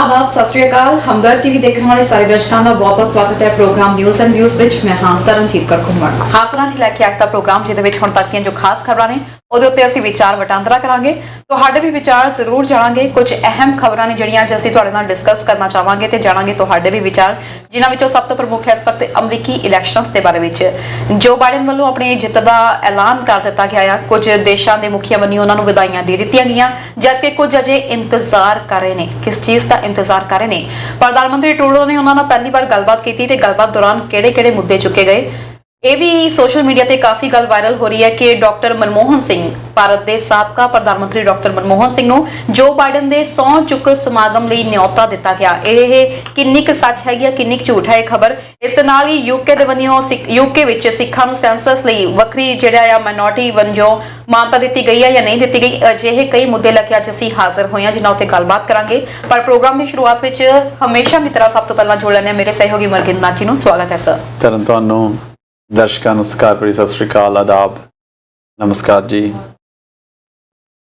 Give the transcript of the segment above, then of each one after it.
आदाब सत श्री अकाल। हमदर्द टीवी देखने वाले सारे दर्शकों का बहुत बहुत स्वागत है प्रोग्राम न्यूज़ एंड व्यूज़ विच मैं हाँ तरनजीत कौर घुम्मण हासना जी लैके अज का प्रोग्राम जिहदे विच हुण तक ਦੀਆਂ जो खास खबरां ने ਉਹਦੇ ਉੱਤੇ ਅਸੀਂ ਵਿਚਾਰ ਵਟਾਂਦਰਾ ਕਰਾਂਗੇ। ਤੁਹਾਡੇ ਵੀ ਵਿਚਾਰ ਜ਼ਰੂਰ ਜਾਣਾਂਗੇ। ਕੁਝ ਅਹਿਮ ਖਬਰਾਂ ਨੇ ਜਿਹੜੀਆਂ ਅੱਜ ਅਸੀਂ ਤੁਹਾਡੇ ਨਾਲ ਡਿਸਕਸ ਕਰਨਾ ਚਾਹਾਂਗੇ ਤੇ ਜਾਣਾਂਗੇ ਤੁਹਾਡੇ ਵੀ ਵਿਚਾਰ, ਜਿਨ੍ਹਾਂ ਵਿੱਚੋਂ ਸਭ ਤੋਂ ਪ੍ਰਮੁੱਖ ਹੈ ਇਸ ਵਕਤ ਅਮਰੀਕੀ ਇਲੈਕਸ਼ਨਸ ਦੇ ਬਾਰੇ ਵਿੱਚ। ਜੋ ਬਾਈਡਨ ਵੱਲੋਂ ਆਪਣੀ ਜਿੱਤ ਦਾ ਐਲਾਨ ਕਰ ਦਿੱਤਾ ਗਿਆ ਹੈ। ਕੁਝ ਦੇਸ਼ਾਂ ਦੇ ਮੁਖੀਆਂ ਵੱਲੋਂ ਉਹਨਾਂ ਨੂੰ ਵਧਾਈਆਂ ਦੇ ਦਿੱਤੀਆਂ ਗਈਆਂ, ਜਦਕਿ ਕੁਝ ਅਜੇ ਇੰਤਜ਼ਾਰ ਕਰ ਰਹੇ ਨੇ। ਕਿਸ ਚੀਜ਼ ਦਾ ਇੰਤਜ਼ਾਰ ਕਰ ਰਹੇ ਨੇ? ਪ੍ਰਧਾਨ ਮੰਤਰੀ ਟਰੂਡੋ ਨੇ ਉਹਨਾਂ ਨਾਲ ਪਹਿਲੀ ਵਾਰ ਗੱਲਬਾਤ ਕੀਤੀ ਤੇ ਗੱਲਬਾਤ ਦੌਰਾਨ ਕਿਹੜੇ-ਕਿਹੜੇ ਮੁੱਦੇ ਚੁੱਕੇ ਗਏ। ਇਹ ਵੀ ਸੋਸ਼ਲ ਮੀਡੀਆ ਤੇ ਕਾਫੀ ਗੱਲ ਵਾਇਰਲ ਹੋ ਰਹੀ ਹੈ ਕਿ ਡਾਕਟਰ ਮਨਮੋਹਨ ਸਿੰਘ, ਭਾਰਤ ਦੇ ਸਾਬਕਾ ਪ੍ਰਧਾਨ ਮੰਤਰੀ ਡਾਕਟਰ ਮਨਮੋਹਨ ਸਿੰਘ ਨੂੰ ਜੋ ਬਾਈਡਨ ਦੇ ਸਹੁੰ ਚੁੱਕ ਸਮਾਗਮ ਲਈ ਨਿਯੋਤਾ ਦਿੱਤਾ ਗਿਆ। ਇਹ ਕਿੰਨੀ ਕੁ ਸੱਚ ਹੈਗੀ ਹੈ, ਕਿੰਨੀ ਕੁ ਝੂਠ ਹੈ ਇਹ ਖਬਰ। ਇਸ ਦੇ ਨਾਲ ਹੀ ਯੂਕੇ ਦੇ ਵੱਲੋਂ ਯੂਕੇ ਵਿੱਚ ਸਿੱਖਾਂ ਨੂੰ ਸੈਂਸਸ ਲਈ ਵੱਖਰੀ ਜਿਹੜਾ ਆ ਮਾਈਨੋਰਟੀ ਵਜੋਂ ਮਾਨਤਾ ਦਿੱਤੀ ਗਈ ਹੈ ਜਾਂ ਨਹੀਂ ਦਿੱਤੀ ਗਈ। ਅਜਿਹੇ ਕਈ ਮੁੱਦੇ ਲੈ ਕੇ ਅੱਜ ਅਸੀਂ ਹਾਜ਼ਰ ਹੋਏ ਹਾਂ ਜਿਨ੍ਹਾਂ ਉੱਤੇ ਗੱਲਬਾਤ ਕਰਾਂਗੇ। ਪਰ ਪ੍ਰੋਗਰਾਮ ਦੀ ਸ਼ੁਰੂਆਤ ਵਿੱਚ ਹਮੇਸ਼ਾ ਦੀ ਤਰ੍ਹਾਂ ਸਭ ਤੋਂ ਪਹਿਲਾਂ ਜੋੜ ਲੈਂਦੇ ਹਾਂ ਮੇਰੇ ਸਹਿਯੋਗੀ ਮਰਗਿੰਦਰ ਨਾਥ ਜੀ ਨੂੰ। ਸਵਾਗਤ ਹੈ ਸਰ। तरन ਤੁਹਾਨੂੰ दर्शकों नमस्कार, बड़ी सत श्री अकाल, आदाब, नमस्कार जी।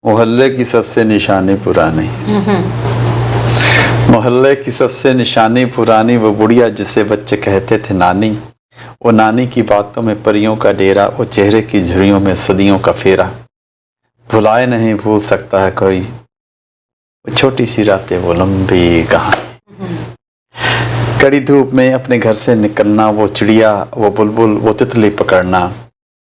मोहल्ले की सबसे निशानी पुरानी, मोहल्ले की सबसे निशानी पुरानी, वो बुढ़िया जिसे बच्चे कहते थे नानी, वो नानी की बातों में परियों का डेरा, वो चेहरे की झुर्रियों में सदियों का फेरा, भुलाए नहीं भूल सकता है कोई, वो छोटी सी रातें वो लंबी कहानी। कड़ी धूप में अपने घर से निकलना, वो चिड़िया, वो बुलबुल, वो तितली पकड़ना,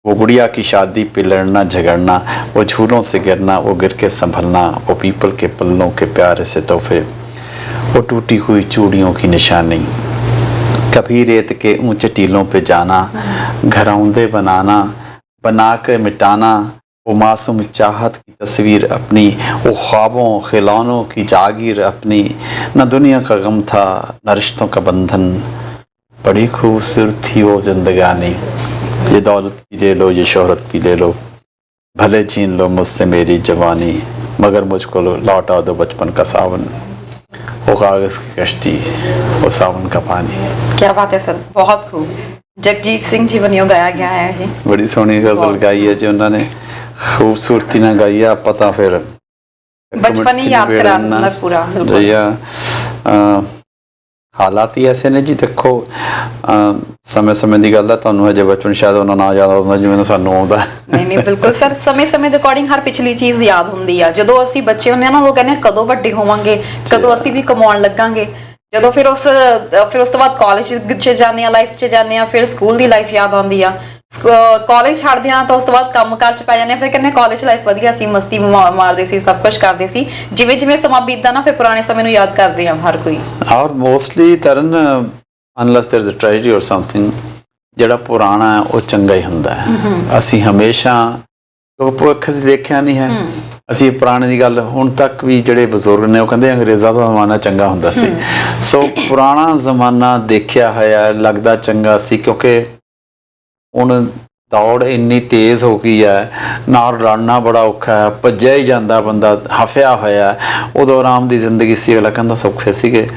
वो गुड़िया की शादी पे लड़ना झगड़ना, वो झूलों से गिरना, वो गिर के संभलना, वो पीपल के पल्लों के प्यारे से तोहफे, वो टूटी हुई चूड़ियों की निशानी, कभी रेत के ऊंचे टीलों पे जाना, घरौंदे बनाना, बना के मिटाना, वो मासूम चाहत की तस्वीर अपनी, वो ख्वाबों खिलौनों की जागीर अपनी, न दुनिया का गम था न रिश्तों का बंधन, बड़ी खूबसूरत थी वो जिंदगानी, ये दौलत भी ले लो ये शोहरत भी ले लो, भले छीन लो मुझसे मेरी जवानी, मगर मुझको लौटा दो बचपन का सावन, वो कागज़ की कश्ती वो सावन का पानी। क्या बात है सर, बहुत खूब। जगजीत सिंह जी ਵੱਲੋਂ गाया गया है ये बड़ी सोहनी गज़ल गाई है जी उन्होंने, खूबसूरती ना गाई है। पता फिर बचपन ही याद करा दिंदा पूरा। ਹਾਲਾਤ ਹੀ ਐਸੇ ਨੇ ਜੀ। ਦੇਖੋ ਸਮੇਂ ਦੀ ਗੱਲ ਹੈ, ਤੁਹਾਨੂੰ ਹਜੇ ਬਚਪਨ ਸ਼ਾਇਦ ਉਹਨਾਂ ਨਾ ਯਾਦ ਆਉਂਦਾ ਜਿਵੇਂ ਸਾਨੂੰ ਆਉਂਦਾ। ਨਹੀਂ ਬਿਲਕੁਲ ਸਰ, ਸਮੇਂ ਦੇ ਅਕੋਰਡਿੰਗ ਹਰ ਪਿਛਲੀ ਚੀਜ਼ ਯਾਦ ਹੁੰਦੀ ਆ। ਜਦੋਂ ਅਸੀਂ ਬੱਚੇ ਹੁੰਦੇ ਆ ਨਾ, ਉਹ ਕਹਿੰਦੇ ਕਦੋਂ ਵੱਡੇ ਹੋਵਾਂਗੇ, ਕਦੋਂ ਅਸੀਂ ਵੀ ਕਮਾਉਣ ਲੱਗਾਂਗੇ। ਜਦੋਂ ਫਿਰ ਉਸ ਤੋਂ ਬਾਅਦ ਕਾਲਜ 'ਚ ਜਾਂਦੇ ਆ, ਲਾਈਫ 'ਚ ਜਾਂਦੇ ਆ, ਫਿਰ ਸਕੂਲ ਦੀ ਲਾਈਫ ਯਾਦ ਆਉਂਦੀ ਆ। ਕਾਲਜ ਛੱਡਦੇ ਆ ਤਾਂ ਉਸ ਤੋਂ ਬਾਅਦ ਕੰਮ ਕਾਰ 'ਚ ਪੈ ਜਾਂਦੇ ਆ। ਫਿਰ ਕਹਿੰਦੇ ਕਾਲਜ ਲਾਈਫ ਵਧੀਆ ਸੀ, ਮਸਤੀ ਮਾਰਦੇ ਸੀ, ਸਭ ਕੁਝ ਕਰਦੇ ਸੀ। ਜਿਵੇਂ ਸਮਾਂ ਬੀਤਦਾ ਨਾ, ਫਿਰ ਪੁਰਾਣੇ ਸਮੇਂ ਨੂੰ ਯਾਦ ਕਰਦੇ ਆ ਹਰ ਕੋਈ। ਔਰ ਮੋਸਟਲੀ ਤਰਨ unless there is a tragedy or something, ਜਿਹੜਾ ਪੁਰਾਣਾ ਹੈ ਉਹ ਚੰਗਾ ਹੀ ਹੁੰਦਾ ਹੈ। ਅਸੀਂ ਹਮੇਸ਼ਾ ਭਵਿੱਖ ਅਸੀਂ ਦੇਖਿਆ ਨਹੀਂ ਹੈ, ਅਸੀਂ ਪੁਰਾਣੇ ਦੀ ਗੱਲ ਹੁਣ ਤੱਕ ਵੀ ਜਿਹੜੇ ਬਜ਼ੁਰਗ ਨੇ ਉਹ ਕਹਿੰਦੇ ਅੰਗਰੇਜ਼ਾਂ ਦਾ ਜ਼ਮਾਨਾ ਚੰਗਾ ਹੁੰਦਾ ਸੀ। ਸੋ ਪੁਰਾਣਾ ਜ਼ਮਾਨਾ ਦੇਖਿਆ ਹੋਇਆ, ਲੱਗਦਾ ਚੰਗਾ ਸੀ, ਕਿਉਂਕਿ ਹੁਣ ਦੌੜ ਇੰਨੀ ਤੇਜ਼ ਹੋ ਗਈ ਹੈ, ਨਾਲ ਲੜਨਾ ਬੜਾ ਔਖਾ ਹੈ, ਭੱਜਿਆ ਹੀ ਜਾਂਦਾ ਬੰਦਾ, ਹਫਿਆ ਹੋਇਆ। ਉਦੋਂ ਆਰਾਮ ਦੀ ਜ਼ਿੰਦਗੀ ਸੀ, ਅਗਲਾ ਕਹਿੰਦਾ ਸੌਖੇ ਸੀਗੇ,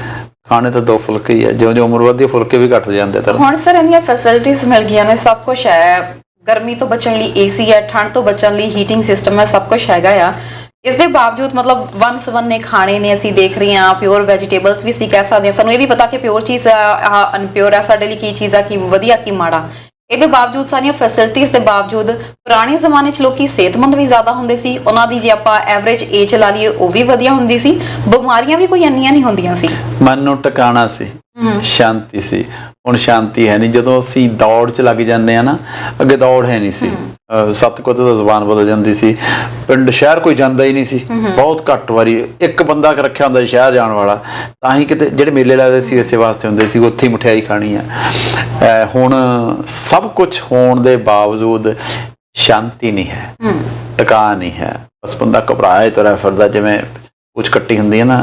ਖਾਣੇ ਤਾਂ 2 ਫੁਲਕੇ ਹੀ ਹੈ। ਜਿਉਂ ਉਮਰ ਵੱਧਦੀ ਫੁਲਕੇ ਵੀ ਘੱਟ ਜਾਂਦੇ। ਤਾਂ ਹੁਣ ਸਰ ਇੰਨੀਆਂ ਫੈਸਿਲਿਟੀਜ਼ ਮਿਲ ਗਈਆਂ ਨੇ, ਸਭ ਕੁਝ ਹੈ। ਗਰਮੀ ਤੋਂ ਬਚਣ ਲਈ ਏਸੀ ਹੈ, ਠੰਡ ਤੋਂ ਬਚਣ ਲਈ ਹੀਟਿੰਗ ਸਿਸਟਮ ਹੈ, ਸਭ ਕੁਝ ਹੈਗਾ ਆ। ਇਸ ਦੇ ਬਾਵਜੂਦ ਮਤਲਬ ਵਨ ਸਵੰਨੇ ਖਾਣੇ ਨੇ ਅਸੀਂ ਦੇਖ ਰਹੇ ਹਾਂ, ਪਿਓਰ ਵੈਜੀਟੇਬਲਸ ਵੀ ਅਸੀਂ ਕਹਿ ਸਕਦੇ ਹਾਂ। ਸਾਨੂੰ ਇਹ ਵੀ ਪਤਾ ਕਿ ਪਿਓਰ ਚੀਜ਼ ਆ, ਅਨਪਿਓਰ ਆ, ਸਾਡੇ ਲਈ ਕੀ ਚੀਜ਼ ਆ, ਕੀ ਵਧੀਆ ਕੀ ਮਾੜਾ। ਇਹਦੇ ਬਾਵਜੂਦ ਸਾਰੀਆਂ ਫੈਸਿਲਿਟੀਜ਼ ਦੇ ਬਾਵਜੂਦ ਪੁਰਾਣੇ ਜ਼ਮਾਨੇ 'ਚ ਲੋਕੀ ਸਿਹਤਮੰਦ ਵੀ ਜ਼ਿਆਦਾ ਹੁੰਦੇ ਸੀ। ਉਹਨਾਂ ਦੀ ਜੇ ਆਪਾਂ ਐਵਰੇਜ ਏਜ ਲਾ ਲਈਏ ਉਹ ਵੀ ਵਧੀਆ ਹੁੰਦੀ ਸੀ, ਬਿਮਾਰੀਆਂ ਵੀ ਕੋਈ ਇੰਨੀਆਂ ਨਹੀਂ ਹੁੰਦੀਆਂ ਸੀ। ਮਨ ਨੂੰ ਟਿਕਾਣਾ ਸੀ, ਸ਼ਾਂਤੀ ਸੀ। ਹੁਣ ਸ਼ਾਂਤੀ ਹੈ ਨਹੀਂ। ਜਦੋਂ ਅਸੀਂ ਦੌੜ 'ਚ ਲੱਗ ਜਾਂਦੇ ਆ ਨਾ, ਅੱਗੇ ਦੌੜ ਹੈ ਨਹੀਂ ਸੀ। ਸਤਕੁਤ ਦਾ ਜ਼ਬਾਨ ਬਦਲ ਜਾਂਦੀ ਸੀ। ਪਿੰਡ ਸ਼ਹਿਰ ਕੋਈ ਜਾਂਦਾ ਹੀ ਨਹੀਂ ਸੀ, ਬਹੁਤ ਘੱਟ ਵਾਰੀ ਇੱਕ ਬੰਦਾ ਰੱਖਿਆ ਹੁੰਦਾ ਸ਼ਹਿਰ ਜਾਣ ਵਾਲਾ। ਤਾਂ ਹੀ ਕਿਤੇ ਜਿਹੜੇ ਮੇਲੇ ਲੱਗਦੇ ਸੀ ਇਸੇ ਵਾਸਤੇ ਹੁੰਦੇ ਸੀ, ਉੱਥੇ ਹੀ ਮਠਿਆਈ ਖਾਣੀ ਆ। ਹੁਣ ਸਭ ਕੁਛ ਹੋਣ ਦੇ ਬਾਵਜੂਦ ਸ਼ਾਂਤੀ ਨਹੀਂ ਹੈ, ਟਿਕਾ ਨਹੀਂ ਹੈ। ਬਸ ਬੰਦਾ ਘਬਰਾਇਆ ਤੁਰਿਆ ਫਿਰਦਾ, ਜਿਵੇਂ ਕੁਝ ਕੱਟੀ ਹੁੰਦੀ ਹੈ ਨਾ,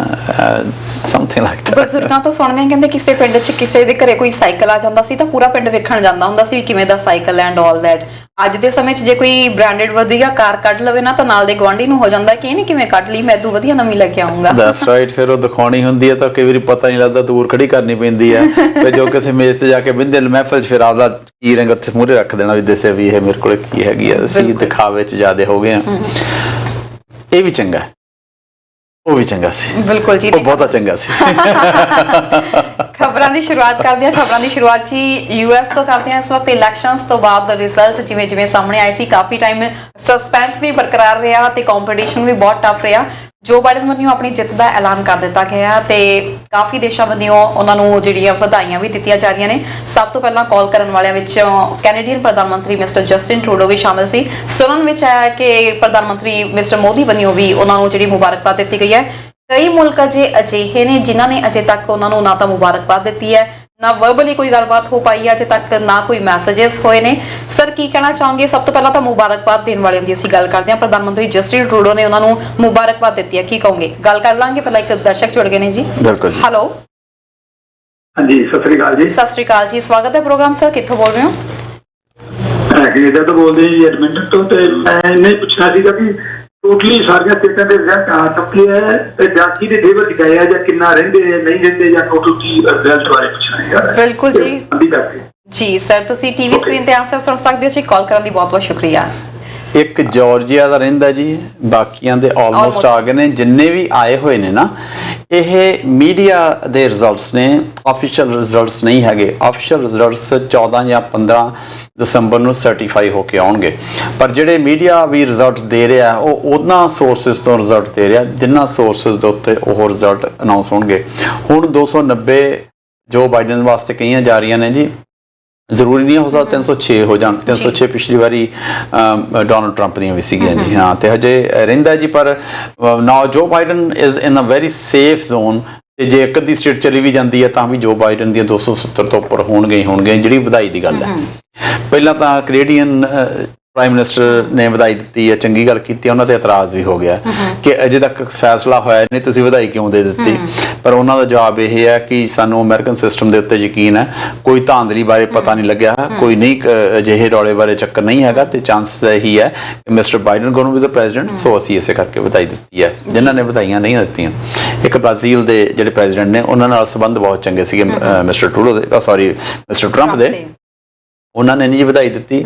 ਸਮਥਿੰਗ ਲਾਈਕ ਦੈਟ। ਬਜ਼ੁਰਗਾਂ ਤੋਂ ਸੁਣਦੇ ਹਾਂ, ਕਹਿੰਦੇ ਕਿਸੇ ਪਿੰਡ 'ਚ ਕਿਸੇ ਦੇ ਘਰੇ ਕੋਈ ਸਾਈਕਲ ਆ ਜਾਂਦਾ ਸੀ ਤਾਂ ਪੂਰਾ ਪਿੰਡ ਵੇਖਣ ਜਾਂਦਾ ਹੁੰਦਾ ਸੀ ਵੀ ਕਿਵੇਂ ਦਾ ਸਾਈਕਲ ਐਂਡ ਆਲ ਦੈਟ। ਅੱਜ ਦੇ ਸਮੇਂ 'ਚ ਜੇ ਕੋਈ ਬ੍ਰਾਂਡਡ ਵਧੀਆ ਕਾਰ ਕੱਢ ਲਵੇ ਨਾ, ਤਾਂ ਨਾਲ ਦੇ ਗੁਆਂਢੀ ਨੂੰ ਹੋ ਜਾਂਦਾ ਕਿ ਇਹਨੇ ਕਿਵੇਂ ਕੱਢ ਲਈ, ਮੈਂ ਇਦੋਂ ਵਧੀਆ ਨਵੀਂ ਲੈ ਕੇ ਆਉਂਗਾ। That's right. ਫਿਰ ਉਹ ਦਿਖਾਉਣੀ ਹੁੰਦੀ ਹੈ ਤਾਂ ਕਈ ਵਾਰੀ ਪਤਾ ਨਹੀਂ ਲੱਗਦਾ, ਦੂਰ ਖੜੀ ਕਰਨੀ ਪੈਂਦੀ ਹੈ। ਫਿਰ ਜੋ ਕਿਸੇ ਮੇਜ਼ ਤੇ ਜਾ ਕੇ ਬਿੰਦੇ ਮਹਿਫਲ 'ਚ ਫਿਰ ਆਪਦਾ ਕੀ ਰੰਗ ਉੱਥੇ ਮੂਹਰੇ ਰੱਖ ਦੇਣਾ ਵੀ ਦੱਸੇ ਵੀ ਇਹ ਮੇਰੇ ਕੋਲ ਕੀ ਹੈਗੀ ਆ। ਅਸੀਂ ਦਿਖਾਵੇ 'ਚ ਜ਼ਿਆਦਾ ਹੋ ਗਏ ਆ। ਇਹ ਵੀ ਚੰਗਾ, ਉਹ ਵੀ ਚੰਗਾ ਸੀ, ਬਿਲਕੁਲ ਜੀ। ਉਹ ਬਹੁਤਾ ਚੰਗਾ ਸੀ। ਖਬਰਾਂ ਦੀ ਸ਼ੁਰੂਆਤ ਕਰਦੇ ਹਾਂ। ਖਬਰਾਂ ਦੀ ਸ਼ੁਰੂਆਤ ਜੀ ਯੂਐਸ ਤੋਂ ਕਰਦੇ ਹਾਂ। ਇਸ ਵਕਤ ਇਲੈਕਸ਼ਨਸ ਤੋਂ ਬਾਅਦ ਰਿਜ਼ਲਟ ਜਿਵੇਂ ਸਾਹਮਣੇ ਆਏ ਸੀ, ਕਾਫੀ ਟਾਈਮ ਸਸਪੈਂਸ ਵੀ ਬਰਕਰਾਰ ਰਿਹਾ ਤੇ ਕੰਪੀਟੀਸ਼ਨ ਵੀ ਬਹੁਤ ਟਫ ਰਿਹਾ। ਜੋ ਬਾਈਡਨ ਵੱਲੋਂ ਆਪਣੀ ਜਿੱਤ ਦਾ ਐਲਾਨ ਕਰ ਦਿੱਤਾ ਗਿਆ ਤੇ ਕਾਫੀ ਦੇਸ਼ਾਂ ਵੱਲੋਂ ਉਹਨਾਂ ਨੂੰ ਜਿਹੜੀਆਂ ਵਧਾਈਆਂ ਵੀ ਦਿੱਤੀਆਂ ਜਾ ਰਹੀਆਂ ਨੇ। ਸਭ ਤੋਂ ਪਹਿਲਾਂ ਕਾਲ ਕਰਨ ਵਾਲਿਆਂ ਵਿੱਚ ਕੈਨੇਡੀਅਨ ਪ੍ਰਧਾਨ ਮੰਤਰੀ ਮਿਸਟਰ ਜਸਟਿਨ ਟਰੂਡੋ ਵੀ ਸ਼ਾਮਲ ਸੀ। ਸੁਣਨ ਵਿੱਚ ਆਇਆ ਕਿ ਪ੍ਰਧਾਨ ਮੰਤਰੀ ਮਿਸਟਰ ਮੋਦੀ ਵੱਲੋਂ ਵੀ ਉਹਨਾਂ ਨੂੰ ਜਿਹੜੀ ਮੁਬਾਰਕਬਾਦ ਦਿੱਤੀ ਗਈ ਹੈ। ਕਈ ਮੁਲਕ ਅਜਿਹੇ ਨੇ ਜਿਨ੍ਹਾਂ ਨੇ ਅਜੇ ਤੱਕ ਉਹਨਾਂ ਨੂੰ ਨਾ ਤਾਂ ਮੁਬਾਰਕਬਾਦ ਦਿੱਤੀ ਹੈ, ਨਾ ਵਰਬਲੀ ਕੋਈ ਗੱਲਬਾਤ ਹੋ ਪਾਈ ਹੈ ਅਜੇ ਤੱਕ, ਨਾ ਕੋਈ ਮੈਸੇजेस ਹੋਏ ਨੇ। ਸਰ ਕੀ ਕਹਿਣਾ ਚਾਹੋਗੇ? ਸਭ ਤੋਂ ਪਹਿਲਾਂ ਤਾਂ ਮੁਬਾਰਕਬਾਦ ਦੇਣ ਵਾਲਿਆਂ ਦੀ ਅਸੀਂ ਗੱਲ ਕਰਦੇ ਹਾਂ। ਪ੍ਰਧਾਨ ਮੰਤਰੀ ਜਸਟਿਨ ਟਰੂਡੋ ਨੇ ਉਹਨਾਂ ਨੂੰ ਮੁਬਾਰਕਬਾਦ ਦਿੱਤੀ ਹੈ, ਕੀ ਕਹੋਗੇ? ਗੱਲ ਕਰ ਲਾਂਗੇ। ਪਹਿਲਾਂ ਇੱਕ ਦਰਸ਼ਕ ਜੁੜ ਗਏ ਨੇ ਜੀ। ਬਿਲਕੁਲ। ਹੈਲੋ। ਹਾਂਜੀ, ਸਤਿ ਸ੍ਰੀ ਅਕਾਲ ਜੀ। ਸਤਿ ਸ੍ਰੀ ਅਕਾਲ ਜੀ, ਸਵਾਗਤ ਹੈ ਪ੍ਰੋਗਰਾਮ। ਸਰ ਕਿੱਥੋਂ ਬੋਲ ਰਹੇ ਹੋ? ਕੈਨੇਡਾ ਤੋਂ ਬੋਲਦੇ ਜੀ, ਐਡਮਿੰਟਨ ਤੋਂ। ਤੇ ਮੈਂ ਨਹੀਂ ਪੁੱਛਣਾ ਸੀਗਾ ਕਿ ਟੋਟਲੀ ਸਾਰੀਆਂ ਸਟੇਟਾਂ ਦੇ ਰਿਜ਼ਲਟ ਆ ਚੁੱਕੇ ਹੈ ਤੇ ਜਾਕੀ ਦੇ ਫੇਵਰ ਦਿਖਾਇਆ ਜਾਂ ਕਿੰਨਾ ਰਹਿੰਦੇ ਨਹੀਂ ਰਹਿੰਦੇ ਜਾਂ ਟੋਟਲ ਕੀ ਰਿਜ਼ਲਟ ਬਾਰੇ ਪੁੱਛਣਾ ਹੈ। ਬਿਲਕੁਲ ਜੀ। ਜੀ ਸਰ, ਤੁਸੀਂ ਟੀਵੀ ਸਕਰੀਨ ਤੇ ਆਨਸਰ ਸੁਣ ਸਕਦੇ ਹੋ ਜੀ। ਕਾਲ ਕਰਨ ਲਈ ਬਹੁਤ ਬਹੁਤ ਸ਼ੁਕਰੀਆ। ਇੱਕ ਜਾਰਜੀਆ ਦਾ ਰਹਿੰਦਾ ਜੀ, ਬਾਕੀਆਂ ਦੇ ਆਲਮੋਸਟ ਆ ਗਏ ਨੇ। ਜਿੰਨੇ ਵੀ ਆਏ ਹੋਏ ਨੇ ਨਾ, ਇਹ ਮੀਡੀਆ ਦੇ ਰਿਜ਼ਲਟਸ ਨੇ, ਆਫੀਸ਼ੀਅਲ ਰਿਜ਼ਲਟਸ ਨਹੀਂ ਹੈਗੇ। ਆਫੀਸ਼ੀਅਲ ਰਿਜ਼ਲਟਸ 14 ਜਾਂ 15 ਦਸੰਬਰ ਨੂੰ ਸਰਟੀਫਾਈ ਹੋ ਕੇ ਆਉਣਗੇ। ਪਰ ਜਿਹੜੇ ਮੀਡੀਆ ਵੀ ਰਿਜ਼ਲਟ ਦੇ ਰਿਹਾ ਉਹ ਉਹਨਾਂ ਸੋਰਸਿਸ ਤੋਂ ਰਿਜ਼ਲਟ ਦੇ ਰਿਹਾ ਜਿਨ੍ਹਾਂ ਸੋਰਸਿਸ ਦੇ ਉੱਤੇ ਉਹ ਰਿਜ਼ਲਟ ਅਨਾਉਂਸ ਹੋਣਗੇ। ਹੁਣ 290 ਜੋ ਬਾਈਡਨ ਵਾਸਤੇ ਕਹੀਆਂ ਜਾ ਰਹੀਆਂ ਨੇ ਜੀ, ਜ਼ਰੂਰੀ ਨਹੀਂ ਹੋ ਸਕਦਾ 306 ਹੋ ਜਾਣ। 306 ਪਿਛਲੀ ਵਾਰੀ ਡੋਨਲਡ ਟਰੰਪ ਦੀਆਂ ਵੀ ਸੀਗੀਆਂ ਜੀ। ਹਾਂ, ਤੇ ਹਜੇ ਰਹਿੰਦਾ ਜੀ। ਪਰ now Joe Biden is in a very safe zone. ਤੇ ਜੇ ਇੱਕ ਅੱਧੀ ਸਟੇਟ ਚਲੀ ਵੀ ਜਾਂਦੀ ਹੈ ਤਾਂ ਵੀ ਜੋ ਬਾਈਡਨ ਦੀਆਂ 270 ਤੋਂ ਉੱਪਰ ਹੋਣਗੇ, ਜਿਹੜੀ ਵਧਾਈ ਦੀ ਗੱਲ ਹੈ। ਪਹਿਲਾਂ ਤਾਂ ਕੈਨੇਡੀਅਨ ਪ੍ਰਾਈਮ ਮਿਨਿਸਟਰ ਨੇ ਵਧਾਈ ਦਿੱਤੀ ਹੈ, ਚੰਗੀ ਗੱਲ ਕੀਤੀ। ਉਹਨਾਂ ਤੇ ਇਤਰਾਜ਼ ਵੀ ਹੋ ਗਿਆ ਕਿ ਅਜੇ ਤੱਕ ਫੈਸਲਾ ਹੋਇਆ ਨਹੀਂ, ਤੁਸੀਂ ਵਧਾਈ ਕਿਉਂ ਦੇ ਦਿੱਤੀ? ਪਰ ਉਹਨਾਂ ਦਾ ਜਵਾਬ ਇਹ ਹੈ ਕਿ ਸਾਨੂੰ ਅਮਰੀਕਨ ਸਿਸਟਮ ਦੇ ਉੱਤੇ ਯਕੀਨ ਹੈ, ਕੋਈ ਧਾਂਦਲੀ ਬਾਰੇ ਪਤਾ ਨਹੀਂ ਲੱਗਿਆ, ਕੋਈ ਨਹੀਂ ਅਜਿਹੇ ਰੌਲੇ ਬਾਰੇ ਚੱਕਰ ਨਹੀਂ ਹੈਗਾ ਤੇ ਚਾਂਸ ਇਹੀ ਹੈ ਕਿ mister Biden going to be the president. So ਅਸੀਂ ਇਸੇ ਕਰਕੇ ਵਧਾਈ ਦਿੱਤੀ ਹੈ। ਜਿਨ੍ਹਾਂ ਨੇ ਵਧਾਈਆਂ ਨਹੀਂ ਦਿੱਤੀਆਂ, ਇੱਕ ਬ੍ਰਾਜ਼ੀਲ ਦੇ ਜਿਹੜੇ ਪ੍ਰੈਜ਼ੀਡੈਂਟ ਨੇ, ਉਹਨਾਂ ਨਾਲ ਸੰਬੰਧ ਬਹੁਤ ਚੰਗੇ ਸੀਗੇ ਮਿਸਟਰ ਟਰੰਪ ਦੇ। ਉਹਨਾਂ ਨੇ ਨਹੀਂ ਵਧਾਈ ਦਿੱਤੀ।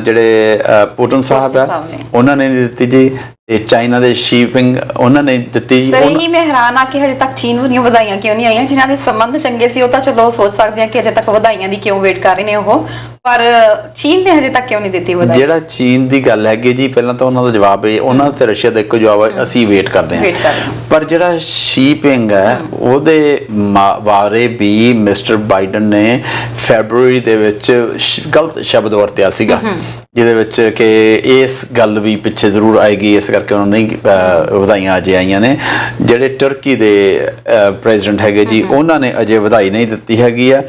ਜਿਹੜੇ ਪੁਟਿਨ ਸਾਹਿਬ ਆ ਉਹਨਾਂ ਨੇ ਨਹੀਂ ਦਿੱਤੀ ਜੀ। ਤੇ ਚਾਈਨਾ ਦੇ ਸ਼ੀਪਿੰਗ ਉਹਨਾਂ ਨੇ ਦਿੱਤੀ ਜੀ। ਸਰ ਇਹੀ ਮੈਂ ਹੈਰਾਨ ਆ ਕਿ ਹਜੇ ਤੱਕ ਚੀਨ ਨੂੰ ਵਧਾਈਆਂ ਕਿਉਂ ਨਹੀਂ ਆਈਆਂ? ਜਿਨ੍ਹਾਂ ਦੇ ਸੰਬੰਧ ਚੰਗੇ ਸੀ ਉਹ ਤਾਂ ਚਲੋ ਸੋਚ ਸਕਦੇ ਆ ਕਿ ਹਜੇ ਤੱਕ ਵਧਾਈਆਂ ਦੀ ਕਿਉਂ ਵੇਟ ਕਰ ਰਹੇ ਨੇ ਉਹ, ਪਰ ਚੀਨ ਨੇ ਹਜੇ ਤੱਕ ਕਿਉਂ ਨਹੀਂ ਦਿੱਤੀ ਵਧਾਈ? ਜਿਹੜਾ ਚੀਨ ਦੀ ਗੱਲ ਹੈਗੀ ਜੀ, ਪਹਿਲਾਂ ਤਾਂ ਉਹਨਾਂ ਦਾ ਜਵਾਬ ਹੈ, ਉਹਨਾਂ ਤੇ ਰਸ਼ੀਆ ਦਾ ਇੱਕੋ ਜਵਾਬ ਹੈ, ਅਸੀਂ ਵੇਟ ਕਰਦੇ ਹਾਂ। ਪਰ ਜਿਹੜਾ ਸ਼ੀਪਿੰਗ ਹੈ ਉਹਦੇ ਬਾਰੇ ਵੀ ਮਿਸਟਰ ਬਾਈਡਨ ਨੇ ਫੈਬਰੂਅਰੀ ਦੇ ਵਿੱਚ ਗਲਤ ਸ਼ਬਦ ਵਰਤਿਆ ਸੀਗਾ, ਜਿਹਦੇ ਵਿੱਚ ਕਿ ਇਸ ਗੱਲ ਵੀ ਪਿੱਛੇ ਜ਼ਰੂਰ ਆਏਗੀ, ਇਸ ਕਰਕੇ ਉਹਨਾਂ ਨਹੀਂ ਵਧਾਈਆਂ ਅਜੇ ਆਈਆਂ ਨੇ। ਜਿਹੜੇ ਤੁਰਕੀ ਦੇ ਪ੍ਰੈਜ਼ੀਡੈਂਟ ਹੈਗੇ ਜੀ, ਉਹਨਾਂ ਨੇ ਅਜੇ ਵਧਾਈ ਨਹੀਂ ਦਿੱਤੀ ਹੈਗੀ ਆ।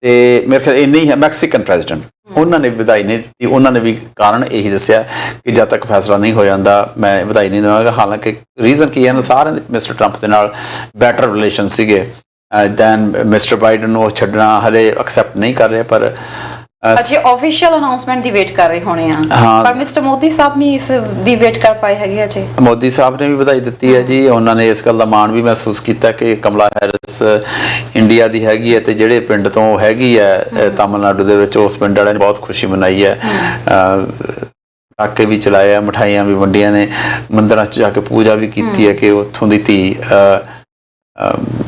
ਤੇ ਮੇਰੇ ਖਿਆਲ ਇੰਨੀ ਹੈ ਮੈਕਸੀਕਨ ਪ੍ਰੈਜ਼ੀਡੈਂਟ, ਉਹਨਾਂ ਨੇ ਵਧਾਈ ਨਹੀਂ ਦਿੱਤੀ। ਉਹਨਾਂ ਨੇ ਵੀ ਕਾਰਨ ਇਹੀ ਦੱਸਿਆ ਕਿ ਜਦ ਤੱਕ ਫੈਸਲਾ ਨਹੀਂ ਹੋ ਜਾਂਦਾ ਮੈਂ ਵਧਾਈ ਨਹੀਂ ਦੇਵਾਂਗਾ। ਹਾਲਾਂਕਿ ਰੀਜ਼ਨ ਕੀ ਹੈ, ਸਾਰਿਆਂ ਦੇ ਮਿਸਟਰ ਟਰੰਪ ਦੇ ਨਾਲ ਬੈਟਰ ਰਿਲੇਸ਼ਨ ਸੀਗੇ ਦੈਨ ਮਿਸਟਰ ਬਾਈਡਨ। ਉਹ ਛੱਡਣਾ ਹਲੇ ਐਕਸੈਪਟ ਨਹੀਂ ਕਰ ਰਹੇ, ਪਰ ਅਜੇ ਆਫੀਸ਼ੀਅਲ ਅਨਾਉਂਸਮੈਂਟ ਦੀ ਵੇਟ ਕਰ ਰਹੇ ਹੋਣੇ ਆ। ਪਰ ਮਿਸਟਰ ਮੋਦੀ ਸਾਹਿਬ ਨਹੀਂ ਇਸ ਦੀ ਵੇਟ ਕਰ ਪਾਏ ਹੈਗੇ ਅਜੇ। ਮੋਦੀ ਸਾਹਿਬ ਨੇ ਵੀ ਵਧਾਈ ਦਿੱਤੀ ਹੈ ਜੀ। ਉਹਨਾਂ ਨੇ ਇਸ ਗੱਲ ਦਾ ਮਾਣ ਵੀ ਮਹਿਸੂਸ ਕੀਤਾ ਕਿ ਕਮਲਾ ਹੈਰਿਸ ਇੰਡੀਆ ਦੀ ਹੈਗੀ ਹੈ ਤੇ ਜਿਹੜੇ ਪਿੰਡ ਤੋਂ ਹੈਗੀ ਹੈ ਤਾਮਿਲਨਾਡੂ ਦੇ ਵਿੱਚ, ਉਸ ਪਿੰਡ ਵਾਲਿਆਂ ਨੇ ਬਹੁਤ ਖੁਸ਼ੀ ਮਨਾਈ ਹੈ। ਪਟਾਕੇ ਵੀ ਚਲਾਏ ਆ, ਮਿਠਾਈਆਂ ਵੀ ਵੰਡੀਆਂ ਨੇ, ਮੰਦਿਰਾਂ 'ਚ ਜਾ ਕੇ ਪੂਜਾ ਵੀ ਕੀਤੀ ਹੈ ਕਿ ਉੱਥੋਂ ਦੀ ਧੀ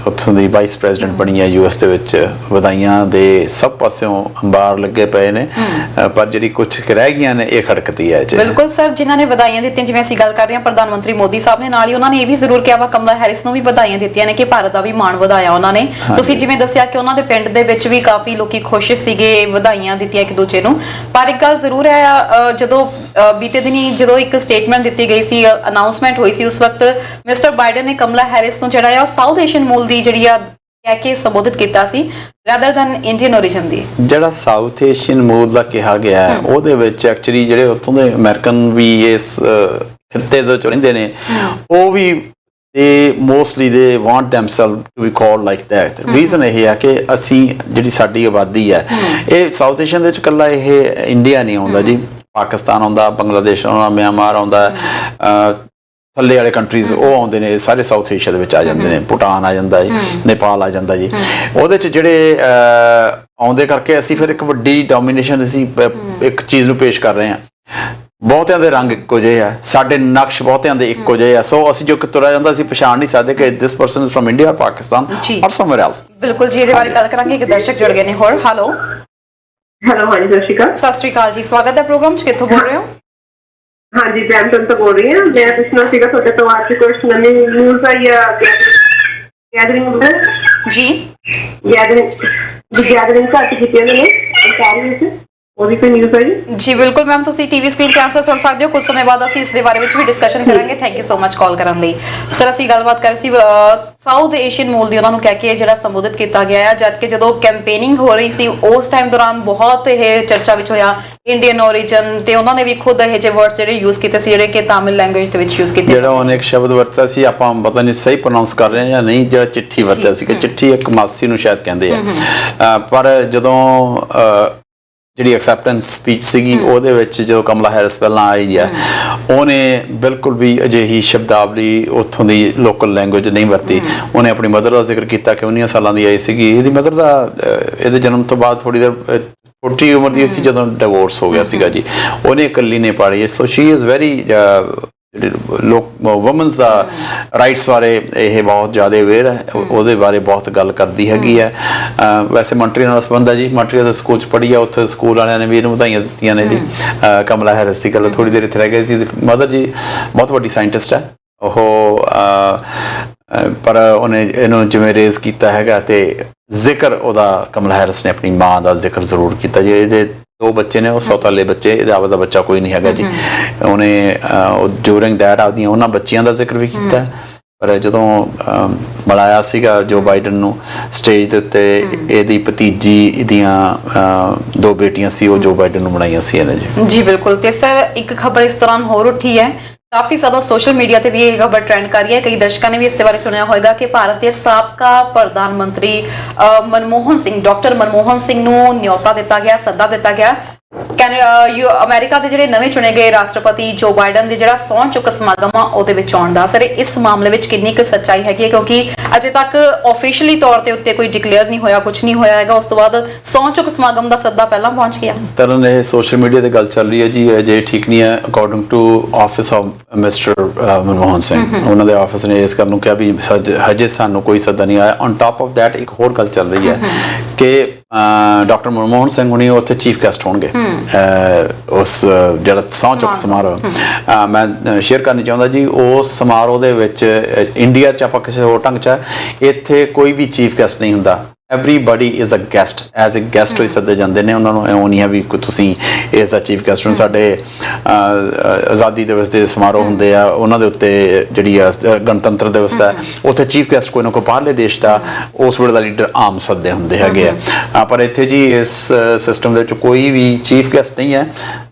ਉੱਥੋਂ ਦੀ ਵਾਈਸ ਪ੍ਰੈਜ਼ੀਡੈਂਟ ਬਣੀ ਹੈ ਯੂਐਸ ਦੇ ਵਿੱਚ। ਵਧਾਈਆਂ ਦੇ ਸਭ ਪਾਸਿਓਂ ਅੰਬਾਰ ਲੱਗੇ ਪਏ ਨੇ, ਪਰ ਜਿਹੜੀ ਕੁਝ ਰਹਿ ਗਈਆਂ ਨੇ ਇਹ ਖੜਕਦੀ ਹੈ ਜੀ। ਬਿਲਕੁਲ ਸਰ, ਜਿਨ੍ਹਾਂ ਨੇ ਵਧਾਈਆਂ ਦਿੱਤੀਆਂ, ਜਿਵੇਂ ਅਸੀਂ ਗੱਲ ਕਰ ਰਹੇ ਹਾਂ ਪ੍ਰਧਾਨ ਮੰਤਰੀ ਮੋਦੀ ਸਾਹਿਬ ਨੇ, ਨਾਲ ਹੀ ਉਹਨਾਂ ਨੇ ਇਹ ਵੀ ਜ਼ਰੂਰ ਕਿਹਾ ਵਾ ਕਮਲਾ ਹੈਰਿਸ ਨੂੰ ਵੀ ਵਧਾਈਆਂ ਦਿੱਤੀਆਂ ਨੇ ਕਿ ਭਾਰਤ ਦਾ ਵੀ ਮਾਣ ਵਧਾਇਆ ਉਹਨਾਂ ਨੇ। ਤੁਸੀਂ ਜਿਵੇਂ ਦੱਸਿਆ ਕਿ ਉਹਨਾਂ ਦੇ ਪਿੰਡ ਦੇ ਵਿੱਚ ਵੀ ਕਾਫੀ ਲੋਕੀ ਖੁਸ਼ ਸੀਗੇ, ਵਧਾਈਆਂ ਦਿੱਤੀਆਂ ਇੱਕ ਦੂਜੇ ਨੂੰ। ਪਰ ਇੱਕ ਗੱਲ ਜ਼ਰੂਰ ਹੈ, ਜਦੋਂ ਬੀਤੇ ਦਿਨੀ ਜਦੋਂ ਇੱਕ ਸਟੇਟਮੈਂਟ ਦਿੱਤੀ ਗਈ ਸੀ, ਅਨਾਉਂਸਮੈਂਟ ਹੋਈ ਸੀ, ਉਸ ਵਕਤ ਮਿਸਟਰ ਬਾਈਡਨ ਨੇ ਕਮਲਾ ਹੈਰਿਸ ਨੂੰ ਜਿਹੜਾ ਆ ਸਾਊਥ ਏਸ਼ੀਅਨ ਮੂਲ ਦੀ ਜਿਹੜੀ ਆ ਕਹਿ ਕੇ ਸੰਬੋਧਿਤ ਕੀਤਾ ਸੀ ਰਾਦਰ ਦੈਨ ਇੰਡੀਅਨ origin ਦੀ। ਜਿਹੜਾ ਸਾਊਥ ਏਸ਼ੀਅਨ ਮੂਲ ਦਾ ਕਿਹਾ ਗਿਆ ਉਹਦੇ ਵਿੱਚ ਐਕਚੁਅਲੀ ਜਿਹੜੇ ਉੱਥੋਂ ਦੇ ਅਮਰੀਕਨ ਵੀ ਇਸ ਖਿੱਤੇ ਦੇ ਵਿੱਚ ਰਹਿੰਦੇ ਨੇ, ਉਹ ਵੀ mostly they want themselves to be called like that. Reason ਇਹ ਹੈ ਕਿ ਅਸੀਂ ਜਿਹੜੀ ਸਾਡੀ ਆਬਾਦੀ ਹੈ ਇਹ ਸਾਊਥ ਏਸ਼ੀਅਨ ਦੇ ਵਿੱਚ ਇਕੱਲਾ ਇਹ ਇੰਡੀਆ ਨਹੀਂ ਆਉਂਦਾ ਜੀ, ਪਾਕਿਸਤਾਨ ਆਉਂਦਾ, ਬੰਗਲਾਦੇਸ਼ ਆਉਂਦਾ, ਮਿਆਂਮਾਰ ਆਉਂਦਾ, ਥੱਲੇ ਵਾਲੇ ਕੰਟਰੀਜ਼ ਉਹ ਆਉਂਦੇ ਨੇ, ਸਾਰੇ ਸਾਊਥ ਏਸ਼ੀਆ ਦੇ ਵਿੱਚ ਆ ਜਾਂਦੇ ਨੇ। ਭੂਟਾਨ ਆ ਜਾਂਦਾ ਜੀ, ਨੇਪਾਲ ਆ ਜਾਂਦਾ ਜੀ। ਉਹਦੇ 'ਚ ਜਿਹੜੇ ਆਉਂਦੇ ਕਰਕੇ ਅਸੀਂ ਫਿਰ ਇੱਕ ਵੱਡੀ ਡੋਮੀਨੇਸ਼ਨ ਅਸੀਂ ਇੱਕ ਚੀਜ਼ ਨੂੰ ਪੇਸ਼ ਕਰ ਰਹੇ ਹਾਂ। ਬਹੁਤਿਆਂ ਦੇ ਰੰਗ ਇੱਕੋ ਜਿਹੇ ਆ, ਸਾਡੇ ਨਕਸ਼ ਬਹੁਤਿਆਂ ਦੇ ਇੱਕੋ ਜਿਹੇ ਆ, ਸੋ ਅਸੀਂ ਜੋ ਤੁਰਿਆ ਜਾਂਦਾ ਅਸੀਂ ਪਛਾਣ ਨਹੀਂ ਸਕਦੇ ਕਿ ਦਿਸ person is firm India, Pakistan ਔਰ ਸਮਵੇਅਰ ਐਲਸ। ਬਿਲਕੁਲ ਜੀ, ਇਹਦੇ ਬਾਰੇ ਗੱਲ ਕਰਾਂਗੇ। ਇੱਕ ਦਰਸ਼ਕ ਜੁੜ ਗਏ ਨੇ ਹੋਰ। ਹੈਲੋ ਹਾਂਜੀ ਸਤਿ ਸ਼੍ਰੀ ਅਕਾਲ। ਸਤਿ ਸ਼੍ਰੀ ਅਕਾਲ ਜੀ, ਸਵਾਗਤ ਹੈ ਪ੍ਰੋਗਰਾਮ 'ਚ। ਕਿੱਥੋਂ ਬੋਲ ਰਹੇ ਹੋ? ਹਾਂਜੀ ਬ੍ਰੈਂਪਟਨ ਤੋਂ ਬੋਲ ਰਹੀ ਹਾਂ। ਮੈਂ ਪੁੱਛਣਾ ਸੀਗਾ ਤੁਹਾਡੇ ਤੋਂ ਅੱਜ ਕੁਝ ਨਵੀਂ ਨਿਊਜ਼ ਆਈ ਆ ਗੈਦਰਿੰਗ ਜੀ ਗੈਦਰਿੰਗ ਘੱਟ ਕੀਤੀ ਇਹਨਾਂ ਨੇ ਸਰਕਾਰੀ ਵਿੱਚ, ਉਹਦੀ ਕੋਈ ਨਿਊਜ਼ ਆਈ? ਜੀ ਬਿਲਕੁਲ ਮੈਮ, ਤੁਸੀਂ ਟੀਵੀ ਸਕਰੀਨ ਤੇ ਆਂਸਰ ਸੁਣ ਸਕਦੇ ਹੋ। ਕੁਝ ਸਮੇਂ ਬਾਅਦ ਅਸੀਂ ਇਸ ਦੇ ਬਾਰੇ ਵਿੱਚ ਵੀ ਡਿਸਕਸ਼ਨ ਕਰਾਂਗੇ। Thank you so much call ਕਰਨ ਲਈ। ਸਰ ਅਸੀਂ ਗੱਲਬਾਤ ਕਰ ਰਹੇ ਸੀ ਸਾਊਥ ਏਸ਼ੀਅਨ ਮੂਲ ਦੀ ਉਹਨਾਂ ਨੂੰ ਕਹਿ ਕੇ ਜਿਹੜਾ ਸੰਬੋਧਿਤ ਕੀਤਾ ਗਿਆ ਹੈ, ਜਦ ਕਿ ਜਦੋਂ ਕੈਂਪੇਨਿੰਗ ਹੋ ਰਹੀ ਸੀ ਉਸ ਟਾਈਮ ਦੌਰਾਨ ਬਹੁਤ ਇਹ ਚਰਚਾ ਵਿੱਚ ਹੋਇਆ ਇੰਡੀਅਨ origin, ਤੇ ਉਹਨਾਂ ਨੇ ਵੀ ਖੁਦ ਇਹ ਜਿਹੇ ਵਰਡਸ ਜਿਹੜੇ ਯੂਜ਼ ਕੀਤੇ ਸੀ ਜਿਹੜੇ ਕਿ ਤਾਮਿਲ ਲੈਂਗੁਏਜ ਦੇ ਵਿੱਚ ਯੂਜ਼ ਕੀਤੇ। ਜਿਹੜਾ ਉਹਨੇ ਇੱਕ ਸ਼ਬਦ ਵਰਤਿਆ ਸੀ, ਆਪਾਂ ਪਤਾ ਨਹੀਂ ਸਹੀ ਪ੍ਰੋਨਾਂਸ ਕਰ ਰਹੇ ਜਾਂ ਨਹੀਂ, ਜਿਹੜਾ ਚਿੱਠੀ ਵਰਤਿਆ ਸੀ ਕਿ ਚਿੱਠੀ ਇੱਕ ਮਾਸੀ ਨੂੰ ਸ਼ਾਇਦ ਕਹਿੰਦੇ ਆ, ਪਰ ਜਦੋਂ ਜਿਹੜੀ ਐਕਸੈਪਟੈਂਸ ਸਪੀਚ ਸੀਗੀ ਉਹਦੇ ਵਿੱਚ ਜਦੋਂ ਕਮਲਾ ਹੈਰਿਸ ਪਹਿਲਾਂ ਆਈ ਆ, ਉਹਨੇ ਬਿਲਕੁਲ ਵੀ ਅਜਿਹੀ ਸ਼ਬਦਾਵਲੀ ਉੱਥੋਂ ਦੀ ਲੋਕਲ ਲੈਂਗੁਏਜ ਨਹੀਂ ਵਰਤੀ। ਉਹਨੇ ਆਪਣੀ ਮਦਰ ਦਾ ਜ਼ਿਕਰ ਕੀਤਾ ਕਿ 19 ਸਾਲਾਂ ਦੀ ਆਈ ਸੀਗੀ। ਇਹਦੀ ਮਦਰ ਦਾ ਇਹਦੇ ਜਨਮ ਤੋਂ ਬਾਅਦ ਥੋੜੀ ਦੇਰ ਛੋਟੀ ਉਮਰ ਦੀ ਸੀ ਜਦੋਂ ਡਿਵੋਰਸ ਹੋ ਗਿਆ ਸੀਗਾ ਜੀ। ਉਹਨੇ ਇਕੱਲੀ ਨੇ ਪਾਲੀ। So she is very women's rights ਬਾਰੇ ਇਹ ਬਹੁਤ ਜ਼ਿਆਦਾ ਅਵੇਅਰ ਹੈ, ਉਹਦੇ ਬਾਰੇ ਬਹੁਤ ਗੱਲ ਕਰਦੀ ਹੈਗੀ ਹੈ। ਵੈਸੇ ਮੌਂਟਰੀਅਲ ਨਾਲ ਸੰਬੰਧ ਹੈ ਜੀ, ਮੌਂਟਰੀਅਲ ਦੇ ਸਕੂਲ 'ਚ ਪੜ੍ਹੀ ਆ, ਉੱਥੇ ਸਕੂਲ ਵਾਲਿਆਂ ਨੇ ਵੀ ਇਹਨੂੰ ਵਧਾਈਆਂ ਦਿੱਤੀਆਂ ਨੇ ਜੀ। ਕਮਲਾ ਹੈਰਿਸ ਦੀ ਗੱਲ ਥੋੜ੍ਹੀ ਦੇਰ ਇੱਥੇ ਰਹਿ ਗਈ ਸੀ। ਮਦਰ ਜੀ ਬਹੁਤ ਵੱਡੀ ਸਾਇੰਟਿਸਟ ਹੈ ਉਹ, ਪਰ ਉਹਨੇ ਇਹਨੂੰ ਜਿਵੇਂ ਰੇਜ਼ ਕੀਤਾ ਹੈਗਾ ਤੇ ਜ਼ਿਕਰ ਉਹਦਾ ਕਮਲਾ ਹੈਰਿਸ ਨੇ ਆਪਣੀ ਮਾਂ ਦਾ ਜ਼ਿਕਰ ਜ਼ਰੂਰ ਕੀਤਾ ਜੀ। ਇਹਦੇ 2 ਬੱਚੇ ਨੇ, ਉਹ ਸੌਤਾਲੇ ਬੱਚੇ, ਇਹਦਾ ਆਪਦਾ ਬੱਚਾ ਕੋਈ ਨਹੀਂ ਹੈਗਾ ਜੀ। ਉਹਨੇ ਡਿਊਰਿੰਗ ਦੈਟ ਆਪਦੀਆਂ ਉਹਨਾਂ ਬੱਚਿਆਂ ਦਾ ਜ਼ਿਕਰ ਵੀ ਕੀਤਾ। ਪਰ ਜਦੋਂ ਮਿਲਾਇਆ ਸੀਗਾ ਜੋ ਬਾਈਡਨ ਨੂੰ ਸਟੇਜ ਦੇ ਉੱਤੇ, ਇਹਦੀ ਭਤੀਜੀ ਦੀਆਂ 2 ਬੇਟੀਆਂ ਸੀ, ਉਹ ਜੋ ਬਾਈਡਨ ਨੂੰ ਬਣਾਈਆਂ ਸੀ ਇਹਨੇ ਜੀ। ਜੀ ਬਿਲਕੁਲ। ਤੇ ਸਰ ਇੱਕ ਖਬਰ ਇਸ ਦੌਰਾਨ ਹੋਰ ਉੱਠੀ ਹੈ, ਕਾਫੀ ਜ਼ਿਆਦਾ ਸੋਸ਼ਲ ਮੀਡੀਆ ਤੇ ਵੀ ਇਹ ਖਬਰ ਟ੍ਰੈਂਡ ਕਰ ਰਹੀ ਹੈ। ਕਈ ਦਰਸ਼ਕਾਂ ਨੇ ਵੀ ਇਸ ਦੇ ਬਾਰੇ ਸੁਣਿਆ ਹੋਵੇਗਾ ਕਿ ਭਾਰਤ ਦੇ ਸਾਬਕਾ ਪ੍ਰਧਾਨ ਮੰਤਰੀ ਮਨਮੋਹਨ ਸਿੰਘ, ਡਾਕਟਰ ਮਨਮੋਹਨ ਸਿੰਘ ਨੂੰ ਨਿਯੋਤਾ ਦਿੱਤਾ ਗਿਆ, ਸੱਦਾ ਦਿੱਤਾ ਗਿਆ ਅਮਰੀਕਾ ਦੇ ਜਿਹੜੇ ਨਵੇਂ ਚੁਣੇ ਗਏ ਰਾਸ਼ਟਰਪਤੀ ਜੋ ਬਾਈਡਨ ਦੇ ਜਿਹੜਾ ਸਹੁੰ ਚੁੱਕ ਸਮਾਗਮ ਆ ਉਹਦੇ ਵਿੱਚ ਆਉਣ ਦਾ। ਸਰ ਇਸ ਮਾਮਲੇ ਵਿੱਚ ਕਿੰਨੀ ਕੁ ਸੱਚਾਈ ਹੈਗੀ ਹੈ, ਕਿਉਂਕਿ ਅਜੇ ਤੱਕ ਆਫੀਸ਼ੀਅਲੀ ਤੌਰ ਤੇ ਉੱਤੇ ਕੋਈ ਡਿਕਲੇਅਰ ਨਹੀਂ ਹੋਇਆ, ਕੁਝ ਨਹੀਂ ਹੋਇਆ ਹੈਗਾ। ਉਸ ਤੋਂ ਬਾਅਦ ਸਹੁੰ ਚੁੱਕ ਸਮਾਗਮ ਦਾ ਸੱਦਾ ਪਹਿਲਾਂ ਪਹੁੰਚ ਗਿਆ। ਤਰਨ ਇਹ ਸੋਸ਼ਲ ਮੀਡੀਆ ਤੇ ਗੱਲ ਚੱਲ ਰਹੀ ਹੈ ਜੀ, ਅਜੇ ਠੀਕ ਨਹੀਂ ਹੈ। According to office of mister Manmohan Singh, ਉਹਨਾਂ ਦੇ ਆਫਿਸ ਨੇ ਇਸ ਕਰਨ ਨੂੰ ਕਿਹਾ ਵੀ ਹਜੇ ਸਾਨੂੰ ਕੋਈ ਸੱਦਾ ਨਹੀਂ ਆਇਆ। ਔਨ ਟਾਪ ਆਫ ਦੈਟ ਇੱਕ ਹੋਰ ਗੱਲ ਚੱਲ ਰਹੀ ਹੈ ਕਿ ਡਾਕਟਰ ਮਨਮੋਹਨ ਸਿੰਘ ਹੁਣੀ ਉੱਥੇ ਚੀਫ ਗੈਸਟ ਹੋਣਗੇ ਉਸ ਜਿਹੜਾ ਸਹੁੰ ਚੁੱਕ ਸਮਾਰੋਹ। ਮੈਂ ਸ਼ੇਅਰ ਕਰਨੀ ਚਾਹੁੰਦਾ ਜੀ, ਉਸ ਸਮਾਰੋਹ ਦੇ ਵਿੱਚ ਇੰਡੀਆ 'ਚ ਆਪਾਂ ਕਿਸੇ ਹੋਰ ਢੰਗ 'ਚ, ਇੱਥੇ ਕੋਈ ਵੀ ਚੀਫ ਗੈਸਟ ਨਹੀਂ ਹੁੰਦਾ। Everybody is a guest, as a guest ਹੀ ਸੱਦੇ ਜਾਂਦੇ ਨੇ। ਉਹਨਾਂ ਨੂੰ ਇਉਂ ਨਹੀਂ ਹੈ ਵੀ ਤੁਸੀਂ ਐਜ਼ ਅ ਚੀਫ ਗੈਸਟ। ਹੁਣ ਸਾਡੇ ਆਜ਼ਾਦੀ ਦਿਵਸ ਦੇ ਸਮਾਰੋਹ ਹੁੰਦੇ ਆ, ਉਹਨਾਂ ਦੇ ਉੱਤੇ ਜਿਹੜੀ ਗਣਤੰਤਰ ਦਿਵਸ ਹੈ, ਉੱਥੇ ਚੀਫ ਗੈਸਟ ਕੋਈ ਨਾ ਕੋਈ ਬਾਹਰਲੇ ਦੇਸ਼ ਦਾ ਉਸ ਵੇਲੇ ਦਾ ਲੀਡਰ ਆਮ ਸੱਦੇ ਹੁੰਦੇ ਹੈਗੇ ਆ। ਪਰ ਇੱਥੇ ਜੀ ਇਸ ਸਿਸਟਮ ਦੇ ਵਿੱਚ ਕੋਈ ਵੀ ਚੀਫ ਗੈਸਟ ਨਹੀਂ ਹੈ,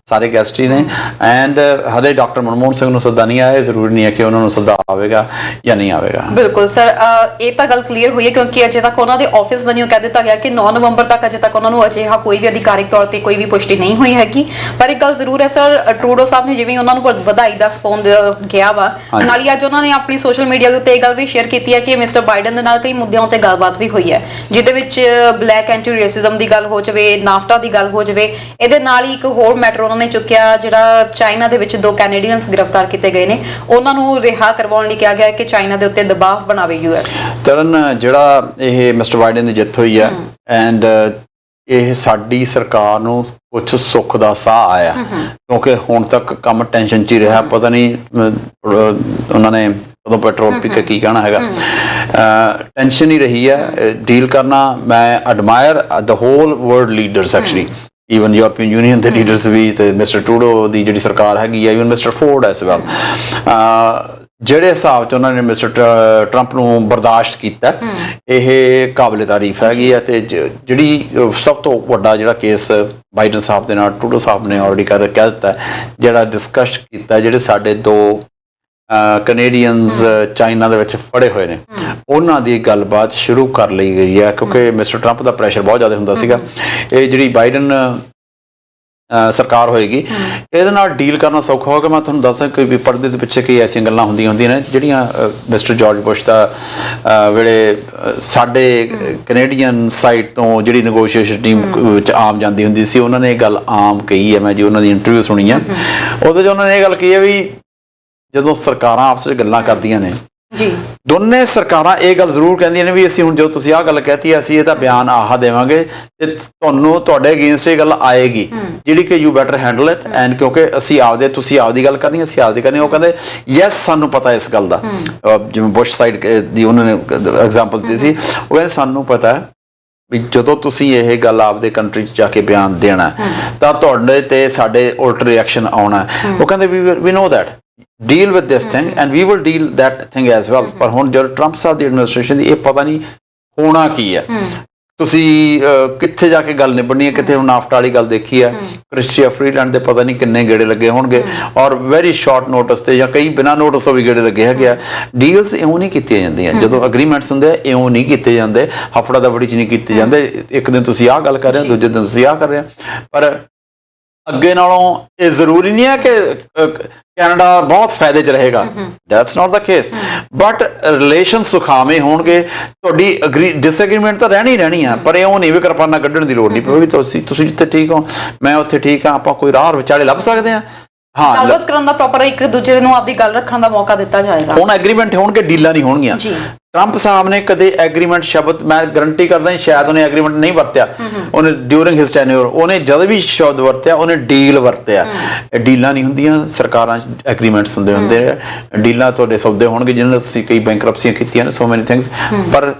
ਸਾਰੇ ਗੈਸਟ ਹੀ ਨੇ। ਐਂਡ ਹਲੇ ਡਾਕਟਰ ਮਨਮੋਹਨ ਸਿੰਘ ਨੂੰ ਸੱਦਾ ਨਹੀਂ ਆਇਆ। ਜ਼ਰੂਰੀ ਨਹੀਂ ਹੈ ਕਿ ਉਹਨਾਂ ਨੂੰ ਸੱਦਾ ਆਵੇਗਾ ਜਾਂ ਨਹੀਂ ਆਵੇਗਾ। ਬਿਲਕੁਲ ਸਰ, ਇਹ ਤਾਂ ਗੱਲ ਕਲੀਅਰ ਹੋਈ ਹੈ ਕਿਉਂਕਿ ਅਜੇ ਤੱਕ ਉਹਨਾਂ ਦੇ ਆਫਿਸ ਵੱਲੋਂ ਕਹਿ ਦਿੱਤਾ ਗਿਆ ਕਿ 9 ਨਵੰਬਰ ਤੱਕ ਅਜੇ ਤੱਕ ਉਹਨਾਂ ਨੂੰ ਅਜਿਹਾ ਕੋਈ ਵੀ ਅਧਿਕਾਰਿਕ ਤੌਰ ਤੇ ਕੋਈ ਵੀ ਪੁਸ਼ਟੀ ਨਹੀਂ ਹੋਈ ਹੈਗੀ। ਪਰ ਇੱਕ ਗੱਲ ਜ਼ਰੂਰ ਹੈ ਸਰ, ਟਰੂਡੋ ਸਾਹਿਬ ਨੇ ਜਿਵੇਂ ਉਹਨਾਂ ਨੂੰ ਵਧਾਈ ਦਾ ਸਪੌਂਦ ਗਿਆ ਵਾ, ਨਾਲ ਹੀ ਅੱਜ ਉਹਨਾਂ ਨੇ ਆਪਣੀ ਸੋਸ਼ਲ ਮੀਡੀਆ ਦੇ ਉੱਤੇ ਇਹ ਗੱਲ ਵੀ ਸ਼ੇਅਰ ਕੀਤੀ ਹੈ ਕਿ ਮਿਸਟਰ ਬਾਈਡਨ ਦੇ ਨਾਲ ਕਈ ਮੁੱਦਿਆਂ ਉੱਤੇ ਗੱਲਬਾਤ ਵੀ ਹੋਈ ਹੈ, ਜਿਹਦੇ ਵਿੱਚ ਬਲੈਕ ਐਂਟੀ ਰੇਸਿਜ਼ਮ ਦੀ ਗੱਲ ਹੋ ਜਾਵੇ, ਨਾਫਟਾ ਦੀ ਗੱਲ ਹੋ ਜਾਵੇ। ਇਹਦੇ ਨਾਲ ਹੀ ਇੱਕ ਹੋਰ ਮੈਟਰ ਉਹਨਾਂ ਨੇ ਚੁੱਕਿਆ, ਜਿਹੜਾ ਚਾਈਨਾ ਦੇ ਵਿੱਚ 2 ਕੈਨੇਡੀਅਨਸ ਗ੍ਰਿਫਤਾਰ ਕੀਤੇ ਗਏ ਨੇ, ਉਹਨਾਂ ਨੂੰ ਰਿਹਾ ਕਰਵਾਉਣ ਲਈ ਕਿਹਾ ਗਿਆ ਹੈ ਕਿ ਚਾਈਨਾ ਦੇ ਉੱਤੇ ਦਬਾਅ ਬਣਾਵੇ ਯੂਐਸ। ਤਰਨ ਜਿਹੜਾ ਇਹ ਮਿਸਟਰ ਬਾਈਡਨ ਦੀ ਜਿੱਤ ਹੋਈ ਹੈ, ਐਂਡ ਇਹ ਸਾਡੀ ਸਰਕਾਰ ਨੂੰ ਕੁਝ ਸੁੱਖ ਦਾ ਸਾਹ ਆਇਆ, ਕਿਉਂਕਿ ਹੁਣ ਤੱਕ ਕੰਮ ਟੈਨਸ਼ਨ 'ਚ ਹੀ ਰਿਹਾ। ਪਤਾ ਨਹੀਂ ਉਹਨਾਂ ਨੇ ਕਦੋਂ ਪੈਟਰੋਲ ਪੀ ਕੇ ਕੀ ਕਹਿਣਾ ਹੈਗਾ। ਟੈਨਸ਼ਨ ਹੀ ਰਹੀ ਹੈ ਡੀਲ ਕਰਨਾ। ਮੈਂ ਐਡਮਾਇਰ ਦ hole world leaders actually, even European union ਦੇ ਲੀਡਰਸ ਵੀ, ਤੇ ਮਿਸਟਰ ਟਰੂਡੋ ਦੀ ਜਿਹੜੀ ਸਰਕਾਰ ਹੈਗੀ ਹੈ, even mister Ford as well, ਜਿਹੜੇ ਹਿਸਾਬ 'ਚ ਉਹਨਾਂ ਨੇ ਮਿਸਟਰ ਟਰੰਪ ਨੂੰ ਬਰਦਾਸ਼ਤ ਕੀਤਾ, ਇਹ ਕਾਬਲੇ ਤਾਰੀਫ ਹੈਗੀ ਹੈ। ਤੇ ਜਿਹੜੀ ਸਭ ਤੋਂ ਵੱਡਾ ਜਿਹੜਾ ਕੇਸ ਬਾਈਡਨ ਸਾਹਿਬ ਦੇ ਨਾਲ ਟਰੂਡੋ ਸਾਹਿਬ ਨੇ ਆਲਰੇਡੀ ਕਹਿ ਦਿੱਤਾ, ਜਿਹੜਾ ਡਿਸਕਸ ਕੀਤਾ, ਜਿਹੜੇ ਸਾਡੇ 2 ਕੈਨੇਡੀਅਨਸ ਚਾਈਨਾ ਦੇ ਵਿੱਚ ਫੜੇ ਹੋਏ ਨੇ, ਉਹਨਾਂ ਦੀ ਗੱਲਬਾਤ ਸ਼ੁਰੂ ਕਰ ਲਈ ਗਈ ਹੈ, ਕਿਉਂਕਿ ਮਿਸਟਰ ਟਰੰਪ ਦਾ ਪ੍ਰੈਸ਼ਰ ਬਹੁਤ ਜ਼ਿਆਦਾ ਹੁੰਦਾ ਸੀਗਾ। ਇਹ ਜਿਹੜੀ ਬਾਈਡਨ ਸਰਕਾਰ ਹੋਏਗੀ ਇਹਦੇ ਨਾਲ ਡੀਲ ਕਰਨਾ ਸੌਖਾ ਹੋਗਾ। ਮੈਂ ਤੁਹਾਨੂੰ ਦੱਸਾਂ ਕਿ ਵੀ ਪਰਦੇ ਦੇ ਪਿੱਛੇ ਕਈ ਐਸੀਆਂ ਗੱਲਾਂ ਹੁੰਦੀਆਂ ਨੇ ਜਿਹੜੀਆਂ ਮਿਸਟਰ ਜਾਰਜ ਬੁਸ਼ ਦਾ ਵੇਲੇ ਸਾਡੇ ਕੈਨੇਡੀਅਨ ਸਾਈਡ ਤੋਂ ਜਿਹੜੀ ਨੈਗੋਸ਼ੀਏਸ਼ਨ ਟੀਮ ਵਿੱਚ ਆਮ ਜਾਂਦੀ ਹੁੰਦੀ ਸੀ, ਉਹਨਾਂ ਨੇ ਇਹ ਗੱਲ ਆਮ ਕਹੀ ਹੈ। ਮੈਂ ਜੀ ਉਹਨਾਂ ਦੀ ਇੰਟਰਵਿਊ ਸੁਣੀ ਆ, ਉਹਦੇ 'ਚ ਉਹਨਾਂ ਨੇ ਇਹ ਗੱਲ ਕਹੀ ਹੈ ਵੀ ਜਦੋਂ ਸਰਕਾਰਾਂ ਆਪਸ ਵਿੱਚ ਗੱਲਾਂ ਕਰਦੀਆਂ ਨੇ ਜੀ, ਦੋਨੇ ਸਰਕਾਰਾਂ ਇਹ ਗੱਲ ਜ਼ਰੂਰ ਕਹਿੰਦੀਆਂ ਨੇ ਵੀ ਅਸੀਂ ਹੁਣ ਜੋ ਤੁਸੀਂ ਆਹ ਗੱਲ ਕਹਿਤੀ ਅਸੀਂ ਇਹਦਾ ਬਿਆਨ ਆਹ ਦੇਵਾਂਗੇ ਤੇ ਤੁਹਾਨੂੰ ਤੁਹਾਡੇ ਅਗੇਂਸਟ ਇਹ ਗੱਲ ਆਏਗੀ ਜਿਹੜੀ ਕਿ you better handle it and ਕਿਉਂਕਿ ਅਸੀਂ ਆਪਦੇ ਤੁਸੀਂ ਆਪਦੀ ਗੱਲ ਕਰਨੀ ਅਸੀਂ ਆਪਦੀ ਕਰਨੀ। ਉਹ ਕਹਿੰਦੇ ਯੈਸ ਸਾਨੂੰ ਪਤਾ ਇਸ ਗੱਲ ਦਾ, ਜਿਵੇਂ ਬੁਸ਼ ਸਾਈਡ ਦੀ ਉਹਨਾਂ ਨੇ ਐਗਜ਼ਾਮਪਲ ਦਿੱਤੀ ਸੀ, ਉਹ ਕਹਿੰਦੇ ਸਾਨੂੰ ਪਤਾ ਵੀ ਜਦੋਂ ਤੁਸੀਂ ਇਹ ਗੱਲ ਆਪਦੇ ਕੰਟਰੀ 'ਚ ਜਾ ਕੇ ਬਿਆਨ ਦੇਣਾ ਤਾਂ ਤੁਹਾਡੇ ਤੇ ਸਾਡੇ ਉਲਟ ਰਿਐਕਸ਼ਨ ਆਉਣਾ। ਉਹ ਕਹਿੰਦੇ ਵੀ know that deal with this thing and we will deal that thing as well। ਪਰ ਹੁਣ ਜਦ ਟਰੰਪ ਸਾਹਿਬ ਦੀ ਐਡਮਿਨਿਸਟ੍ਰੇਸ਼ਨ ਦੀ ਇਹ ਪਤਾ ਨਹੀਂ ਹੋਣਾ ਕੀ ਹੈ, ਤੁਸੀਂ ਕਿੱਥੇ ਜਾ ਕੇ ਗੱਲ ਨਿਬੜਨੀ ਹੈ, ਕਿੱਥੇ ਹੁਣ ਨਾਫਟਾ ਵਾਲੀ ਗੱਲ ਦੇਖੀ ਹੈ, ਕ੍ਰਿਸਚੀਆ ਫਰੀਲੈਂਡ ਦੇ ਪਤਾ ਨਹੀਂ ਕਿੰਨੇ ਗੇੜੇ ਲੱਗੇ ਹੋਣਗੇ ਔਰ ਵੈਰੀ ਸ਼ਾਰਟ ਨੋਟਿਸ ਤੇ ਜਾਂ ਕਈ ਬਿਨਾਂ ਨੋਟਿਸ ਤੋਂ ਵੀ ਗੇੜੇ ਲੱਗੇ ਹੈਗੇ ਆ। ਡੀਲਸ ਇਉਂ ਨਹੀਂ ਕੀਤੀਆਂ ਜਾਂਦੀਆਂ, ਜਦੋਂ ਅਗਰੀਮੈਂਟਸ ਹੁੰਦੇ ਆ ਇਉਂ ਨਹੀਂ ਕੀਤੇ ਜਾਂਦੇ, ਹਫੜਾ ਦਫੜੀ 'ਚ ਨਹੀਂ ਕੀਤੇ ਜਾਂਦੇ। ਇੱਕ ਦਿਨ ਤੁਸੀਂ ਆਹ ਗੱਲ ਕਰ ਰਹੇ ਹੋ, ਦੂਜੇ ਦਿਨ ਤੁਸੀਂ ਆਹ ਕਰ ਰਹੇ ਹੋ। ਪਰ ਅੱਗੇ ਨਾਲੋਂ ਇਹ ਜ਼ਰੂਰੀ ਨਹੀਂ ਹੈ ਕਿ ਕੈਨੇਡਾ ਬਹੁਤ ਫਾਇਦੇ 'ਚ ਰਹੇਗਾ, that's not the case, but relation ਸੁਖਾਵੇਂ ਹੋਣਗੇ। ਤੁਹਾਡੀ ਡਿਸਐਗਰੀਮੈਂਟ ਤਾਂ ਰਹਿਣੀ ਆ, ਪਰ ਇਉਂ ਨਹੀਂ ਵੀ ਕਿਰਪਾਨਾਂ ਕੱਢਣ ਦੀ ਲੋੜ ਨਹੀਂ ਪਵੇਗੀ। ਤੁਸੀਂ ਜਿੱਥੇ ਠੀਕ ਹੋ ਮੈਂ ਉੱਥੇ ਠੀਕ ਹਾਂ, ਆਪਾਂ ਕੋਈ ਰਾਹ ਵਿਚਾਲੇ ਲੱਭ ਸਕਦੇ ਹਾਂ। ਹਾਂ, ਗੱਲਬਾਤ ਕਰਨ ਦਾ ਪ੍ਰੋਪਰ ਇੱਕ ਦੂਜੇ ਨੂੰ ਆਪਦੀ ਗੱਲ ਰੱਖਣ ਦਾ ਮੌਕਾ ਦਿੱਤਾ ਜਾਏਗਾ। ਹੁਣ ਐਗਰੀਮੈਂਟ ਹੋਣਗੇ, ਡੀਲਾਂ ਨਹੀਂ ਹੋਣਗੀਆਂ। ਟਰੰਪ ਸਾਹਿਬ ਨੇ ਕਦੇ ਐਗਰੀਮੈਂਟ ਸ਼ਬਦ, ਮੈਂ ਗਰੰਟੀ ਕਰਦਾ ਸ਼ਾਇਦ ਉਹਨੇ ਐਗਰੀਮੈਂਟ ਨਹੀਂ ਵਰਤਿਆ, ਉਹਨੇ ਡਿਊਰਿੰਗ ਹਿਸ ਟੈਨਿਓਰ ਉਹਨੇ ਜਦ ਵੀ ਸ਼ਬਦ ਵਰਤਿਆ ਉਹਨੇ ਡੀਲ ਵਰਤਿਆ। ਡੀਲਾਂ ਨਹੀਂ ਹੁੰਦੀਆਂ ਸਰਕਾਰਾਂ 'ਚ, ਐਗਰੀਮੈਂਟਸ ਹੁੰਦੇ ਆ। ਡੀਲਾਂ ਤੁਹਾਡੇ ਸੌਦੇ ਹੋਣਗੇ ਜਿਹਨਾਂ ਨਾਲ ਤੁਸੀਂ ਕਈ ਬੈਂਕਰਪਸੀਆਂ ਕੀਤੀਆਂ ਨੇ, ਸੋ ਮੈਨੀ ਥਿੰਗਸ। ਪਰ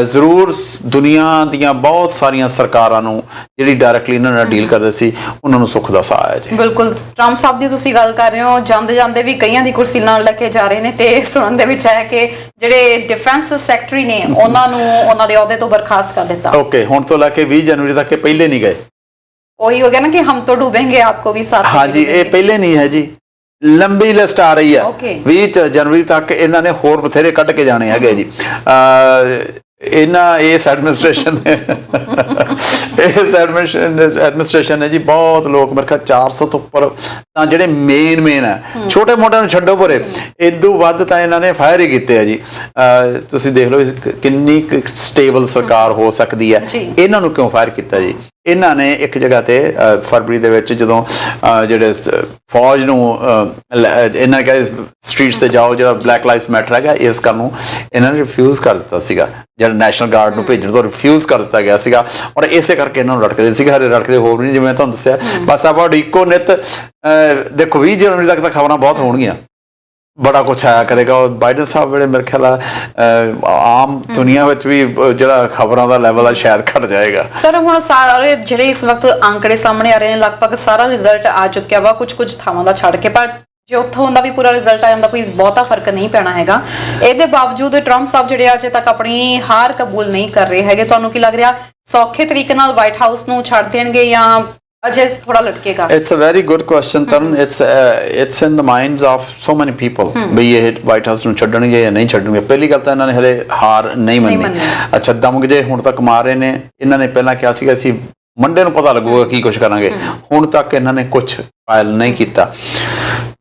ਜ਼ਰੂਰ ਦੁਨੀਆ ਦੀਆਂ ਬਹੁਤ ਸਾਰੀਆਂ ਸਰਕਾਰਾਂ ਨੂੰ ਜਿਹੜੀ ਡਾਇਰੈਕਟਲੀ ਇਹਨਾਂ ਨਾਲ ਡੀਲ ਕਰਦੇ ਸੀ ਉਹਨਾਂ ਨੂੰ ਸੁੱਖ ਦਾ ਸਾਹ ਆਇਆ ਜੀ। ਬਿਲਕੁਲ, ਟਰੰਪ ਸਾਹਿਬ ਦੀ ਤੁਸੀਂ ਗੱਲ ਕਰ ਰਹੇ ਹੋ, ਜਾਂਦੇ ਵੀ ਕਈਆਂ ਦੀ ਕੁਰਸੀ ਨਾਲ ਲੈ ਕੇ ਜਾ ਰਹੇ ਨੇ ਤੇ ਸੁਣਨ ਦੇ ਵਿੱਚ ਆਇਆ ਕਿ ਜਿਹੜੇ ਡਿਫੈਂਸ ਸੈਕਟਰੀ ਨੇ ਉਹਨਾਂ ਨੂੰ ਉਹਨਾਂ ਦੇ ਅਹੁਦੇ ਤੋਂ ਬਰਖਾਸਤ ਕਰ ਦਿੱਤਾ। ਓਕੇ, ਹੁਣ ਤੋਂ ਲੈ ਕੇ 20 ਜਨਵਰੀ ਤੱਕ ਇਹ ਪਹਿਲੇ ਨਹੀਂ ਗਏ। ਉਹੀ ਹੋ ਗਿਆ ਨਾ ਕਿ ਹਮ ਤੋਂ ਡੂਬेंगे आपको भी साथ। हाँ जी, ये पहले नहीं है जी, ਲੰਬੀ ਲਿਸਟ ਆ ਰਹੀ ਹੈ। 20 ਜਨਵਰੀ ਤੱਕ ਇਹਨਾਂ ਨੇ ਹੋਰ ਬਥੇਰੇ ਕੱਢ ਕੇ ਜਾਣੇ ਹੈਗੇ ਜੀ। ਇਸ ਐਡਮਿਨਿਸਟ੍ਰੇਸ਼ਨ ਨੇ ਜੀ ਬਹੁਤ ਲੋਕ ਮੇਰੇ ਖਿਆਲ 400 ਤੋਂ ਉੱਪਰ ਤਾਂ ਜਿਹੜੇ ਮੇਨ ਹੈ, ਛੋਟੇ ਮੋਟਿਆਂ ਨੂੰ ਛੱਡੋ ਪਰੇ, ਇਦੋਂ ਵੱਧ ਤਾਂ ਇਹਨਾਂ ਨੇ ਫਾਇਰ ਹੀ ਕੀਤੇ ਆ ਜੀ। ਤੁਸੀਂ ਦੇਖ ਲਓ ਕਿੰਨੀ ਸਟੇਬਲ ਸਰਕਾਰ ਹੋ ਸਕਦੀ ਹੈ। ਇਹਨਾਂ ਨੂੰ ਕਿਉਂ ਫਾਇਰ ਕੀਤਾ ਜੀ? ਇਹਨਾਂ ਨੇ ਇੱਕ ਜਗ੍ਹਾ ਤੇ ਫਰਵਰੀ ਦੇ ਵਿੱਚ ਜਦੋਂ ਜਿਹੜੇ ਫੌਜ ਨੂੰ ਇਹਨਾਂ ਕਹਿੰਦੇ ਸਟਰੀਟਸ ਤੇ ਜਾਓ, ਜਿਹੜਾ ਬਲੈਕ ਲਾਈਵਸ ਮੈਟਰ ਹੈਗਾ, ਇਸ ਗੱਲ ਨੂੰ ਇਹਨਾਂ ਨੇ ਰਿਫਿਊਜ਼ ਕਰ ਦਿੱਤਾ ਸੀਗਾ। ਜਿਹੜਾ ਨੈਸ਼ਨਲ ਗਾਰਡ ਨੂੰ ਭੇਜਣ ਤੋਂ ਰਿਫਿਊਜ਼ ਕਰ ਦਿੱਤਾ ਗਿਆ ਸੀਗਾ ਔਰ ਇਸੇ ਕਰਕੇ ਇਹਨਾਂ ਨੂੰ ਰੜਕਦੇ ਸੀਗੇ। ਹਰੇ ਰੜਕਦੇ ਹੋਰ ਨਹੀਂ, ਜਿਵੇਂ ਤੁਹਾਨੂੰ ਦੱਸਿਆ, ਬਸ ਆਪਾਂ ਉਡੀਕੋ ਨਿੱਤ। ਦੇਖੋ 20 ਜਨਵਰੀ ਤੱਕ ਤਾਂ ਖਬਰਾਂ ਬਹੁਤ ਹੋਣਗੀਆਂ, ਬੜਾ ਕੁਛ ਆਇਆ ਕਰੇਗਾ। ਉਹ ਬਾਈਡਨ ਸਾਹਿਬ ਵੇਲੇ ਮੇਰੇ ਖਿਆਲ ਆਮ ਦੁਨੀਆ ਵਿੱਚ ਵੀ ਜਿਹੜਾ ਖਬਰਾਂ ਦਾ ਲੈਵਲ ਆ ਸ਼ਾਇਦ ਘਟ ਜਾਏਗਾ। ਸਰ ਹੁਣ ਸਾਰੇ ਜਿਹੜੇ ਇਸ ਵਕਤ ਅੰਕੜੇ ਸਾਹਮਣੇ ਆ ਰਹੇ ਨੇ, ਲਗਭਗ ਸਾਰਾ ਰਿਜ਼ਲਟ ਆ ਚੁੱਕਿਆ ਵਾ, ਕੁਝ ਥਾਵਾਂ ਦਾ ਛੱਡ ਕੇ, ਪਰ ਜੇ ਉੱਥੋਂ ਦਾ ਵੀ ਪੂਰਾ ਰਿਜ਼ਲਟ ਆ ਜਾਂਦਾ ਕੋਈ ਬਹੁਤਾ ਫਰਕ ਨਹੀਂ ਪੈਣਾ ਹੈਗਾ। ਇਹਦੇ ਬਾਵਜੂਦ ਟਰੰਪ ਸਾਹਿਬ ਜਿਹੜੇ ਅਜੇ ਤੱਕ ਆਪਣੀ ਹਾਰ ਕਬੂਲ ਨਹੀਂ ਕਰ ਰਹੇ ਹੈਗੇ। ਤੁਹਾਨੂੰ ਕੀ ਲੱਗ ਰਿਹਾ, ਸੌਖੇ ਤਰੀਕੇ ਨਾਲ ਵਾਈਟ ਹਾਊਸ ਨੂੰ ਛੱਡ ਦੇਣਗੇ ਜਾਂ ਅਜੇ ਥੋੜਾ ਲਟਕੇਗਾ? It's a very good question Taran. It's in the minds of so many people ਵੀ ਇਹ ਵਾਈਟ ਹਾਊਸ ਨੂੰ ਛੱਡਣਗੇ ਜਾਂ ਨਹੀਂ ਛੱਡਣਗੇ। ਪਹਿਲੀ ਗੱਲ ਤਾਂ ਇਹਨਾਂ ਨੇ ਹਲੇ ਹਾਰ ਨਹੀਂ ਮੰਨੀ। ਅੱਛਾ, ਦਮਕ ਜੇ ਹੁਣ ਤੱਕ ਮਾਰ ਰਹੇ ਨੇ। ਇਹਨਾਂ ਨੇ ਪਹਿਲਾਂ ਕਿਹਾ ਸੀਗਾ ਅਸੀਂ ਮੰਡੇ ਨੂੰ ਪਤਾ ਲੱਗੂਗਾ ਕੀ ਕੁਛ ਕਰਾਂਗੇ। ਹੁਣ ਤੱਕ ਇਹਨਾਂ ਨੇ ਕੁਛ ਫਾਈਲ ਨਹੀਂ ਕੀਤਾ।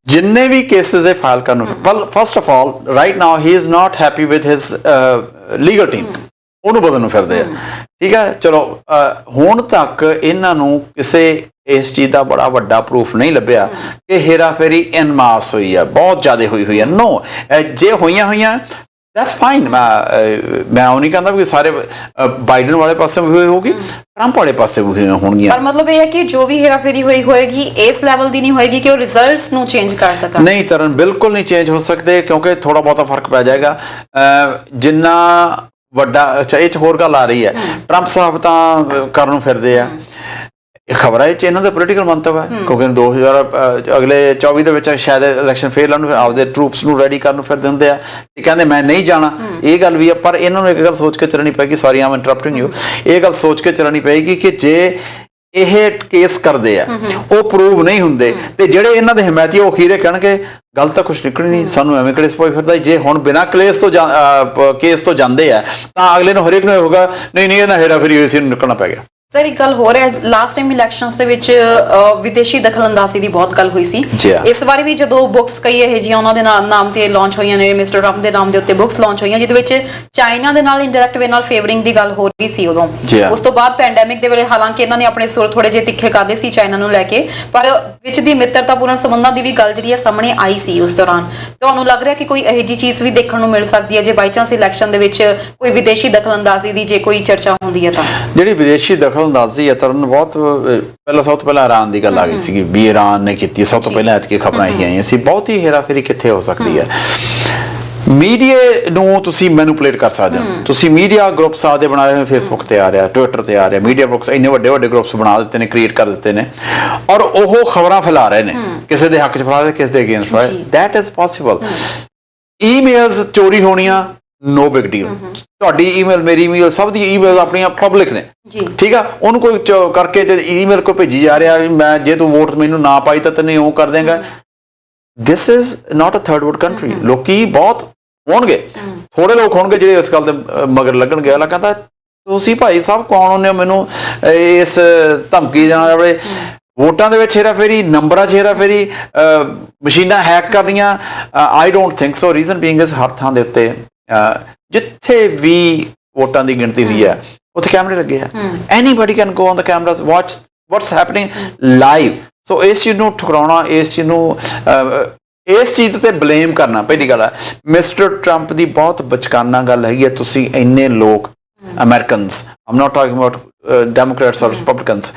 ਜਿੰਨੇ ਵੀ ਕੇਸਿਸ ਦੇ ਫਾਈਲ ਕਰਨ, first of all right now he is not happy with his legal team, ਉਹਨੂੰ ਬਦਲਣ ਨੂੰ ਫਿਰਦੇ ਆ। ਠੀਕ ਹੈ, ਚਲੋ ਹੁਣ ਤੱਕ ਇਹਨਾਂ ਨੂੰ ਕਿਸੇ ਇਸ ਚੀਜ਼ ਦਾ ਬੜਾ ਵੱਡਾ ਪ੍ਰੂਫ ਨਹੀਂ ਲੱਭਿਆ ਕਿ ਹੇਰਾਫੇਰੀ ਇਨ ਮਾਸ ਹੋਈ ਆ, ਬਹੁਤ ਜ਼ਿਆਦਾ ਹੋਈ ਆ। ਨੋ, ਜੇ ਹੋਈਆਂ ਦੈਟਸ ਫਾਈਨ। ਮੈਂ ਉਹ ਨਹੀਂ ਕਹਿੰਦਾ ਵੀ ਸਾਰੇ ਬਾਈਡਨ ਵਾਲੇ ਪਾਸੇ ਵੀ ਹੋਈ ਹੋਊਗੀ, ਟਰੰਪ ਵਾਲੇ ਪਾਸੇ ਵੀ ਹੋਣਗੀਆਂ। ਪਰ ਮਤਲਬ ਇਹ ਹੈ ਕਿ ਜੋ ਵੀ ਹੇਰਾਫੇਰੀ ਹੋਏਗੀ ਇਸ ਲੈਵਲ ਦੀ ਨਹੀਂ ਹੋਏਗੀ ਕਿ ਉਹ ਰਿਜ਼ਲਟਸ ਨੂੰ ਚੇਂਜ ਕਰ ਸਕਣ। ਨਹੀਂ ਤਰਨ, ਬਿਲਕੁਲ ਨਹੀਂ ਚੇਂਜ ਹੋ ਸਕਦੇ ਕਿਉਂਕਿ ਥੋੜਾ ਬਹੁਤਾ ਫਰਕ ਪੈ ਜਾਏਗਾ ਜਿੰਨਾ ਵੱਡਾ। ਅੱਛਾ, ਇਹ 'ਚ ਹੋਰ ਗੱਲ ਆ ਰਹੀ ਹੈ, ਟਰੰਪ ਸਾਹਿਬ ਤਾਂ ਕਰਨ ਨੂੰ ਫਿਰਦੇ ਆ। ਖਬਰ ਹੈ 'ਚ ਇਹਨਾਂ ਦਾ ਪੋਲੀਟੀਕਲ ਮੰਤਵ ਹੈ ਕਿਉਂਕਿ 2000 ਅਗਲੇ 24 ਦੇ ਵਿੱਚ ਸ਼ਾਇਦ ਇਲੈਕਸ਼ਨ ਫੇਰ ਲੜਨ, ਆਪਦੇ ਟਰੂਪਸ ਨੂੰ ਰੈਡੀ ਕਰਨ ਨੂੰ ਫਿਰਦੇ ਹੁੰਦੇ ਆ ਤੇ ਕਹਿੰਦੇ ਮੈਂ ਨਹੀਂ ਜਾਣਾ। ਇਹ ਗੱਲ ਵੀ ਆ, ਪਰ ਇਹਨਾਂ ਨੂੰ ਇੱਕ ਗੱਲ ਸੋਚ ਕੇ ਚੱਲਣੀ ਪਏਗੀ। Sorry I'm interrupting you. ਇਹ ਗੱਲ ਸੋਚ ਕੇ ਚੱਲਣੀ ਪਏਗੀ ਕਿ ਜੇ ਇਹ ਕੇਸ ਕਰਦੇ ਆ, ਉਹ ਪ੍ਰੂਵ ਨਹੀਂ ਹੁੰਦੇ ਤੇ ਜਿਹੜੇ ਇਹਨਾਂ ਦੇ ਹਮਾਇਤੀ ਉਹ ਅਖੀਰੇ ਕਹਿਣਗੇ ਗੱਲ ਤਾਂ ਕੁਛ ਨਿਕਲਣੀ ਨਹੀਂ, ਸਾਨੂੰ ਐਵੇਂ ਕਲੇਸ ਪਈ ਫਿਰਦਾ। ਜੇ ਹੁਣ ਬਿਨਾਂ ਕੇਸ ਤੋਂ ਜਾਂਦੇ ਆ ਤਾਂ ਅਗਲੇ ਨੂੰ ਹਰੇਕ ਨੂੰ ਹੋਊਗਾ ਨਹੀਂ ਇਹਨਾਂ ਹੇਰਾਫੇਰੀ ਹੋਈ ਸੀ, ਇਹਨੂੰ ਨਿਕਲਣਾ ਪੈ ਗਿਆ। ਸਰ ਇੱਕ ਗੱਲ ਹੋ ਰਿਹਾ, ਲਾਸਟ ਟਾਈਮ ਇਲੈਕਸ਼ਨਸ ਦੇ ਵਿੱਚ ਵਿਦੇਸ਼ੀ ਦਖਲਅੰਦਾਜ਼ੀ ਦੀ ਬਹੁਤ ਗੱਲ ਹੋਈ ਸੀ। ਜੀ ਹਾਂ। ਇਸ ਵਾਰੀ ਵੀ ਜਦੋਂ ਬੁੱਕਸ ਕਈ ਇਹ ਜਿਹੀਆਂ ਉਹਨਾਂ ਦੇ ਨਾਮ ਤੇ ਲਾਂਚ ਹੋਈਆਂ ਨੇ, ਮਿਸਟਰ ਟਰੰਪ ਦੇ ਨਾਮ ਦੇ ਉੱਤੇ ਬੁੱਕਸ ਲਾਂਚ ਹੋਈਆਂ ਜਿਹਦੇ ਵਿੱਚ ਚਾਈਨਾ ਦੇ ਨਾਲ ਇੰਡਾਇਰੈਕਟ ਵੇ ਨਾਲ ਫੇਵਰਿੰਗ ਦੀ ਗੱਲ ਹੋ ਰਹੀ ਸੀ ਉਦੋਂ। ਜੀ ਹਾਂ। ਉਸ ਤੋਂ ਬਾਅਦ ਪੈਂਡੈਮਿਕ ਦੇ ਵੇਲੇ ਹਾਲਾਂਕਿ ਇਹਨਾਂ ਨੇ ਆਪਣੇ ਸੁਰ ਥੋੜੇ ਜਿਹੇ ਤਿੱਖੇ ਕਰਦੇ ਸੀ ਚਾਈਨਾ ਨੂੰ ਲੈ ਕੇ, ਪਰ ਵਿੱਚ ਦੀ ਮਿੱਤਰਤਾਪੂਰਨ ਸੰਬੰਧਾਂ ਦੀ ਵੀ ਗੱਲ ਜਿਹੜੀ ਹੈ ਸਾਹਮਣੇ ਆਈ ਸੀ ਉਸ ਦੌਰਾਨ। ਤੁਹਾਨੂੰ ਲੱਗ ਰਿਹਾ ਕਿ ਕੋਈ ਇਹੋ ਜਿਹੀ ਚੀਜ਼ ਵੀ ਦੇਖਣ ਨੂੰ ਮਿਲ ਸਕਦੀ ਹੈ ਜੇ ਬਾਈ ਚਾਂਸ ਇਲੈਕਸ਼ਨ ਦੇ ਵਿੱਚ ਕੋਈ ਵਿਦੇਸ਼ੀ ਦਖਲਅੰਦਾਜ਼ੀ ਦੀ ਜੇ ਕੋਈ ਚਰਚਾ ਹੁੰਦੀ ਹੈ ਤਾਂ? ਜਿਹੜੀ ਵਿਦੇਸ਼ੀ ਦਖਲਅੰਦਾਜ਼ੀ ਹੈ ਤਰਨ ਬਹੁਤ ਪਹਿਲਾਂ, ਸਭ ਤੋਂ ਪਹਿਲਾਂ ਇਰਾਨ ਦੀ ਗੱਲ ਆ ਗਈ ਸੀ ਵੀ ਇਰਾਨ ਨੇ ਕੀਤੀ, ਸਭ ਤੋਂ ਪਹਿਲਾਂ ਐਤਕੀ ਖਬਰਾਂ ਹੀ ਆਈਆਂ ਸੀ। ਬਹੁਤ ਹੀ ਹੇਰਾਫੇਰੀ ਕਿੱਥੇ ਹੋ ਸਕਦੀ ਹੈ। ਮੀਡੀਆ ਨੂੰ ਤੁਸੀਂ ਮੈਨੂਪੂਲੇਟ ਕਰ ਸਕਦੇ ਹੋ। ਤੁਸੀਂ ਮੀਡੀਆ ਗਰੁੱਪਸ ਆਦੇ ਬਣਾਏ ਹੋਏ, ਫੇਸਬੁੱਕ ਤੇ ਆ ਰਿਹਾ, ਟਵਿੱਟਰ ਤੇ ਆ ਰਿਹਾ, ਮੀਡੀਆ ਗਰੁੱਪਸ ਇੰਨੇ ਵੱਡੇ ਗਰੁੱਪਸ ਬਣਾ ਦਿੱਤੇ ਨੇ, ਕ੍ਰੀਏਟ ਕਰ ਦਿੱਤੇ ਨੇ, ਔਰ ਉਹ ਖਬਰਾਂ ਫੈਲਾ ਰਹੇ ਨੇ, ਕਿਸੇ ਦੇ ਹੱਕ 'ਚ ਫੈਲਾ ਰਹੇ, ਕਿਸੇ ਦੇ ਅਗੇਂਸਟ ਫੈਲਾ ਰਹੇ। That is possible. ਈਮੇਲਸ ਚੋਰੀ ਹੋਣੀਆਂ ਨੋ ਬਿਗ ਡੀਲ। ਤੁਹਾਡੀ ਈਮੇਲ, ਮੇਰੀ ਈਮੇਲ, ਸਭ ਦੀ ਈਮੇਲ ਆਪਣੀਆਂ ਪਬਲਿਕ ਨੇ, ਠੀਕ ਆ। ਉਹਨੂੰ ਕੋਈ ਕਰਕੇ ਜੇ ਈਮੇਲ ਕੋਈ ਭੇਜੀ ਜਾ ਰਿਹਾ ਵੀ ਮੈਂ ਜੇ ਤੂੰ ਵੋਟ ਮੈਨੂੰ ਨਾ ਪਾਈ ਤਾਂ ਤੈਨੂੰ ਉਹ ਕਰ ਦੇਗਾ। This is not a third world country. ਲੋਕੀ ਬਹੁਤ ਹੋਣਗੇ, ਥੋੜੇ ਲੋਕ ਹੋਣਗੇ ਜਿਹੜੇ ਇਸ ਗੱਲ ਦੇ ਮਗਰ ਲੱਗਣਗੇ। ਅਗਲਾ ਕਹਿੰਦਾ ਤੁਸੀਂ ਭਾਈ ਸਾਹਿਬ ਕੌਣ ਹੁੰਦੇ ਹੋ ਮੈਨੂੰ ਇਸ ਧਮਕੀ ਦੇਣ ਵਾਲੇ? ਵੋਟਾਂ ਦੇ ਵਿੱਚ ਹੇਰਾਫੇਰੀ, ਨੰਬਰਾਂ 'ਚ ਹੇਰਾਫੇਰੀ, ਮਸ਼ੀਨਾਂ ਹੈਕ ਕਰਨੀਆਂ, I don't think so. Reason being is ਹਰ ਥਾਂ ਦੇ ਉੱਤੇ ਜਿੱਥੇ ਵੀ ਵੋਟਾਂ ਦੀ ਗਿਣਤੀ ਹੋਈ ਹੈ ਉੱਥੇ ਕੈਮਰੇ ਲੱਗੇ ਆ। Anybody can go on the cameras, watch what's happening live. So ਇਸ ਚੀਜ਼ ਨੂੰ ਠੁਕਰਾਉਣਾ, ਇਸ ਚੀਜ਼ ਨੂੰ ਇਸ ਚੀਜ਼ ਤੇ ਬਲੇਮ ਕਰਨਾ ਪਹਿਲੀ ਗੱਲ ਹੈ। ਮਿਸਟਰ ਟਰੰਪ ਦੀ ਬਹੁਤ ਬਚਕਾਨਾ ਗੱਲ ਹੈਗੀ ਹੈ। ਤੁਸੀਂ ਇੰਨੇ ਲੋਕ Americans, Aam not talking about Democrats ਔਰ ਰਿਪਬਲਿਕਨਸ,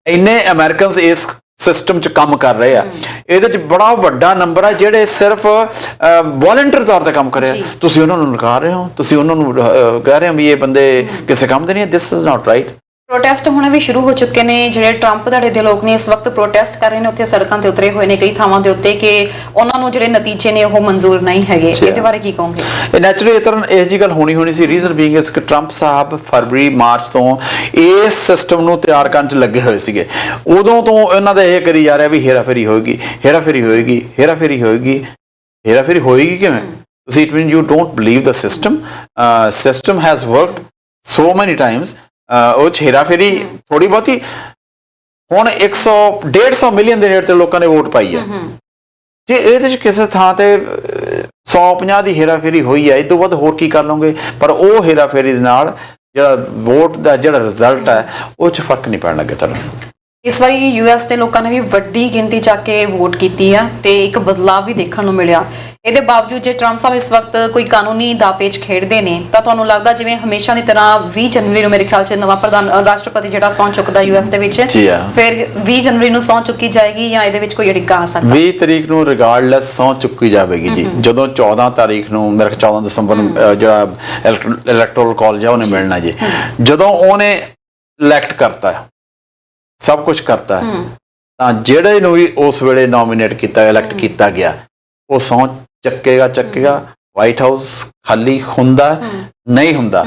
ਇੰਨੇ ਅਮਰੀਕਨਸ ਇਸ ਸਿਸਟਮ 'ਚ ਕੰਮ ਕਰ ਰਹੇ ਆ। ਇਹਦੇ 'ਚ ਬੜਾ ਵੱਡਾ ਨੰਬਰ ਹੈ ਜਿਹੜੇ ਸਿਰਫ ਵੋਲੰਟੀਅਰ ਤੌਰ ਤੇ ਕੰਮ ਕਰ ਰਹੇ ਆ। ਤੁਸੀਂ ਉਹਨਾਂ ਨੂੰ ਨਕਾਰ ਰਹੇ ਹੋ, ਤੁਸੀਂ ਉਹਨਾਂ ਨੂੰ ਕਹਿ ਰਹੇ ਹੋ ਵੀ ਇਹ ਬੰਦੇ ਕਿਸੇ ਕੰਮ ਦੇ ਨਹੀਂ। ਦਿਸ ਇਜ਼ ਨਾਟ ਰਾਈਟ। ਪ੍ਰੋਟੈਸਟ ਹੁਣ ਵੀ ਸ਼ੁਰੂ ਹੋ ਚੁੱਕੇ ਨੇ। ਜਿਹੜੇ ਟਰੰਪ ਧੜੇ ਦੇ ਲੋਕ ਨੇ ਇਸ ਵਕਤ ਪ੍ਰੋਟੈਸਟ ਕਰ ਰਹੇ ਨੇ, ਉੱਥੇ ਸੜਕਾਂ ਤੇ ਉਤਰੇ ਹੋਏ ਨੇ ਕਈ ਥਾਵਾਂ ਦੇ ਉੱਤੇ ਕਿ ਉਹਨਾਂ ਨੂੰ ਜਿਹੜੇ ਨਤੀਜੇ ਨੇ ਉਹ ਮਨਜ਼ੂਰ ਨਹੀਂ ਹੈਗੇ। ਇਹਦੇ ਬਾਰੇ ਕੀ ਕਹੋਗੇ? ਇਹ ਨੈਚੁਰਲੀ ਇਹ ਜੀ ਗੱਲ ਹੋਣੀ ਸੀ। ਰੀਜ਼ਨ ਬੀਇੰਗ ਇਸ ਕਿ ਟਰੰਪ ਸਾਹਿਬ ਫਰਵਰੀ ਮਾਰਚ ਤੋਂ ਇਸ ਸਿਸਟਮ ਨੂੰ ਤਿਆਰ ਕਰਨ 'ਚ ਲੱਗੇ ਹੋਏ ਸੀਗੇ। ਉਦੋਂ ਤੋਂ ਇਹਨਾਂ ਦਾ ਇਹ ਕਰੀ ਜਾ ਰਿਹਾ ਵੀ ਹੇਰਾਫੇਰੀ ਹੋਏਗੀ, ਹੇਰਾਫੇਰੀ ਹੋਏਗੀ, ਹੇਰਾਫੇਰੀ ਹੋਏਗੀ। ਹੇਰਾਫੇਰੀ ਹੋਏਗੀ ਕਿਵੇਂ? ਤੁਸੀਂ it mean you don't believe the system. System has worked ਸੋ ਮੈਨੀ ਟਾਈਮਸ। ਉਹ 'ਚ ਹੇਰਾਫੇਰੀ ਥੋੜੀ ਬਹੁਤੀ। ਹੁਣ 100-150 ਮਿਲੀਅਨ ਦੇ ਨੇੜੇ ਤੇ ਲੋਕਾਂ ਨੇ ਵੋਟ ਪਾਈ ਹੈ। ਜੇ ਇਹਦੇ 'ਚ ਕਿਸੇ ਥਾਂ ਤੇ 150 ਦੀ ਹੇਰਾਫੇਰੀ ਹੋਈ ਹੈ, ਇਹ ਤੋਂ ਵੱਧ ਹੋਰ ਕੀ ਕਰ ਲਓਗੇ? ਪਰ ਉਹ ਹੇਰਾਫੇਰੀ ਦੇ ਨਾਲ ਜਿਹੜਾ ਵੋਟ ਦਾ ਜਿਹੜਾ ਰਿਜ਼ਲਟ ਹੈ ਉਹ 'ਚ ਫਰਕ ਨਹੀਂ ਪੈਣ ਲੱਗੇ। ਤੁਹਾਨੂੰ ਇਸ ਵਾਰੀ ਯੂਐਸ ਦੇ ਲੋਕਾਂ ਨੇ ਵੀ ਵੱਡੀ ਗਿਣਤੀ ਜਾ ਕੇ ਵੋਟ ਕੀਤੀ ਆ ਤੇ ਇੱਕ ਬਦਲਾਅ ਵੀ ਦੇਖਣ ਨੂੰ ਮਿਲਿਆ। ਇਹਦੇ ਬਾਵਜੂਦ ਜੇ ਟਰੰਪ ਸਾਹਿਬ ਇਸ ਵਕਤ ਕੋਈ ਕਾਨੂੰਨੀ ਦਾਅਪੇਚ ਖੇਡਦੇ ਨੇ ਤਾਂ ਤੁਹਾਨੂੰ ਲੱਗਦਾ ਜਿਵੇਂ ਹਮੇਸ਼ਾ ਦੀ ਤਰ੍ਹਾਂ 20 ਜਨਵਰੀ ਨੂੰ ਮੇਰੇ ਖਿਆਲ 'ਚ ਨਵਾਂ ਰਾਸ਼ਟਰਪਤੀ ਜਿਹੜਾ ਸਹੁੰ ਚੁੱਕਦਾ ਯੂਐਸ ਦੇ ਵਿੱਚ, ਫਿਰ 20 ਜਨਵਰੀ ਨੂੰ ਸਹੁੰ ਚੁੱਕੀ ਜਾਏਗੀ ਜਾਂ ਇਹਦੇ ਵਿੱਚ ਕੋਈ ਅੜਿੱਕਾ ਆ ਸਕਦਾ? 20 ਤਰੀਕ ਨੂੰ ਰਿਗਾਰਡਲੈਸ ਸਹੁੰ ਚੁੱਕੀ ਜਾਵੇਗੀ ਜੀ। ਜਦੋਂ 14 ਤਾਰੀਖ ਨੂੰ ਮੇਰੇ 14 ਦਸੰਬਰ ਨੂੰ ਜਿਹੜਾ ਇਲੈਕਟੋਰਲ ਕਾਲਜ ਆ ਉਹਨੇ ਮਿਲਣਾ ਜੀ। ਜਦੋਂ ਉਹਨੇ ਇਲੈਕਟ ਕਰਤਾ, ਸਭ ਕੁਝ ਕਰਤਾ, ਤਾਂ ਜਿਹੜੇ ਨੂੰ ਵੀ ਉਸ ਵੇਲੇ ਨੋਮੀਨੇਟ ਕੀਤਾ, ਇਲੈਕਟ ਕੀਤਾ ਗਿਆ, ਉਹ ਸਹੁੰ ਚੱਕੇਗਾ। ਵਾਈਟ ਹਾਊਸ ਖਾਲੀ ਹੁੰਦਾ ਨਹੀਂ ਹੁੰਦਾ,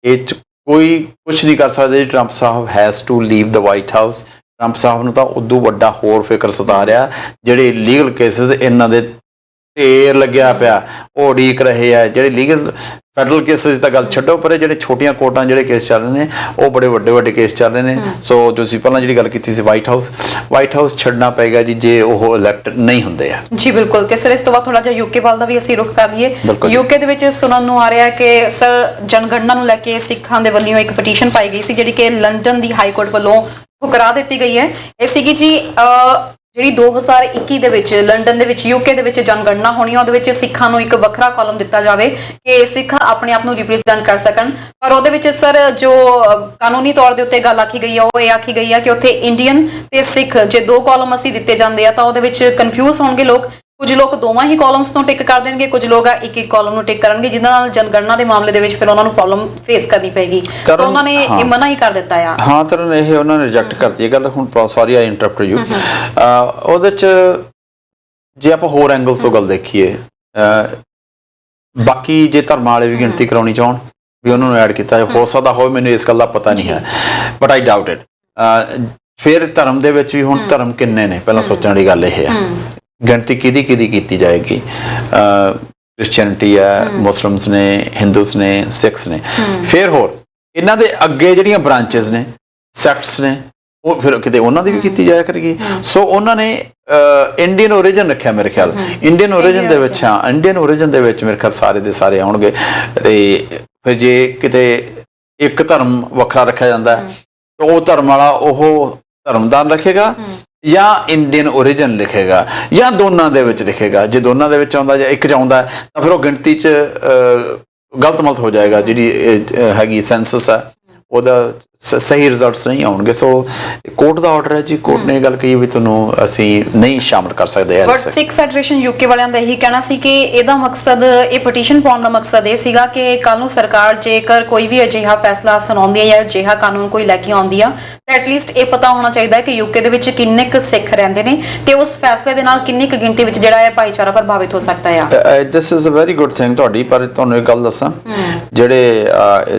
ਇਹ 'ਚ ਕੋਈ ਕੁਝ ਨਹੀਂ ਕਰ ਸਕਦਾ ਜੀ। ਟਰੰਪ ਸਾਹਿਬ has to leave the White House. Trump ਸਾਹਿਬ ਨੂੰ ਤਾਂ ਉਦੋਂ ਵੱਡਾ ਹੋਰ ਫਿਕਰ ਸਤਾ ਰਿਹਾ। ਜਿਹੜੇ ਲੀਗਲ ਕੇਸਿਸ ਇਹਨਾਂ ਦੇ ਢੇਰ ਲੱਗਿਆ ਪਿਆ, ਉਹ ਉਡੀਕ ਰਹੇ ਆ। ਜਿਹੜੇ ਲੀਗਲ ਫੈਡਰਲ ਕੇਸਿਸ ਤਾਂ ਗੱਲ ਛੱਡੋ, ਪਰ ਜਿਹੜੇ ਛੋਟੀਆਂ ਕੋਰਟਾਂ ਜਿਹੜੇ ਕੇਸ ਚੱਲ ਰਹੇ ਨੇ ਉਹ ਬੜੇ ਵੱਡੇ ਕੇਸ ਚੱਲ ਰਹੇ ਨੇ। ਸੋ ਤੁਸੀਂ ਪਹਿਲਾਂ ਜਿਹੜੀ ਗੱਲ ਕੀਤੀ ਸੀ ਵਾਈਟ ਹਾਊਸ ਛੱਡਣਾ ਪਏਗਾ ਜੀ ਜੇ ਉਹ ਇਲੈਕਟ ਨਹੀਂ ਹੁੰਦੇ ਆ ਜੀ। ਬਿਲਕੁਲ। ਤੇ ਸਰ ਇਸ ਤੋਂ ਬਾਅਦ ਥੋੜਾ ਜਿਹਾ ਯੂਕੇ ਵੱਲ ਦਾ ਵੀ ਅਸੀਂ ਰੁਖ ਕਰ ਲਈਏ। ਯੂਕੇ ਦੇ ਵਿੱਚ ਸੁਣਨ ਨੂੰ ਆ ਰਿਹਾ ਕਿ ਸਰ ਜਨਗਣਨਾ ਨੂੰ ਲੈ ਕੇ ਸਿੱਖਾਂ ਦੇ ਵੱਲੋਂ ਇੱਕ ਪਟੀਸ਼ਨ ਪਾਈ ਗਈ ਸੀ ਜਿਹੜੀ ਕਿ ਲੰਡਨ ਦੀ ਹਾਈ ਕੋਰਟ ਵੱਲੋਂ ਠੁਕਰਾ ਦਿੱਤੀ ਗਈ ਹੈ। ਇਹ ਸੀਗੀ ਜੀ ਜਿਹੜੀ 2021 ਦੇ ਵਿੱਚ ਲੰਡਨ ਦੇ ਵਿੱਚ ਯੂਕੇ ਦੇ ਵਿੱਚ ਜਨਗਣਨਾ ਹੋਣੀ, ਉਹਦੇ ਵਿੱਚ ਸਿੱਖਾਂ ਨੂੰ ਇੱਕ ਵੱਖਰਾ ਕਾਲਮ ਦਿੱਤਾ ਜਾਵੇ ਕਿ ਸਿੱਖ ਆਪਣੇ ਆਪ ਨੂੰ ਰਿਪਰੈਜ਼ੈਂਟ ਕਰ ਸਕਣ। ਪਰ ਉਹਦੇ ਵਿੱਚ ਸਰ ਜੋ ਕਾਨੂੰਨੀ ਤੌਰ ਦੇ ਉੱਤੇ ਗੱਲ ਆਖੀ ਗਈ ਆ ਉਹ ਇਹ ਆਖੀ ਗਈ ਆ ਕਿ ਉੱਥੇ ਇੰਡੀਅਨ ਤੇ ਸਿੱਖ ਜੇ ਦੋ ਕਾਲਮ ਅਸੀਂ ਦਿੱਤੇ ਜਾਂਦੇ ਆ ਤਾਂ ਉਹਦੇ ਵਿੱਚ ਕਨਫਿਊਜ਼ ਹੋਣਗੇ ਲੋਕ। ਕੁਝ ਲੋਕ ਦੋਵਾਂ ਹੀ ਕਾਲਮਸ ਨੂੰ ਟਿਕ ਕਰ ਦੇਣਗੇ, ਕੁਝ ਲੋਕ ਇੱਕ ਕਾਲਮ ਨੂੰ ਟਿਕ ਕਰਨਗੇ, ਜਿਹਦੇ ਨਾਲ ਜਨਗਣਨਾ ਦੇ ਮਾਮਲੇ ਦੇ ਵਿੱਚ ਫਿਰ ਉਹਨਾਂ ਨੂੰ ਪ੍ਰੋਬਲਮ ਫੇਸ ਕਰਨੀ ਪਏਗੀ। ਸੋ ਉਹਨਾਂ ਨੇ ਇਹ ਮਨਾ ਹੀ ਕਰ ਦਿੱਤਾ ਆ। ਹਾਂ ਤਰਨ, ਇਹ ਉਹਨਾਂ ਨੇ ਰਿਜੈਕਟ ਕਰਤੀ ਇਹ ਗੱਲ। ਹੁਣ ਸੌਰੀ ਆਈ ਇੰਟਰਪਟ ਯੂ। ਉਹਦੇ 'ਚ ਜੇ ਆਪਾਂ ਹੋਰ ਐਂਗਲਸ ਤੋਂ ਗੱਲ ਦੇਖੀਏ, ਬਾਕੀ ਜੇ ਧਰਮਾਂ ਵਾਲੇ ਵੀ ਗਿਣਤੀ ਕਰਾਉਣੀ ਚਾਹਣ ਵੀ ਉਹਨਾਂ ਨੂੰ ਐਡ ਕੀਤਾ ਹੋ ਸਕਦਾ ਹੋਵੇ, ਮੈਨੂੰ ਇਸ ਗੱਲ ਦਾ ਪਤਾ ਨਹੀਂ ਹੈ, ਬਟ ਆਈ ਡਾਊਟ ਇਟ। ਫਿਰ ਧਰਮ ਦੇ ਵਿੱਚ ਵੀ ਹੁਣ ਧਰਮ ਕਿੰਨੇ ਨੇ ਪਹਿਲਾਂ ਸੋਚਣ ਵਾਲੀ ਗੱਲ ਇਹ ਹੈ। ਗਿਣਤੀ ਕਿਹਦੀ ਕੀਤੀ ਜਾਏਗੀ? ਕ੍ਰਿਸਚੀਅਨਿਟੀ ਹੈ, ਮੁਸਲਿਮਸ ਨੇ, ਹਿੰਦੂਸ ਨੇ, ਸਿੱਖਸ ਨੇ। ਫਿਰ ਹੋਰ ਇਹਨਾਂ ਦੇ ਅੱਗੇ ਜਿਹੜੀਆਂ ਬ੍ਰਾਂਚਿਸ ਨੇ ਸੈਕਟਸ ਨੇ ਉਹ ਫਿਰ ਕਿਤੇ ਉਹਨਾਂ ਦੀ ਵੀ ਕੀਤੀ ਜਾਇਆ ਕਰੇਗੀ। ਸੋ ਉਹਨਾਂ ਨੇ ਇੰਡੀਅਨ ਓਰੀਜਨ ਰੱਖਿਆ ਮੇਰੇ ਖਿਆਲ, ਇੰਡੀਅਨ ਓਰੀਜਨ ਦੇ ਵਿੱਚ, ਹਾਂ ਇੰਡੀਅਨ ਓਰੀਜਨ ਦੇ ਵਿੱਚ ਮੇਰੇ ਖਿਆਲ ਸਾਰੇ ਦੇ ਸਾਰੇ ਆਉਣਗੇ। ਤੇ ਫਿਰ ਜੇ ਕਿਤੇ ਇੱਕ ਧਰਮ ਵੱਖਰਾ ਰੱਖਿਆ ਜਾਂਦਾ ਤਾਂ ਉਹ ਧਰਮ ਵਾਲਾ ਉਹ ਧਰਮਦਾਨ ਰੱਖੇਗਾ ਜਾਂ ਇੰਡੀਅਨ ਓਰੀਜਨ ਲਿਖੇਗਾ ਜਾਂ ਦੋਨਾਂ ਦੇ ਵਿੱਚ ਲਿਖੇਗਾ। ਜੇ ਦੋਨਾਂ ਦੇ ਵਿੱਚ ਆਉਂਦਾ ਜਾਂ ਇੱਕ 'ਚ ਆਉਂਦਾ ਤਾਂ ਫਿਰ ਉਹ ਗਿਣਤੀ 'ਚ ਗਲਤ ਮਲਤ ਹੋ ਜਾਏਗਾ। ਜਿਹੜੀ ਹੈਗੀ ਸੈਂਸਸ ਹੈ ਉਹਦਾ ਸਹੀ ਰਿਜ਼ਲਟਸ ਨਹੀਂ ਆਉਣਗੇ। ਸੋ ਕੋਰਟ ਦਾ ਆਰਡਰ ਹੈ ਜੀ, ਕੋਰਟ ਨੇ ਇਹ ਗੱਲ ਕਹੀ ਵੀ ਤੁਹਾਨੂੰ ਅਸੀਂ ਨਹੀਂ ਸ਼ਾਮਲ ਕਰ ਸਕਦੇ। ਬਟ ਸਿੱਖ ਫੈਡਰੇਸ਼ਨ ਯੂਕੇ ਵਾਲਿਆਂ ਦਾ ਇਹੀ ਕਹਿਣਾ ਸੀ ਕਿ ਇਹਦਾ ਮਕਸਦ, ਇਹ ਪਟੀਸ਼ਨ ਪਾਉਣ ਦਾ ਮਕਸਦ ਇਹ ਸੀਗਾ ਕਿ ਕੱਲ ਨੂੰ ਸਰਕਾਰ ਜੇਕਰ ਕੋਈ ਵੀ ਅਜਿਹਾ ਫੈਸਲਾ ਸੁਣਾਉਂਦੀ ਹੈ ਜਾਂ ਅਜਿਹਾ ਕਾਨੂੰਨ ਕੋਈ ਲੈ ਕੇ ਆਉਂਦੀ ਆ ਤਾਂ ਐਟਲੀਸਟ ਇਹ ਪਤਾ ਹੋਣਾ ਚਾਹੀਦਾ ਹੈ ਕਿ ਯੂਕੇ ਦੇ ਵਿੱਚ ਕਿੰਨੇ ਕੁ ਸਿੱਖ ਰਹਿੰਦੇ ਨੇ ਤੇ ਉਸ ਫੈਸਲੇ ਦੇ ਨਾਲ ਕਿੰਨੀ ਕੁ ਗਿਣਤੀ ਵਿੱਚ ਜਿਹੜਾ ਹੈ ਭਾਈਚਾਰਾ ਪ੍ਰਭਾਵਿਤ ਹੋ ਸਕਦਾ ਆ। This is a very good thing ਤੁਹਾਡੀ। ਪਰ ਤੁਹਾਨੂੰ ਇੱਕ ਗੱਲ ਦੱਸਾਂ, ਜਿਹੜੇ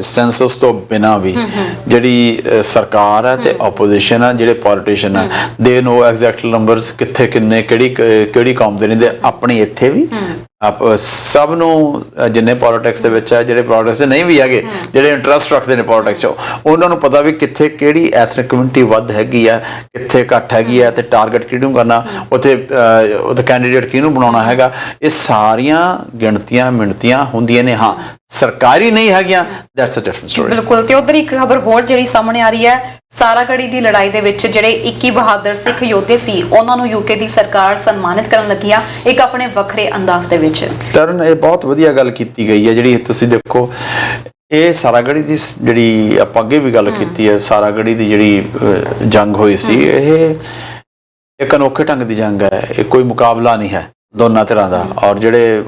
ਸੈਂਸਸ ਤੋਂ ਬਿਨਾਂ ਵੀ ਜਿਹੜੀ ਸਰਕਾਰ ਹੈ ਤੇ ਆਪੋਜੀਸ਼ਨ ਹੈ, ਜਿਹੜੇ ਪੋਲੀਟੀਸ਼ੀਅਨ ਹੈ, ਦੇ ਨੋ ਐਗਜ਼ੈਕਟ ਨੰਬਰਸ ਕਿੱਥੇ ਕਿੰਨੇ ਕਿਹੜੀ ਕੌਮ ਦੇ ਨੇ। ਆਪਣੀ ਇੱਥੇ ਵੀ ਸਭ ਨੂੰ ਜਿੰਨੇ ਪੋਲੀਟਿਕਸ ਦੇ ਵਿੱਚ ਹੈ, ਜਿਹੜੇ ਪੋਲੀਟਿਕਸ ਨਹੀਂ ਵੀ ਹੈਗੇ, ਜਿਹੜੇ ਇੰਟਰਸਟ ਰੱਖਦੇ ਨੇ ਪੋਲੀਟਿਕਸ 'ਚ, ਉਹਨਾਂ ਨੂੰ ਪਤਾ ਵੀ ਕਿੱਥੇ ਕਿਹੜੀ ਐਥਨਿਕ ਕਮਿਊਨਿਟੀ ਵੱਧ ਹੈਗੀ ਆ, ਕਿੱਥੇ ਘੱਟ ਹੈਗੀ ਆ, ਤੇ ਟਾਰਗੇਟ ਕਿਹਨੂੰ ਕਰਨਾ, ਉੱਥੇ ਕੈਂਡੀਡੇਟ ਕਿਹਨੂੰ ਬਣਾਉਣਾ ਹੈਗਾ। ਇਹ ਸਾਰੀਆਂ ਗਿਣਤੀਆਂ ਮਿਣਤੀਆਂ ਹੁੰਦੀਆਂ ਨੇ। ਹਾਂ ਸਰਕਾਰੀ ਨਹੀਂ ਹੈਗੀਆਂ, ਦੈਟਸ ਅ ਡਿਫਰੈਂਟ ਸਟੋਰੀ। ਬਿਲਕੁਲ। ਤੇ ਉਧਰ ਇੱਕ ਖਬਰ ਹੋਰ ਜਿਹੜੀ ਸਾਹਮਣੇ ਆ ਰਹੀ ਹੈ, ਸਾਰਾਗੜੀ ਦੀ ਲੜਾਈ ਦੇ ਵਿੱਚ ਜਿਹੜੇ 21 ਬਹਾਦਰ ਸਿੱਖ ਯੋਧੇ ਸੀ ਉਹਨਾਂ ਨੂੰ ਯੂਕੇ ਦੀ ਸਰਕਾਰ ਸਨਮਾਨਿਤ ਕਰਨ ਲੱਗੀ ਆ ਇੱਕ ਆਪਣੇ ਵੱਖਰੇ ਅੰਦਾਜ਼ ਦੇ ਵਿੱਚ। ਤਰਨ ਇਹ ਬਹੁਤ ਵਧੀਆ ਗੱਲ ਕੀਤੀ ਗਈ ਹੈ ਜਿਹੜੀ ਤੁਸੀਂ ਦੇਖੋ, ਇਹ ਸਾਰਾਗੜੀ ਦੀ ਜਿਹੜੀ ਆਪਾਂ ਅੱਗੇ ਵੀ ਗੱਲ ਕੀਤੀ ਹੈ, ਸਾਰਾਗੜੀ ਦੀ ਜਿਹੜੀ ਜੰਗ ਹੋਈ ਸੀ, ਇਹ ਇੱਕ ਅਨੋਖੇ ਢੰਗ ਦੀ ਜੰਗ ਹੈ। ਇਹ ਕੋਈ ਮੁਕਾਬਲਾ ਨਹੀਂ ਹੈ ਦੋਨਾਂ ਧਿਰਾਂ ਦਾ। ਔਰ ਜਿਹੜੇ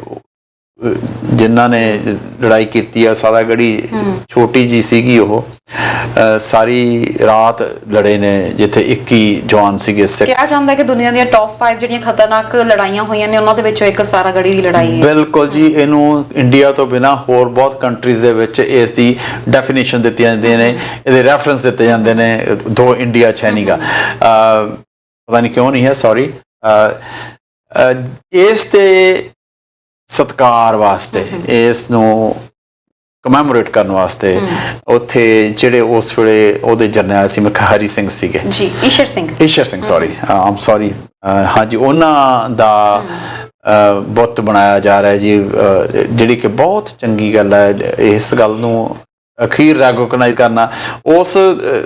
ਜਿਨ੍ਹਾਂ ਨੇ ਲੜਾਈ ਕੀਤੀ ਆ, ਸਾਰਾਗੜੀ ਛੋਟੀ ਜੀ ਸੀਗੀ, ਉਹ ਸਾਰੀ ਰਾਤ ਲੜੇ ਨੇ, ਜਿੱਥੇ 21 ਜਵਾਨ ਸੀਗੇ ਸਿੱਖ। ਕਿਹਾ ਜਾਂਦਾ ਕਿ ਦੁਨੀਆ ਦੀਆਂ ਟੌਪ 5 ਜਿਹੜੀਆਂ ਖਤਰਨਾਕ ਲੜਾਈਆਂ ਹੋਈਆਂ ਨੇ ਉਹਨਾਂ ਦੇ ਵਿੱਚੋਂ ਇੱਕ ਸਾਰਾਗੜੀ ਦੀ ਲੜਾਈ ਹੈ। ਬਿਲਕੁਲ ਜੀ। ਇਹਨੂੰ ਇੰਡੀਆ ਤੋਂ ਬਿਨਾਂ ਹੋਰ ਬਹੁਤ ਕੰਟਰੀਜ਼ ਦੇ ਵਿੱਚ ਇਸ ਦੀ ਡੈਫੀਨੇਸ਼ਨ ਦਿੱਤੀਆਂ ਜਾਂਦੀਆਂ ਨੇ, ਇਹਦੇ ਰੈਫਰੈਂਸ ਦਿੱਤੇ ਜਾਂਦੇ ਨੇ, ਦੋ ਇੰਡੀਆ 'ਚ ਹੈ ਨੀਗਾ, ਪਤਾ ਨਹੀਂ ਕਿਉਂ ਨਹੀਂ ਹੈ, ਸੌਰੀ। ਇਸ ਤੇ ਸਤਿਕਾਰ ਵਾਸਤੇ, ਇਸ ਨੂੰ ਕਮੈਮੋਰੇਟ ਕਰਨ ਵਾਸਤੇ ਉੱਥੇ ਜਿਹੜੇ ਉਸ ਵੇਲੇ ਉਹਦੇ ਜਰਨੈਲ ਸੀ, ਹਰੀ ਸਿੰਘ ਸੀਗੇ ਜੀ, ਈਸ਼ਰ ਸਿੰਘ ਸੌਰੀ, ਆਮ ਸੌਰੀ, ਹਾਂਜੀ, ਉਹਨਾਂ ਦਾ ਬੁੱਤ ਬਣਾਇਆ ਜਾ ਰਿਹਾ ਜੀ, ਜਿਹੜੀ ਕਿ ਬਹੁਤ ਚੰਗੀ ਗੱਲ ਹੈ। ਇਸ ਗੱਲ ਨੂੰ ਅਖੀਰ ਰੈਕੋਗਨਾਈਜ਼ ਕਰਨਾ। ਉਸ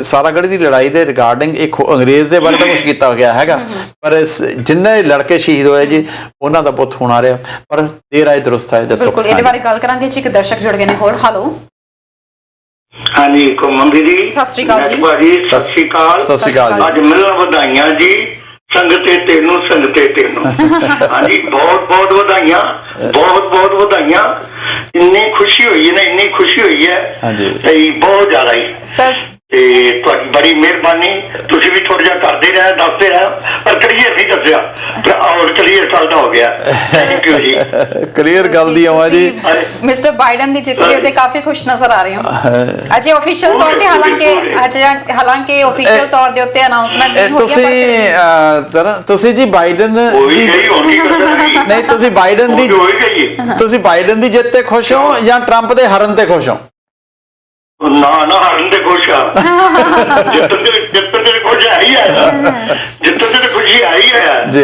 ਸਾਰਾਗੜੀ ਦੀ ਲੜਾਈ ਦੇ ਰਿਗਾਰਡਿੰਗ ਇੱਕ ਅੰਗਰੇਜ਼ ਦੇ ਬਾਰੇ ਤਾਂ ਕੁਛ ਕੀਤਾ ਗਿਆ ਹੈਗਾ, ਪਰ ਜਿੰਨੇ ਲੜਕੇ ਸ਼ਹੀਦ ਹੋਏ ਜੀ ਉਹਨਾਂ ਦਾ ਪੁੱਤ ਹੋਣਾ ਰਿਹਾ, ਪਰ ਦੇਰ ਆਏ ਦਰੁਸਤ ਹੈ। ਬਿਲਕੁਲ, ਇਹਦੇ ਬਾਰੇ ਗੱਲ ਕਰਾਂਗੇ ਜੀ। ਇੱਕ ਦਰਸ਼ਕ ਜੁੜ ਗਏ ਨੇ ਹੋਰ। ਹੈਲੋ, ਹਾਂਜੀ ਕੋਮਲ ਦੀਦੀ, ਸਤਿ ਸ਼੍ਰੀ ਅਕਾਲ ਜੀ। ਸਤਿ ਸ਼੍ਰੀ ਅਕਾਲ। ਸਤਿ ਸ਼੍ਰੀ ਅਕਾਲ ਜੀ। ਅੱਜ ਮਿਲਣ ਵਧਾਈਆਂ ਜੀ, ਸੰਗਤੇ ਤੈਨੂੰ ਹਾਂਜੀ, ਬਹੁਤ ਬਹੁਤ ਵਧਾਈਆਂ, ਬਹੁਤ ਬਹੁਤ ਵਧਾਈਆਂ। ਇੰਨੀ ਖੁਸ਼ੀ ਹੋਈ ਹੈ ਨਾ, ਇੰਨੀ ਖੁਸ਼ੀ ਹੋਈ ਹੈ ਤੇ ਬਹੁਤ ਜ਼ਿਆਦਾ ਹੀ ਸਰ। ਤੇ ਤੁਹਾਡੀ ਬੜੀ ਮਿਹਰਬਾਨੀ, ਤੁਸੀਂ ਵੀ ਥੋੜਾ ਜਿਹਾ ਕਰਦੇ ਰਹੇ, ਦੱਸਦੇ ਰਹੇ, ਪਰ ਕਲੀਅਰ ਨਹੀਂ ਦੱਸਿਆ, ਔਰ ਕਲੀਅਰ ਸਾਡਾ ਹੋ ਗਿਆ। ਥੈਂਕ ਯੂ ਜੀ। ਕਲੀਅਰ ਗੱਲ ਦੀ ਆਵਾਂ ਜੀ। ਮਿਸਟਰ ਬਾਈਡਨ ਦੀ ਜਿੱਤ ਤੇ ਕਾਫੀ ਖੁਸ਼ ਨਜ਼ਰ ਆ ਰਹੇ ਹੋ। ਅਜੇ ਆਫੀਸ਼ੀਅਲ ਤੌਰ ਤੇ ਹਾਲਾਂਕਿ ਆਫੀਸ਼ੀਅਲ ਤੌਰ ਦੇ ਉੱਤੇ ਅਨਾਉਂਸਮੈਂਟ ਨਹੀਂ ਹੋਈ ਹੈ, ਤੁਸੀਂ ਜੀ ਬਾਈਡਨ ਦੀ ਨਹੀਂ, ਤੁਸੀਂ ਬਾਈਡਨ ਦੀ ਜਿੱਤ ਤੇ ਖੁਸ਼ ਹੋ ਜਾਂ ਟਰੰਪ ਦੇ ਹਾਰਨ ਤੇ ਖੁਸ਼ ਹੋ? ਨਾ ਹਾਰਨ ਤੇ ਖੁਸ਼ ਆ। ਜਿੱਤਣ ਤੇ ਖੁਸ਼ ਆਈ ਹੈ, ਜਿੱਤਣ ਤੇ ਖੁਸ਼ੀ ਆਈ ਹੈ ਜੀ।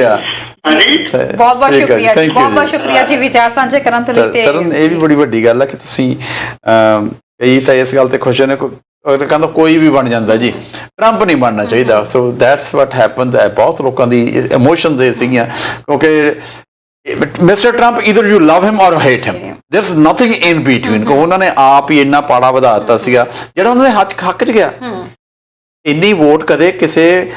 ਬਹੁਤ ਬਹੁਤ ਸ਼ੁਕਰੀਆ ਜੀ, ਬਹੁਤ ਬਹੁਤ ਸ਼ੁਕਰੀਆ ਜੀ ਵਿਚਾਰ ਸਾਂਝੇ ਕਰਨ ਤੇ ਲਈ। ਤਰਨ, ਇਹ ਵੀ ਬੜੀ ਵੱਡੀ ਗੱਲ ਹੈ ਕਿ ਤੁਸੀਂ ਕਈ ਤਾਂ ਇਸ ਗੱਲ ਤੇ ਖੁਸ਼ ਨੇ, ਕਹਿੰਦਾ ਕੋਈ ਵੀ ਬਣ ਜਾਂਦਾ ਜੀ, ਟਰੰਪ ਨਹੀਂ ਬਣਨਾ ਚਾਹੀਦਾ। So that's what happens. ਬਹੁਤ ਲੋਕਾਂ ਦੀ ਇਮੋਸ਼ਨਸ ਇਹ ਸੀਗੀਆਂ, ਕਿਉਂਕਿ mister Trump either you love him or hate him, there is nothing in between. ਉਹਨਾਂ ਨੇ ਆਪ ਹੀ ਇੰਨਾ ਪਾੜਾ ਵਧਾ ਦਿੱਤਾ ਸੀਗਾ ਜਿਹੜਾ ਉਹਨਾਂ ਦੇ ਹੱਕ 'ਚ ਗਿਆ। ਇੰਨੀ ਵੋਟ ਕਦੇ ਕਿਸੇ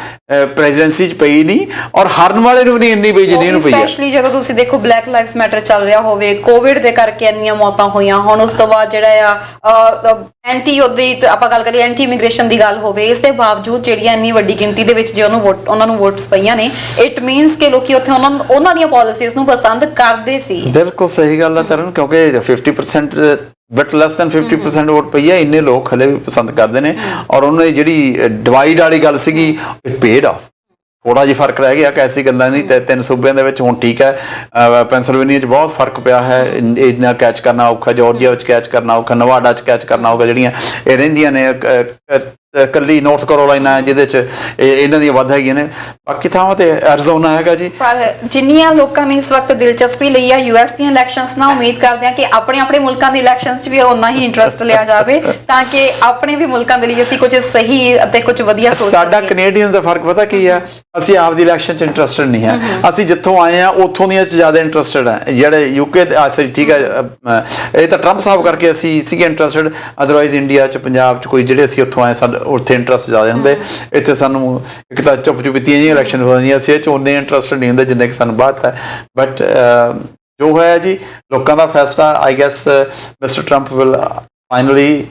ਪ੍ਰੈਜ਼ੀਡੈਂਸੀ 'ਚ ਪਈ ਨਹੀਂ, ਔਰ ਹਾਰਨ ਵਾਲੇ ਨੂੰ ਵੀ ਨਹੀਂ ਇੰਨੀ ਪਈ ਜਿੰਨੀ ਇਹਨੂੰ ਪਈ ਹੈ। ਸਪੈਸ਼ਲੀ ਜਦੋਂ ਤੁਸੀਂ ਦੇਖੋ ਬਲੈਕ ਲਾਈਵਸ ਮੈਟਰ ਚੱਲ ਰਿਹਾ ਹੋਵੇ, ਕੋਵਿਡ ਦੇ ਕਰਕੇ ਇੰਨੀਆਂ ਮੌਤਾਂ ਹੋਈਆਂ, ਹੁਣ ਉਸ ਤੋਂ ਬਾਅਦ ਜਿਹੜਾ ਆ ਐਂਟੀ ਉਹਦੀ ਆਪਾਂ ਗੱਲ ਕਰੀਏ ਐਂਟੀ ਇਮੀਗ੍ਰੇਸ਼ਨ ਦੀ ਗੱਲ ਹੋਵੇ, ਇਸ ਦੇ ਬਾਵਜੂਦ ਜਿਹੜੀਆਂ ਇੰਨੀ ਵੱਡੀ ਗਿਣਤੀ ਦੇ ਵਿੱਚ ਜੇ ਉਹਨਾਂ ਨੂੰ ਵੋਟਸ ਪਈਆਂ ਨੇ, ਇਟ ਮੀਨਸ ਕਿ ਲੋਕੀ ਉੱਥੇ ਉਹਨਾਂ ਦੀਆਂ ਪਾਲਿਸੀਜ਼ ਨੂੰ ਪਸੰਦ ਕਰਦੇ ਸੀ। ਬਿਲਕੁਲ ਸਹੀ ਗੱਲ ਹੈ ਤਰਨ, ਕਿਉਂਕਿ 50% ਬਟ ਲੈਸ ਦੈਨ 50% ਵੋਟ ਪਈ ਹੈ, ਇੰਨੇ ਲੋਕ ਹਲੇ ਵੀ ਪਸੰਦ ਕਰਦੇ ਨੇ। ਔਰ ਉਹਨਾਂ ਦੀ ਜਿਹੜੀ ਡਿਵਾਈਡ ਵਾਲੀ ਗੱਲ ਸੀਗੀ, ਇਟ ਪੇਡ ਆਫ। ਥੋੜਾ ਜਿਹਾ ਫਰਕ ਰਹਿ ਗਿਆ, ਐਸੀ ਗੱਲਾਂ ਨਹੀਂ, ਤੇ 3 ਸੂਬਿਆਂ ਦੇ ਵਿੱਚ ਹੁਣ ਠੀਕ ਹੈ। ਪੈਂਸਿਲਵੇਨੀਆ 'ਚ ਬਹੁਤ ਫਰਕ ਪਿਆ ਹੈ, ਇੰਨਾ ਕੈਚ ਕਰਨਾ ਔਖਾ, ਜਾਰਜੀਆ ਵਿੱਚ ਕੈਚ ਕਰਨਾ ਔਖਾ, ਨਵਾਡਾ 'ਚ ਕੈਚ ਕਰਨਾ ਔਖਾ, ਜਿਹੜੀਆਂ ਇਹ ਰਹਿੰਦੀਆਂ ਨੇ ਕੱਲੀ ਨਾਰਥ ਕੈਰੋਲਾਈਨਾ ਹੈ ਜਿਹਦੇ 'ਚ ਇਹਨਾਂ ਦੀਆਂ ਵੱਧ ਹੈਗੀਆਂ ਨੇ, ਬਾਕੀ ਥਾਵਾਂ ਤੇ ਐਰੀਜ਼ੋਨਾ ਹੈਗਾ ਜੀ। ਪਰ ਜਿੰਨੀਆਂ ਲੋਕਾਂ ਨੇ ਇਸ ਵਕਤ ਦਿਲਚਸਪੀ ਲਈ ਆ US ਦੀਆਂ ਇਲੈਕਸ਼ਨਸ ਨਾਲ, ਉਮੀਦ ਕਰਦੇ ਆ ਕਿ ਆਪਣੇ ਮੁਲਕਾਂ ਦੀ ਇਲੈਕਸ਼ਨਸ 'ਚ ਵੀ ਓਨਾ ਹੀ ਇੰਟਰਸਟ ਲਿਆ ਜਾਵੇ ਤਾਂ ਕਿ ਆਪਣੇ ਵੀ ਮੁਲਕਾਂ ਦੇ ਲਈ ਅਸੀਂ ਕੁਝ ਸਹੀ ਅਤੇ ਕੁਝ ਵਧੀਆ ਸੋਚ ਸਾਡਾ ਸਕੀਏ। ਕੈਨੇਡੀਅਨਸ ਦਾ ਫਰਕ ਪਤਾ ਕੀ ਆ, ਅਸੀਂ ਆਪਦੀ ਇਲੈਕਸ਼ਨ 'ਚ ਇੰਟਰਸਟਡ ਨਹੀਂ ਹੈ, ਅਸੀਂ ਜਿੱਥੋਂ ਆਏ ਆ ਉੱਥੋਂ ਦੀਆਂ 'ਚ ਜ਼ਿਆਦਾ ਇੰਟਰਸਟਡ ਆ। ਜਿਹੜੇ UK ਸੌਰੀ ਠੀਕ ਹੈ, ਇਹ ਤਾਂ ਟਰੰਪ ਸਾਹਿਬ ਕਰਕੇ ਅਸੀਂ ਸੀਗੇ ਇੰਟਰਸਟਡ, ਅਦਰਵਾਈਜ਼ ਇੰਡੀਆ 'ਚ ਪੰਜਾਬ 'ਚ ਕੋਈ ਜਿਹੜੇ ਅਸੀਂ ਉੱਥੋਂ ਆਏ ਸਾਡੇ ਉੱਥੇ ਇੰਟਰਸਟ ਜ਼ਿਆਦਾ ਹੁੰਦੇ। ਇੱਥੇ ਸਾਨੂੰ ਇੱਕ ਤਾਂ ਚੁੱਪ ਚੁਪੀਤੀਆਂ ਜਿਹੀਆਂ ਇਲੈਕਸ਼ਨ ਹੋ ਜਾਂਦੀਆਂ, ਅਸੀਂ ਇਹ 'ਚ ਉਨੇ ਇੰਟਰਸਟ ਨਹੀਂ ਹੁੰਦੇ ਜਿੰਨੇ ਕਿ ਸਾਨੂੰ ਬਾਤ ਹੈ। ਬਟ ਜੋ ਹੋਇਆ ਜੀ ਲੋਕਾਂ ਦਾ ਫੈਸਲਾ, I guess mister Trump will finally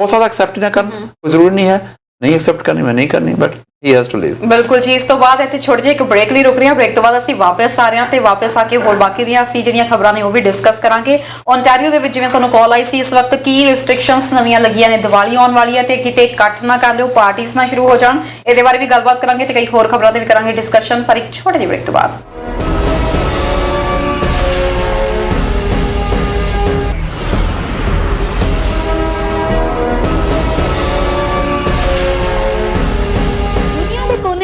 ਹੋ ਸਕਦਾ ਐਕਸੈਪਟ ਨਾ ਕਰਨ, ਕੋਈ ਜ਼ਰੂਰੀ ਨਹੀਂ ਹੈ, ਨਹੀਂ ਐਕਸੈਪਟ ਕਰਨੀ ਮੈਂ ਨਹੀਂ ਕਰਨੀ, but he has to leave. ਬਿਲਕੁਲ ਜੀ। ਇਸ ਤੋਂ ਬਾਅਦ ਇੱਥੇ ਛੋਟੇ ਜਿਹੇ ਇੱਕ ਬ੍ਰੇਕ ਲਈ ਰੁਕ ਰਹੇ ਹਾਂ, ਬ੍ਰੇਕ ਤੋਂ ਬਾਅਦ ਅਸੀਂ ਵਾਪਸ ਆ ਰਹੇ ਹਾਂ ਤੇ ਵਾਪਸ ਆ ਕੇ ਹੋਰ ਬਾਕੀ ਦੀਆਂ ਅਸੀਂ ਜਿਹੜੀਆਂ ਖਬਰਾਂ ਨੇ ਉਹ ਵੀ ਡਿਸਕਸ ਕਰਾਂਗੇ। ਓਨਟਾਰੀਓ ਦੇ ਵਿੱਚ ਜਿਵੇਂ ਸਾਨੂੰ ਕਾਲ ਆਈ ਸੀ, ਇਸ ਵਕਤ ਕੀ ਰਿਸਟ੍ਰਿਕਸ਼ਨਸ ਨਵੀਆਂ ਲੱਗੀਆਂ ਨੇ, ਦੀਵਾਲੀ ਆਉਣ ਵਾਲੀ ਹੈ ਤੇ ਕਿਤੇ ਇਕੱਠ ਨਾ ਕਰ ਲਿਓ, ਪਾਰਟੀਆਂ ਨਾ ਸ਼ੁਰੂ ਹੋ ਜਾਣ, ਇਹਦੇ ਬਾਰੇ ਵੀ ਗੱਲਬਾਤ ਕਰਾਂਗੇ ਤੇ ਕਈ ਹੋਰ ਖਬਰਾਂ ਤੇ ਵੀ ਕਰਾਂਗੇ ਡਿਸਕਸ਼ਨ, ਪਰ ਇੱਕ ਛੋਟੇ ਜਿਹੇ ਬ੍ਰੇਕ ਤੋਂ ਬਾਅਦ।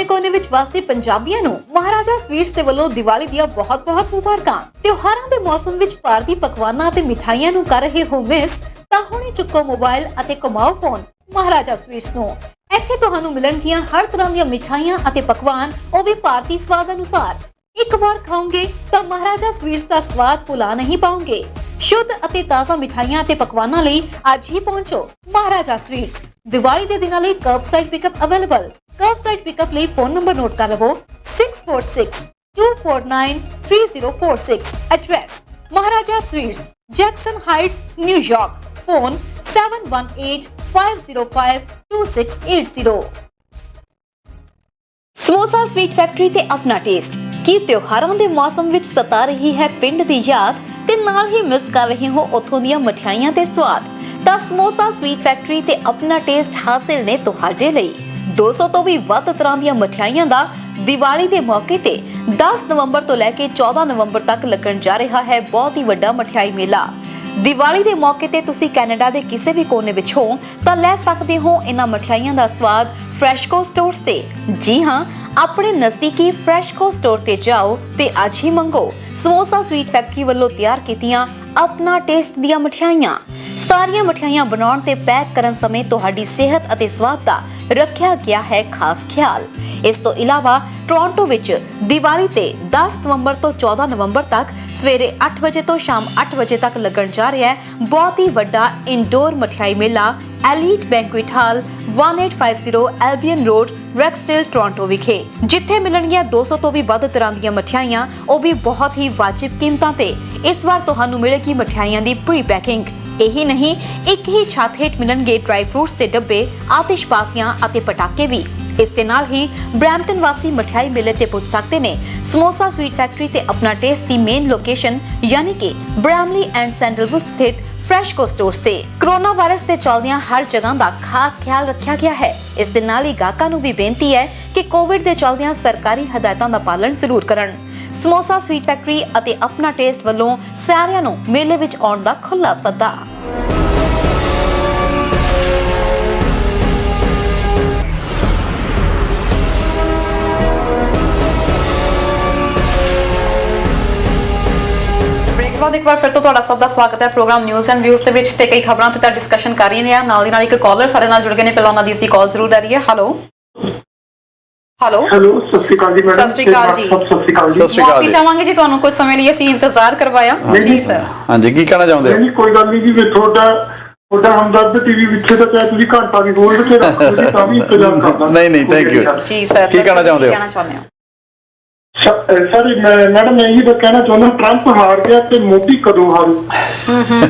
ਕੋਨੇ ਵਿੱਚ ਵਸਦੇ ਪੰਜਾਬੀਆਂ ਨੂੰ ਮਹਾਰਾਜਾ ਸਵੀਟਸ ਦੇ ਵੱਲੋਂ ਦੀਵਾਲੀ ਦੀਆਂ ਬਹੁਤ-ਬਹੁਤ ਮੁਬਾਰਕਾਂ। ਤਿਉਹਾਰਾਂ ਦੇ ਮੌਸਮ ਵਿੱਚ ਭਾਰਤੀ ਪਕਵਾਨਾਂ ਅਤੇ ਮਿਠਾਈਆਂ ਨੂੰ ਕਰ ਰਹੇ ਹੋ ਮਿਸ, ਤਾਂ ਹੁਣੇ ਚੁੱਕੋ ਮੋਬਾਈਲ ਅਤੇ ਘੁਮਾਓ ਫੋਨ ਮਹਾਰਾਜਾ ਸਵੀਟਸ ਨੂੰ। ਇੱਥੇ ਤੁਹਾਨੂੰ ਮਿਲਣਗੀਆਂ ਹਰ ਤਰ੍ਹਾਂ ਦੀਆਂ ਮਿਠਾਈਆਂ ਅਤੇ ਪਕਵਾਨ, ਉਹ ਵੀ ਭਾਰਤੀ ਸਵਾਦ ਅਨੁਸਾਰ। ਇੱਕ ਵਾਰ ਖਾਓਗੇ ਤਾਂ ਮਹਾਰਾਜਾ ਸਵੀਟਸ ਦਾ ਸਵਾਦ ਭੁਲਾ ਨਹੀਂ ਪਾਓਗੇ। ਸ਼ੁੱਧ ਅਤੇ ਤਾਜ਼ਾ ਮਿਠਾਈਆਂ ਅਤੇ ਪਕਵਾਨਾਂ ਲਈ ਅੱਜ ਹੀ ਪਹੁੰਚੋ ਮਹਾਰਾਜਾ ਸਵੀਟਸ। ਦੀਵਾਲੀ ਦੇ ਦਿਨਾਂ ਲਈ ਕਰਬਸਾਈਡ ਪਿਕਅਪ ਅਵੇਲੇਬਲ। ਕਰਬਸਾਈਡ ਪਿਕਅਪ ਲਈ ਫੋਨ ਨੰਬਰ ਨੋਟ ਕਰ ਲਵੋ 646-249-3046। Address Maharaja sweets, Jackson heights, New York. Phone 7185052680। Samosa sweet factory ਤੇ ਆਪਣਾ ਟੇਸਟ। ਕੀ ਤਿਉਹਾਰਾਂ ਦੇ ਮੌਸਮ ਵਿੱਚ ਸਤਾ ਰਹੀ ਹੈ ਪਿੰਡ ਦੀ ਯਾਦ ਤੇ ਨਾਲ ਹੀ ਮਿਸ ਕਰ ਰਹੇ ਹੋ ਉੱਥੋਂ ਦੀਆਂ ਮਠਿਆਈਆਂ ਤੇ ਸਵਾਦ? ਤਾਂ ਸਮੋਸਾ ਸਵੀਟ ਫੈਕਟਰੀ ਤੇ ਆਪਣਾ ਟੇਸਟ ਹਾਸਿਲ ਨੇ ਤੁਹਾਡੇ ਲਈ 200 ਤੋਂ ਵੀ ਵੱਧ ਤਰ੍ਹਾਂ ਦੀਆਂ ਮਠਿਆਈਆਂ ਦਾ ਦੀਵਾਲੀ ਦੇ ਮੌਕੇ ਤੇ 10 ਨਵੰਬਰ ਤੋਂ ਲੈ ਕੇ 14 ਨਵੰਬਰ ਤੱਕ ਲੱਗਣ ਜਾ ਰਿਹਾ ਹੈ ਬਹੁਤ ਹੀ ਵੱਡਾ ਮਠਿਆਈ ਮੇਲਾ। ਦੀਵਾਲੀ ਦੇ ਮੌਕੇ ਤੇ ਤੁਸੀਂ ਕੈਨੇਡਾ ਦੇ ਕਿਸੇ ਵੀ ਕੋਨੇ ਵਿੱਚ ਹੋ ਤਾਂ ਲੈ ਸਕਦੇ ਹੋ ਇਹਨਾਂ ਮਠਿਆਈਆਂ ਦਾ ਸਵਾਦ ਫਰੈਸ਼ਕੋ ਸਟੋਰਸ ਤੇ। ਜੀ ਹਾਂ, ਆਪਣੇ ਨਜ਼ਦੀਕੀ ਫਰੈਸ਼ਕੋ ਸਟੋਰ ਤੇ ਜਾਓ ਤੇ ਅੱਜ ਹੀ ਮੰਗੋ ਸਮੋਸਾ ਸਵੀਟ ਫੈਕਟਰੀ ਵੱਲੋਂ ਤਿਆਰ ਕੀਤੀਆਂ ਆਪਣਾ ਟੇਸਟ ਦੀਆਂ ਮਠਿਆਈਆਂ। ਸਾਰੀਆਂ ਮਠਿਆਈਆਂ ਬਣਾਉਣ ਤੇ ਪੈਕ ਕਰਨ ਸਮੇਂ ਤੁਹਾਡੀ ਸਿਹਤ ਅਤੇ ਸਵਾਦ ਦਾ ਰੱਖਿਆ ਗਿਆ ਹੈ ਖਾਸ ਖਿਆਲ। ਇਸ ਤੋਂ ਇਲਾਵਾ ਟੋਰਾਂਟੋ ਵਿੱਚ ਦੀਵਾਲੀ ਤੇ 10 ਨਵੰਬਰ ਤੋਂ 14 ਨਵੰਬਰ ਤੱਕ ਸਵੇਰੇ 8 ਵਜੇ ਤੋਂ ਸ਼ਾਮ 8 ਵਜੇ ਤੱਕ ਲੱਗਣ ਜਾ ਰਿਹਾ ਹੈ ਬਹੁਤ ਹੀ ਵੱਡਾ ਇਨਡੋਰ ਮਠਿਆਈ ਮੇਲਾ ਐਲੀਟ ਬੈਂਕੁਏਟ ਹਾਲ 1850 ਐਲਬੀਅਨ ਰੋਡ, ਰੈਕਸਟੇਲ, ਟੋਰਾਂਟੋ ਵਿਖੇ, ਜਿੱਥੇ ਮਿਲਣਗੀਆਂ 200 ਤੋਂ ਵੀ ਵੱਧ ਤਰ੍ਹਾਂ ਦੀਆਂ ਮਠਿਆਈਆਂ, ਉਹ ਵੀ ਬਹੁਤ ਹੀ ਵਾਜਿਬ ਕੀਮਤਾਂ ਤੇ। ਇਸ ਵਾਰ ਤੁਹਾਨੂੰ ਮਿਲੇਗੀ ਮਠਿਆਈਆਂ ਦੀ ਪ੍ਰੀ ਪੈਕਿੰਗ। ਇਹੀ ਨਹੀਂ, ਇੱਕ ਹੀ ਛੱਤ ਹੇਠ ਮਿਲਣਗੇ ਡਰਾਈ ਫਰੂਟਸ ਦੇ ਡੱਬੇ, ਆਤਿਸ਼ਬਾਜ਼ੀਆਂ ਅਤੇ ਪਟਾਕੇ ਵੀ। ਇਸ ਦੇ ਨਾਲ ਹੀ ਬ੍ਰੈਂਪਟਨ ਵਾਸੀ ਮਠਿਆਈ ਮੇਲੇ ਤੇ ਪੁੱਜ ਸਕਦੇ ਨੇ ਸਮੋਸਾ ਸਵੀਟ ਫੈਕਟਰੀ ਤੇ ਆਪਣਾ ਟੇਸਟ ਦੀ ਮੇਨ ਲੋਕੇਸ਼ਨ ਯਾਨੀ ਕਿ ਬ੍ਰੈਮਲੀ ਐਂਡ ਸੈਂਡਲਵੁੱਡ ਸਥਿਤ ਫਰੈਸ਼ਕੋ ਸਟੋਰਸ ਤੇ। ਕੋਰੋਨਾ ਵਾਇਰਸ ਦੇ ਚੱਲਦਿਆਂ ਹਰ ਜਗ੍ਹਾ ਦਾ ਖਾਸ ਖਿਆਲ ਰੱਖਿਆ ਗਿਆ ਹੈ। ਇਸ ਦੇ ਨਾਲ ਹੀ ਗਾਹਕਾਂ ਨੂੰ ਵੀ ਬੇਨਤੀ ਹੈ ਕਿ ਕੋਵਿਡ ਦੇ ਚੱਲਦਿਆਂ ਸਰਕਾਰੀ ਹਦਾਇਤਾਂ ਦਾ ਪਾਲਣ ਜ਼ਰੂਰ ਕਰਨ। ਸਮੋਸਾ ਸਵੀਟ ਫੈਕਟਰੀ ਅਤੇ ਆਪਣਾ ਟੇਸਟ ਵੱਲੋਂ ਸਾਰਿਆਂ ਨੂੰ ਮੇਲੇ ਵਿੱਚ ਆਉਣ ਦਾ ਖੁੱਲ੍ਹਾ ਸੱਦਾ। ਇੱਕ ਵਾਰ ਫਿਰ ਤੋਂ ਤੁਹਾਡਾ ਸਭ ਦਾ ਸਵਾਗਤ ਹੈ ਪ੍ਰੋਗਰਾਮ ਨਿਊਜ਼ ਐਂਡ ਵਿਊਜ਼ ਦੇ ਵਿੱਚ ਤੇ ਕਈ ਖਬਰਾਂ ਤੇ ਤਾਂ ਡਿਸਕਸ਼ਨ ਕਰ ਰਹੀ ਹਾਂ। ਨਾਲ ਦੀ ਨਾਲ ਇੱਕ ਕਾਲਰ ਸਾਡੇ ਨਾਲ ਜੁੜ ਗਏ ਨੇ, ਪਹਿਲਾਂ ਉਹਨਾਂ ਦੀ ਅਸੀਂ ਕਾਲ ਜ਼ਰੂਰ ਲੈ ਲਈਏ। ਹੈਲੋ ਸਤਿ ਸ਼੍ਰੀ ਅਕਾਲ ਜੀ ਮੈਡਮ। ਸਤਿ ਸ਼੍ਰੀ ਅਕਾਲ ਜੀ। ਸਤਿ ਸ਼੍ਰੀ ਅਕਾਲ ਮਾਫੀ ਚਾਹਾਂਗੇ ਜੀ ਤੁਹਾਨੂੰ ਕੁਝ ਸਮੇਂ ਲਈ ਅਸੀਂ ਇੰਤਜ਼ਾਰ ਕਰਵਾਇਆ ਜੀ ਸਰ। ਹਾਂਜੀ, ਕੀ ਕਹਿਣਾ ਚਾਹੁੰਦੇ ਹੋ? ਨਹੀਂ ਕੋਈ ਗੱਲ ਨਹੀਂ ਜੀ, ਤੁਹਾਡਾ ਹਮਦਰਦ ਟੀਵੀ ਵਿੱਚ ਤਾਂ ਚਾਹੇ ਤੁਸੀਂ ਘੰਟਾ ਵੀ ਹੋਲਡ ਤੇ ਰੱਖੋ ਜੀ ਤਾਂ ਵੀ ਇੰਤਜ਼ਾਰ ਕਰਦਾ। ਨਹੀਂ ਥੈਂਕ ਯੂ ਜੀ ਸਰ। ਕੀ ਕਹਿਣਾ ਚਾਹੁੰਦੇ ਹੋ? ਸਰ ਮੈਡਮ ਮੈਂ ਇਹੀ ਕਹਿਣਾ ਚਾਹੁੰਦਾ, ਟਰੰਪ ਹਾਰ ਗਿਆ ਤੇ ਮੋਦੀ ਕਦੋਂ ਹਾਰੂ?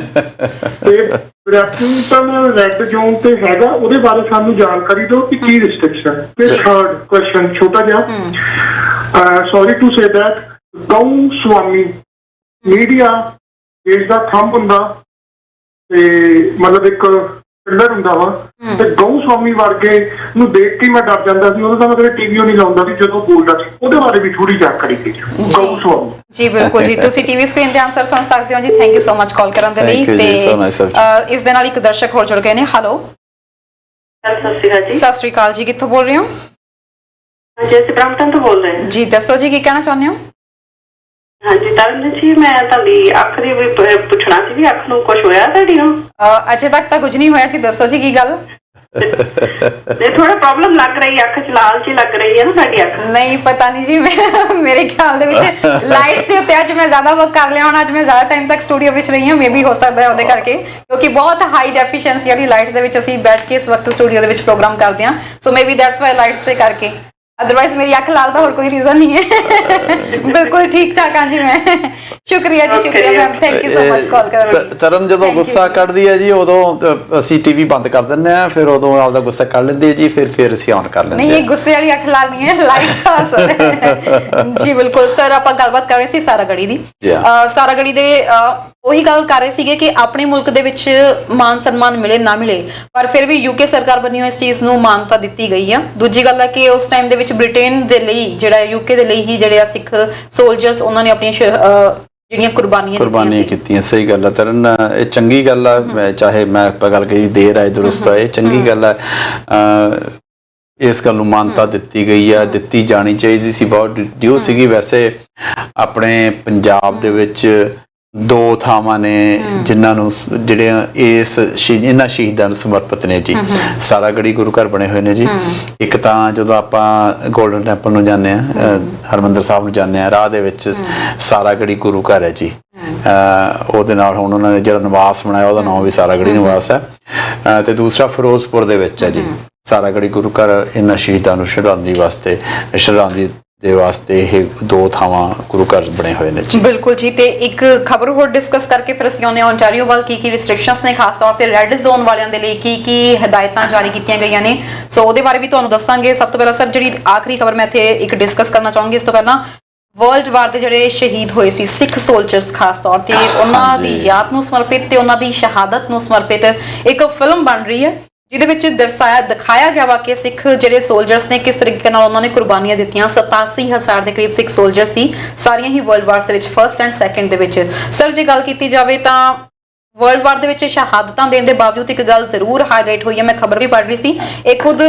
ਤੇ ਬ੍ਰੈਂਪਟਨ ਰੈੱਡ ਜ਼ੋਨ ਤੇ ਹੈਗਾ, ਉਹਦੇ ਬਾਰੇ ਸਾਨੂੰ ਜਾਣਕਾਰੀ ਦਿਓ ਕਿ ਕੀ ਰਿਸਟ੍ਰਿਕਸ਼ਨ। ਤੇ ਥਰਡ ਕੁਐਸਚਨ ਛੋਟਾ ਜਿਹਾ, ਸੌਰੀ ਟੂ ਸੇ ਦੈਟ, ਗਊ ਸਵਾਮੀ ਮੀਡੀਆ ਦੇਸ਼ ਦਾ ਥੰਬ ਹੁੰਦਾ ਤੇ ਮਤਲਬ ਇੱਕ ਪਿਲਰ ਹੁੰਦਾ ਵਾ, ਤੇ ਗਊ ਸਵਾਮੀ ਵਰਗੇ ਨੂੰ ਦੇਖ ਕੇ ਮੈਂ ਡਰ ਜਾਂਦਾ ਸੀ। ਉਹਦਾ ਤਾਂ ਮੈਂ ਕਦੇ ਟੀਵੀਓ ਨਹੀਂ ਲਾਉਂਦਾ ਸੀ ਜਦੋਂ ਬੋਲਦਾ ਸੀ। ਉਹਦੇ ਬਾਰੇ ਵੀ ਥੋੜੀ ਜਾਣਕਾਰੀ ਦਿਓ ਗਊ ਸਵਾਮੀ। ਜੀ ਬਿਲਕੁਲ ਜੀ, ਤੁਸੀਂ ਟੀਵੀ ਸਕਰੀਨ ਤੇ ਆਨਸਰ ਸੁਣ ਸਕਦੇ ਹੋ ਜੀ। Thank you so much call ਕਰਨ ਦੇ ਲਈ। ਤੇ ਇਸ ਦੇ ਨਾਲ ਇੱਕ ਦਰਸ਼ਕ ਹੋਰ ਜੁੜ ਗਏ ਨੇ। ਹੈਲੋ ਸਤਿ ਸ਼੍ਰੀ ਅਕਾਲ ਜੀ। ਸਤਿ ਸ਼੍ਰੀ ਅਕਾਲ ਜੀ, ਕਿੱਥੋਂ ਬੋਲ ਰਹੇ ਹੋ? ਹਾਂਜੀ, ਅਸੀਂ ਬ੍ਰਹਮਪੁਰ ਤੋਂ ਬੋਲ ਰਹੇ ਹਾਂ ਜੀ ਦੱਸੋ ਜੀ, ਕੀ ਕਹਿਣਾ ਚਾਹੁੰਦੇ ਹੋ? ਹਾਂਜੀ ਤਰਨਜੀਤ ਜੀ, ਮੈਂ ਤੁਹਾਡੀ ਅੱਖ ਦੀ ਵੀ ਪੁੱਛਣਾ ਸੀ ਵੀ ਅੱਖ ਨੂੰ ਕੁਝ ਹੋਇਆ ਤੁਹਾਡੀ ਨੂੰ? ਅਜੇ ਤੱਕ ਤਾਂ ਕੁਝ ਨਹੀਂ ਹੋਇਆ ਜੀ, ਦੱਸੋ ਜੀ ਕੀ ਗੱਲ? ਤੇ ਥੋੜਾ ਪ੍ਰੋਬਲਮ ਲੱਗ ਰਹੀ ਹੈ, ਅੱਖ ਚ ਲਾਲ ਜਿਹੀ ਲੱਗ ਰਹੀ ਹੈ ਨਾ ਤੁਹਾਡੀ ਅੱਖ। ਨਹੀਂ ਪਤਾ ਨਹੀਂ ਜੀ, ਮੈਂ ਮੇਰੇ ਖਿਆਲ ਦੇ ਵਿੱਚ ਲਾਈਟਸ ਦੇ ਉੱਤੇ ਅੱਜ ਮੈਂ ਜ਼ਿਆਦਾ ਵਰਕ ਕਰ ਲਿਆ, ਹੁਣ ਅੱਜ ਮੈਂ ਜ਼ਿਆਦਾ ਟਾਈਮ ਤੱਕ ਸਟੂਡੀਓ ਵਿੱਚ ਰਹੀ ਹਾਂ, ਮੇਬੀ ਹੋ ਸਕਦਾ ਹੈ ਉਹਦੇ ਕਰਕੇ, ਕਿਉਂਕਿ ਬਹੁਤ ਹਾਈ ਡੈਫੀਸ਼ੀਐਂਸੀ ਵਾਲੀ ਲਾਈਟਸ ਦੇ ਵਿੱਚ ਅਸੀਂ ਬੈਠ ਕੇ ਇਸ ਵਕਤ ਸਟੂਡੀਓ ਦੇ ਵਿੱਚ ਪ੍ਰੋਗਰਾਮ ਕਰਦੇ ਹਾਂ, ਸੋ ਮੇਬੀ ਦੈਟਸ ਵਾਈ ਲਾਈਟਸ ਦੇ ਕਰਕੇ। ਅਦਰਵਾਈਜ਼ ਮੇਰੀ ਅੱਖ ਲਾਲ ਦਾ ਹੋਰ ਕੋਈ ਰੀਜ਼ਨ ਨਹੀਂ ਹੈ। ਬਿਲਕੁਲ ਠੀਕ ਠਾਕ ਹਾਂ ਜੀ ਮੈਂ। ਸ਼ੁਕਰੀਆ ਜੀ, ਸ਼ੁਕਰੀਆ ma'am, thank you so much call ਕਰਨ ਲਈ। ਤਰਨ ਜਦੋਂ ਗੁੱਸਾ ਕੱਢਦੀ ਹੈ ਜੀ, ਉਦੋਂ ਅਸੀਂ ਟੀਵੀ ਬੰਦ ਕਰ ਦਿੰਦੇ ਆ, ਫਿਰ ਉਦੋਂ ਆਪਦਾ ਗੁੱਸਾ ਕੱਢ ਲੈਂਦੀ ਹੈ ਜੀ, ਫਿਰ ਅਸੀਂ ਆਨ ਕਰ ਲੈਂਦੇ। ਨਹੀਂ, ਇਹ ਗੁੱਸੇ ਵਾਲੀ ਅੱਖ ਲਾਲ ਨਹੀਂ ਹੈ, ਲਾਈਟਸ ਆ ਸਰ। ਜੀ ਬਿਲਕੁਲ ਸਰ, ਆਪਾਂ ਗੱਲਬਾਤ ਕਰ ਰਹੇ ਸੀ ਸਾਰਾਗੜੀ ਦੀ। ਸਾਰਾਗੜੀ ਦੇ ਉਹੀ ਗੱਲ ਕਰ ਰਹੇ ਸੀਗੇ ਕਿ ਆਪਣੇ ਮੁਲਕ ਦੇ ਵਿੱਚ ਮਾਨ ਸਨਮਾਨ ਮਿਲੇ ਨਾ ਮਿਲੇ, ਪਰ ਫਿਰ ਵੀ ਯੂਕੇ ਸਰਕਾਰ ਵੱਲੋਂ ਇਸ ਚੀਜ਼ ਨੂੰ ਮਾਨਤਾ ਦਿੱਤੀ ਗਈ ਆ। ਦੂਜੀ ਗੱਲ ਹੈ ਕਿ ਉਸ ਟਾਈਮ ਦੇ ਵਿੱਚ ਬ੍ਰਿਟੇਨ ਦੇ ਲਈ, ਜਿਹੜਾ ਯੂਕੇ ਦੇ ਲਈ ਹੀ ਜਿਹੜੇ ਆ ਸਿੱਖ ਸੋਲਜਰਸ, ਉਹਨਾਂ ਨੇ ਆਪਣੀਆਂ ਜਿਹੜੀਆਂ ਕੁਰਬਾਨੀਆਂ ਕੀਤੀਆਂ। ਸਹੀ ਗੱਲ ਹੈ ਤਰਨ, ਇਹ ਚੰਗੀ ਗੱਲ ਆ, ਚਾਹੇ ਮੈਂ ਆਪਾਂ ਗੱਲ ਕਰੀ ਦੇਰ ਆਏ ਦੁਰਸਤ ਆਏ, ਚੰਗੀ ਗੱਲ ਹੈ। ਇਸ ਗੱਲ ਨੂੰ ਮਾਨਤਾ ਦਿੱਤੀ ਗਈ ਆ, ਦਿੱਤੀ ਜਾਣੀ ਚਾਹੀਦੀ ਸੀ, ਬਹੁਤ ਡਿਊ ਸੀਗੀ। ਵੈਸੇ ਆਪਣੇ ਪੰਜਾਬ ਦੇ ਵਿੱਚ 2 ਥਾਵਾਂ ਨੇ ਜਿਨ੍ਹਾਂ ਨੂੰ ਜਿਹੜੀਆਂ ਇਹਨਾਂ ਸ਼ਹੀਦਾਂ ਨੂੰ ਸਮਰਪਿਤ ਨੇ ਜੀ। ਸਾਰਾਗੜੀ ਗੁਰੂ ਘਰ ਬਣੇ ਹੋਏ ਨੇ ਜੀ। ਇੱਕ ਤਾਂ ਜਦੋਂ ਆਪਾਂ ਗੋਲਡਨ ਟੈਂਪਲ ਨੂੰ ਜਾਂਦੇ ਹਾਂ, ਹਰਿਮੰਦਰ ਸਾਹਿਬ ਨੂੰ ਜਾਂਦੇ ਹਾਂ, ਰਾਹ ਦੇ ਵਿੱਚ ਸਾਰਾਗੜੀ ਗੁਰੂ ਘਰ ਹੈ ਜੀ। ਉਹਦੇ ਨਾਲ ਹੁਣ ਉਹਨਾਂ ਨੇ ਜਿਹੜਾ ਨਿਵਾਸ ਬਣਾਇਆ ਉਹਦਾ ਨਾਮ ਵੀ ਸਾਰਾਗੜੀ ਨਿਵਾਸ ਹੈ। ਤੇ ਦੂਸਰਾ ਫਿਰੋਜ਼ਪੁਰ ਦੇ ਵਿੱਚ ਹੈ ਜੀ ਸਾਰਾਗੜੀ ਗੁਰੂ ਘਰ। ਇਹਨਾਂ ਸ਼ਹੀਦਾਂ ਨੂੰ ਸ਼ਰਧਾਂਜਲੀ ਦੇ ਵਾਸਤੇ ਇਹ 2 ਥਾਵਾਂ ਗੁਰੂ ਘਰ ਬਣੇ ਹੋਏ ਨੇ ਜੀ। ਬਿਲਕੁਲ ਜੀ। ਤੇ ਇੱਕ ਖਬਰ ਹੋਰ ਡਿਸਕਸ ਕਰਕੇ ਫਿਰ ਅਸੀਂ ਆਉਂਦੇ ਹਾਂ ਓਨਟਾਰੀਓ ਵੱਲ। ਕੀ ਰਿਸਟ੍ਰਿਕਸ਼ਨਸ ਨੇ, ਖਾਸ ਤੌਰ ਤੇ ਰੈੱਡ ਜ਼ੋਨ ਵਾਲਿਆਂ ਦੇ ਲਈ ਕੀ ਹਦਾਇਤਾਂ ਜਾਰੀ ਕੀਤੀਆਂ ਗਈਆਂ ਨੇ, ਸੋ ਉਹਦੇ ਬਾਰੇ ਵੀ ਤੁਹਾਨੂੰ ਦੱਸਾਂਗੇ। ਸਭ ਤੋਂ ਪਹਿਲਾਂ ਸਰ, ਜਿਹੜੀ ਆਖਰੀ ਖਬਰ ਮੈਂ ਇੱਥੇ ਇੱਕ ਡਿਸਕਸ ਕਰਨਾ ਚਾਹੂੰਗੀ, ਇਸ ਤੋਂ ਪਹਿਲਾਂ ਵਰਲਡ ਵਾਰ ਦੇ ਜਿਹੜੇ ਸ਼ਹੀਦ ਹੋਏ ਸੀ ਸਿੱਖ ਸੋਲਜਰਸ, ਖਾਸ ਤੌਰ ਤੇ ਉਹਨਾਂ ਦੀ ਯਾਦ ਨੂੰ ਸਮਰਪਿਤ ਤੇ ਉਹਨਾਂ ਦੀ ਸ਼ਹਾਦਤ ਨੂੰ ਸਮਰਪਿਤ ਇੱਕ ਫਿਲਮ ਬਣ ਰਹੀ ਹੈ, ਜਿਹਦੇ ਵਿੱਚ ਦਿਖਾਇਆ ਗਿਆ ਵਾ ਕਿ ਸਿੱਖ ਜਿਹੜੇ ਸੋਲਜਰਸ ਨੇ ਕਿਸ ਤਰੀਕੇ ਨਾਲ ਉਹਨਾਂ ਨੇ ਕੁਰਬਾਨੀਆਂ ਦਿੱਤੀਆਂ। 87,000 ਦੇ ਕਰੀਬ ਸਿੱਖ ਸੋਲਜਰ ਸੀ, ਸਾਰੀਆਂ ਹੀ ਵਰਲਡ ਵਾਰਸ ਦੇ ਵਿੱਚ, ਫਸਟ ਐਂਡ ਸੈਕੰਡ ਦੇ ਵਿੱਚ। ਸਰ ਜੇ ਗੱਲ ਕੀਤੀ ਜਾਵੇ ਤਾਂ ਵਰਲਡ ਵਾਰ ਦੇ ਵਿੱਚ ਸ਼ਹਾਦਤਾਂ ਦੇਣ ਦੇ ਬਾਵਜੂਦ ਇੱਕ ਗੱਲ ਜ਼ਰੂਰ ਹਾਈਲਾਈਟ ਹੋਈ ਹੈ, ਮੈਂ ਖਬਰ ਵੀ ਪੜ੍ਹ ਰਹੀ ਸੀ, ਇਹ ਖੁਦ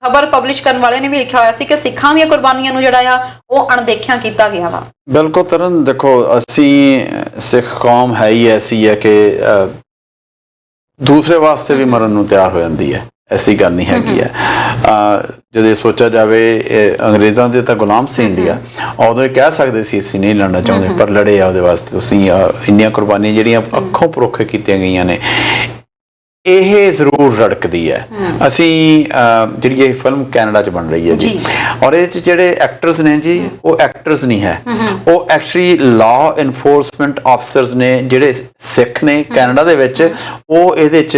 ਖਬਰ ਪਬਲਿਸ਼ ਕਰਨ ਵਾਲੇ ਨੇ ਵੀ ਲਿਖਿਆ ਹੋਇਆ ਸੀ ਕਿ ਸਿੱਖਾਂ ਦੀਆਂ ਕੁਰਬਾਨੀਆਂ ਨੂੰ ਜਿਹੜਾ ਆ ਉਹ ਅਣਦੇਖਿਆ ਕੀਤਾ ਗਿਆ ਵਾ। ਬਿਲਕੁਲ ਤਰਨ, ਦੇਖੋ ਅਸੀਂ ਸਿੱਖ ਕੌਮ ਹੈ ਹੀ ਐਸੀ ਹੈ ਕਿ ਦੂਸਰੇ ਵਾਸਤੇ ਵੀ ਮਰਨ ਨੂੰ ਤਿਆਰ ਹੋ ਜਾਂਦੀ ਹੈ, ਐਸੀ ਗੱਲ ਨਹੀਂ ਹੈਗੀ ਹੈ। ਜਦੋਂ ਸੋਚਿਆ ਜਾਵੇ, ਅੰਗਰੇਜ਼ਾਂ ਦੇ ਤਾਂ ਗੁਲਾਮ ਸੀ ਇੰਡੀਆ, ਉਦੋਂ ਇਹ ਕਹਿ ਸਕਦੇ ਸੀ ਅਸੀਂ ਨਹੀਂ ਲੜਨਾ ਚਾਹੁੰਦੇ, ਪਰ ਲੜੇ ਆ ਉਹਦੇ ਵਾਸਤੇ। ਤੁਸੀਂ ਇੰਨੀਆਂ ਕੁਰਬਾਨੀਆਂ ਜਿਹੜੀਆਂ ਅੱਖੋਂ ਪਰੋਖੇ ਕੀਤੀਆਂ ਗਈਆਂ ਨੇ, ਇਹ ਜ਼ਰੂਰ ਰੜਕਦੀ ਹੈ। ਅਸੀਂ ਜਿਹੜੀ ਇਹ ਫਿਲਮ ਕੈਨੇਡਾ 'ਚ ਬਣ ਰਹੀ ਹੈ ਜੀ, ਔਰ ਇਹ 'ਚ ਜਿਹੜੇ ਐਕਟਰਸ ਨੇ ਜੀ, ਉਹ ਐਕਟਰਸ ਨਹੀਂ ਹੈ, ਉਹ ਐਕਚੁਅਲੀ ਲਾਅ ਇਨਫੋਰਸਮੈਂਟ ਆਫਿਸਰਸ ਨੇ ਜਿਹੜੇ ਸਿੱਖ ਨੇ ਕੈਨੇਡਾ ਦੇ ਵਿੱਚ। ਉਹ ਇਹਦੇ 'ਚ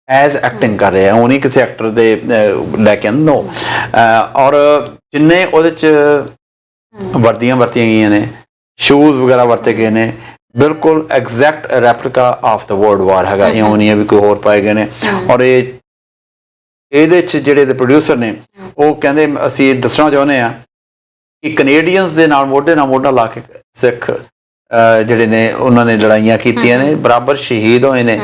ਐਜ਼ ਐਕਟਿੰਗ ਕਰ ਰਹੇ ਆ, ਉਹ ਨਹੀਂ ਕਿਸੇ ਐਕਟਰ ਦੇ ਲੈ ਕੇ ਆਉਂਦੇ। ਔਰ ਜਿੰਨੇ ਉਹਦੇ 'ਚ ਵਰਦੀਆਂ ਵਰਤੀਆਂ ਗਈਆਂ ਨੇ, ਸ਼ੂਜ਼ ਵਗੈਰਾ ਵਰਤੇ ਗਏ ਨੇ, ਬਿਲਕੁਲ exact replica of the world war ਹੈਗਾ। ਇਉਂ ਨਹੀਂ ਹੈ ਵੀ ਕੋਈ ਹੋਰ ਪਾਏ ਗਏ ਨੇ। ਔਰ ਇਹਦੇ 'ਚ ਜਿਹੜੇ ਪ੍ਰੋਡਿਊਸਰ ਨੇ, ਉਹ ਕਹਿੰਦੇ ਅਸੀਂ ਦੱਸਣਾ ਚਾਹੁੰਦੇ ਹਾਂ ਕਿ ਕੈਨੇਡੀਅਨਸ ਦੇ ਨਾਲ ਮੋਢਾ ਲਾ ਕੇ ਸਿੱਖ ਜਿਹੜੇ ਨੇ ਉਹਨਾਂ ਨੇ ਲੜਾਈਆਂ ਕੀਤੀਆਂ ਨੇ, ਬਰਾਬਰ ਸ਼ਹੀਦ ਹੋਏ ਨੇ।